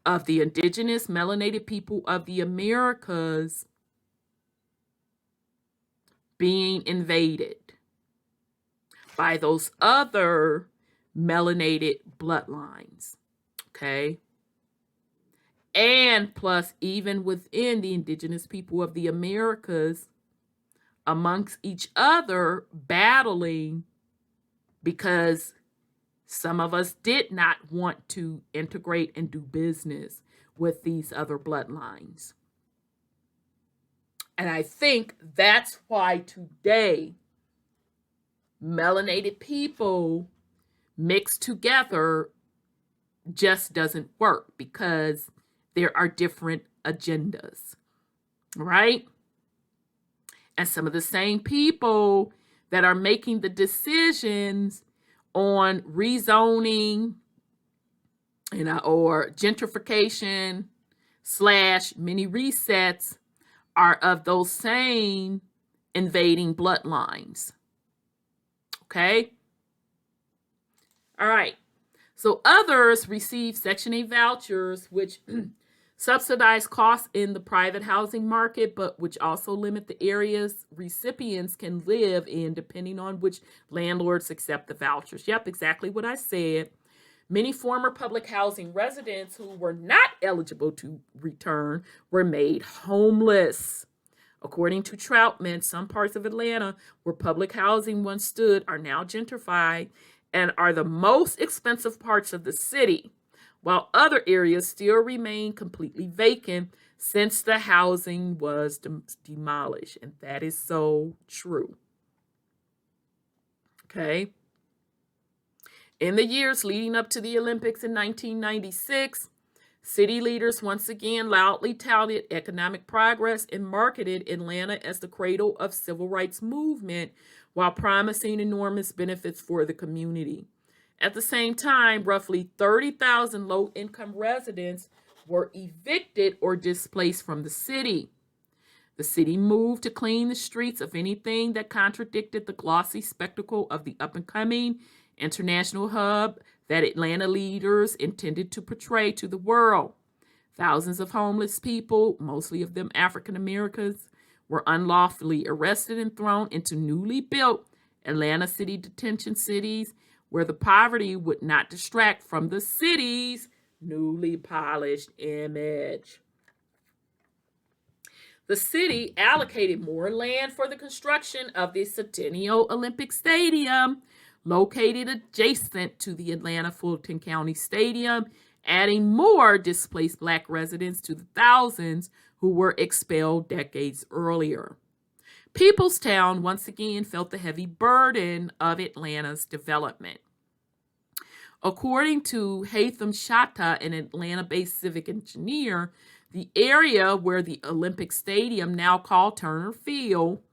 of the indigenous melanated people of the Americas being invaded by those other melanated bloodlines. Okay? And plus, even within the indigenous people of the Americas, amongst each other, battling because some of us did not want to integrate and do business with these other bloodlines. And I think that's why today melanated people mixed together just doesn't work, because there are different agendas, right? And some of the same people that are making the decisions on rezoning, or gentrification / mini resets are of those same invading bloodlines. Okay? All right. So others receive Section 8 vouchers, which Subsidized costs in the private housing market, but which also limit the areas recipients can live in depending on which landlords accept the vouchers. Yep, exactly what I said. Many former public housing residents who were not eligible to return were made homeless. According to Troutman, some parts of Atlanta where public housing once stood are now gentrified and are the most expensive parts of the city, while other areas still remain completely vacant since the housing was demolished. And that is so true. Okay. In the years leading up to the Olympics in 1996, city leaders once again loudly touted economic progress and marketed Atlanta as the cradle of civil rights movement while promising enormous benefits for the community. At the same time, roughly 30,000 low-income residents were evicted or displaced from the city. The city moved to clean the streets of anything that contradicted the glossy spectacle of the up-and-coming international hub that Atlanta leaders intended to portray to the world. Thousands of homeless people, mostly of them African Americans, were unlawfully arrested and thrown into newly built Atlanta city detention cities where the poverty would not distract from the city's newly polished image. The city allocated more land for the construction of the Centennial Olympic Stadium, located adjacent to the Atlanta Fulton County Stadium, adding more displaced Black residents to the thousands who were expelled decades earlier. Peopletown once again felt the heavy burden of Atlanta's development. According to Haitham Shatta, an Atlanta-based civic engineer, the area where the Olympic Stadium, now called Turner Field,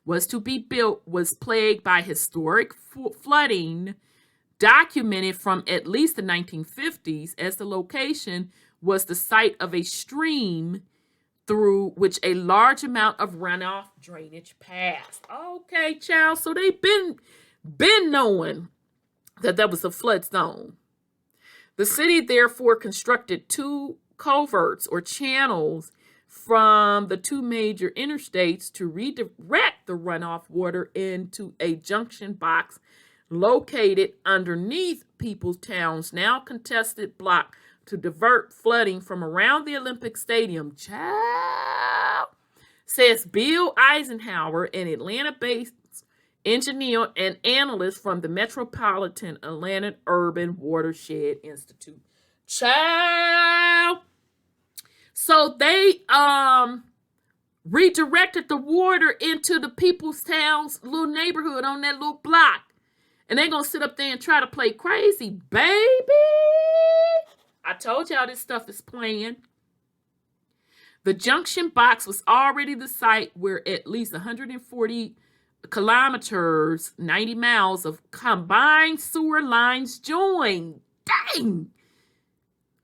was to be built was plagued by historic flooding, documented from at least the 1950s, as the location was the site of a stream through which a large amount of runoff drainage passed. Okay, child, so they've been knowing that was a flood zone. The city therefore constructed 2 culverts or channels from the 2 major interstates to redirect the runoff water into a junction box located underneath Peopletown's now contested block to divert flooding from around the Olympic Stadium. Child, says Bill Eisenhower, an Atlanta-based engineer and analyst from the Metropolitan Atlanta Urban Watershed Institute. Child. So they redirected the water into the Peopletown's little neighborhood on that little block. And they're going to sit up there and try to play crazy, baby. I told y'all this stuff is playing. The junction box was already the site where at least 140 kilometers, 90 miles of combined sewer lines joined. Dang!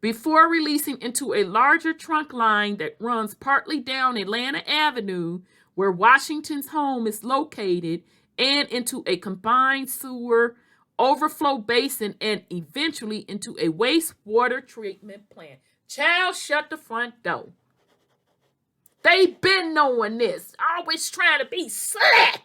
Before releasing into a larger trunk line that runs partly down Atlanta Avenue, where Washington's home is located, and into a combined sewer overflow basin and eventually into a wastewater treatment plant. Child, shut the front door. They've been knowing this, always trying to be slick.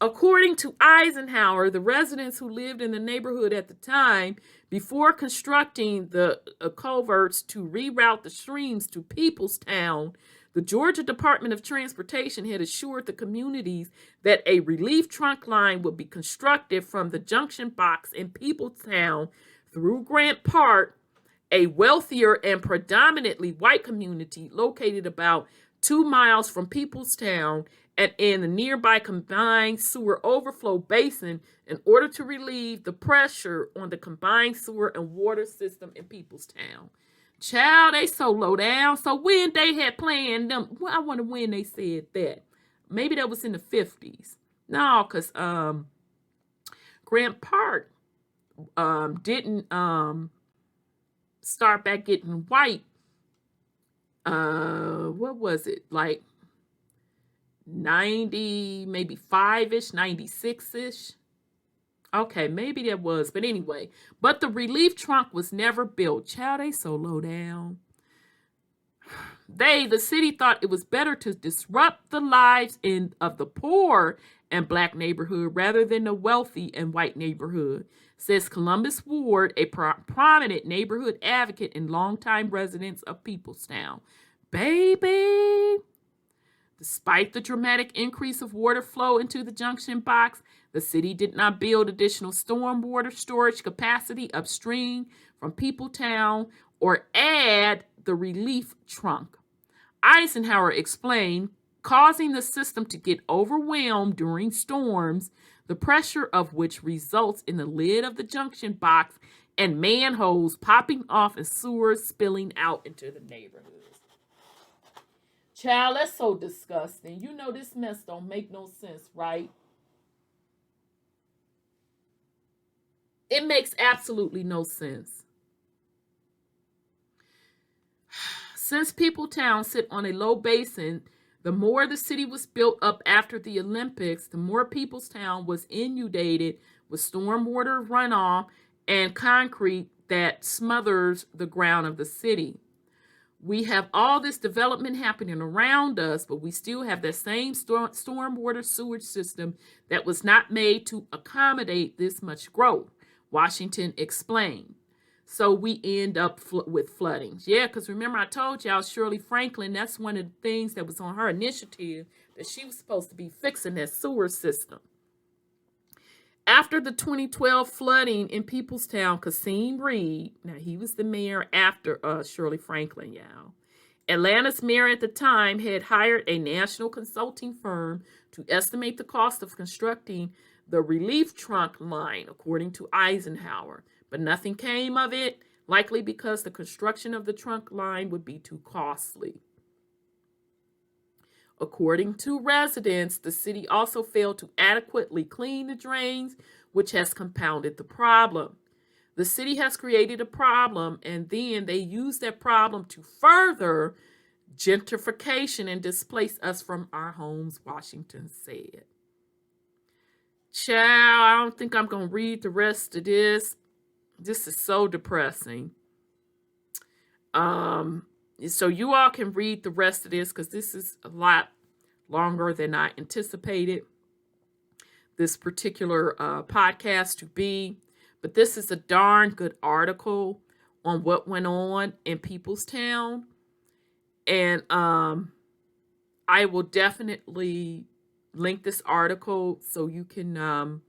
According to Eisenhower, the residents who lived in the neighborhood at the time, before constructing the culverts to reroute the streams to Peopletown, the Georgia Department of Transportation had assured the communities that a relief trunk line would be constructed from the junction box in Peopletown through Grant Park, a wealthier and predominantly white community located about 2 miles from Peopletown, and in the nearby combined sewer overflow basin in order to relieve the pressure on the combined sewer and water system in Peopletown. Child, they so low down. So when they had planned them, well, I wonder when they said that. Maybe that was in the 50s. No, because Grant Park didn't start back getting white. What was it? Like 90, maybe 5-ish, 96-ish. Okay, maybe there was, but anyway. But the relief trunk was never built. Child, they so low down. The city thought it was better to disrupt the lives of the poor and black neighborhood rather than the wealthy and white neighborhood, says Columbus Ward, a prominent neighborhood advocate and longtime resident of Peopletown. Baby, despite the dramatic increase of water flow into the junction box, the city did not build additional stormwater storage capacity upstream from Peopletown or add the relief trunk. Eisenhower explained, causing the system to get overwhelmed during storms, the pressure of which results in the lid of the junction box and manholes popping off and sewers spilling out into the neighborhoods. Child, that's so disgusting. You know this mess don't make no sense, right? It makes absolutely no sense. Since Peopletown sit on a low basin, the more the city was built up after the Olympics, the more Peopletown was inundated with stormwater runoff and concrete that smothers the ground of the city. We have all this development happening around us, but we still have that same stormwater sewage system that was not made to accommodate this much growth, Washington explained. So we end up with floodings. Yeah, because remember I told y'all Shirley Franklin, that's one of the things that was on her initiative, that she was supposed to be fixing that sewer system. After the 2012 flooding in Peopletown, Cassim Reed, now he was the mayor after Shirley Franklin, y'all. Atlanta's mayor at the time had hired a national consulting firm to estimate the cost of constructing the relief trunk line, according to Eisenhower. But nothing came of it, likely because the construction of the trunk line would be too costly. According to residents, the city also failed to adequately clean the drains, which has compounded the problem. The city has created a problem, and then they use that problem to further gentrification and displace us from our homes, Washington said. Child, I don't think I'm going to read the rest of this. This is so depressing. So you all can read the rest of this because this is a lot longer than I anticipated this particular podcast to be. But this is a darn good article on what went on in Peopletown. And I will definitely link this article so you can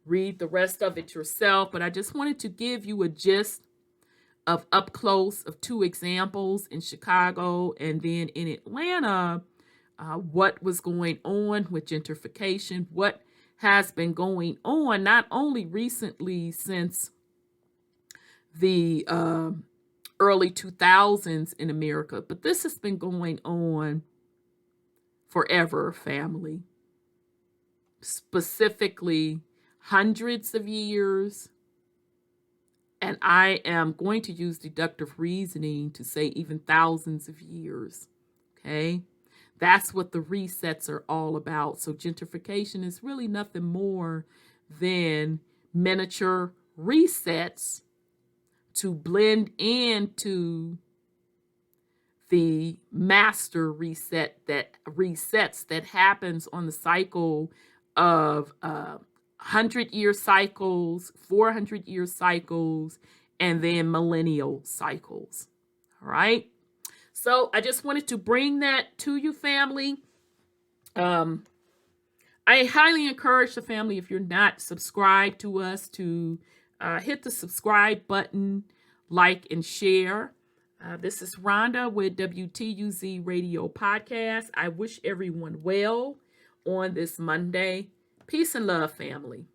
read the rest of it yourself. But I just wanted to give you a gist of up close of two examples in Chicago and then in Atlanta, what was going on with gentrification, what has been going on not only recently since the early 2000s in America, but this has been going on forever, family. Specifically, hundreds of years. And I am going to use deductive reasoning to say even thousands of years. Okay? That's what the resets are all about. So gentrification is really nothing more than miniature resets to blend into the master reset that resets that happens on the cycle of 100-year cycles, 400-year cycles, and then millennial cycles. All right. So I just wanted to bring that to you, family. I highly encourage the family, if you're not subscribed to us, to hit the subscribe button, like, and share. This is Rhonda with WTUZ Radio Podcast. I wish everyone well on this Monday. Peace and love, family.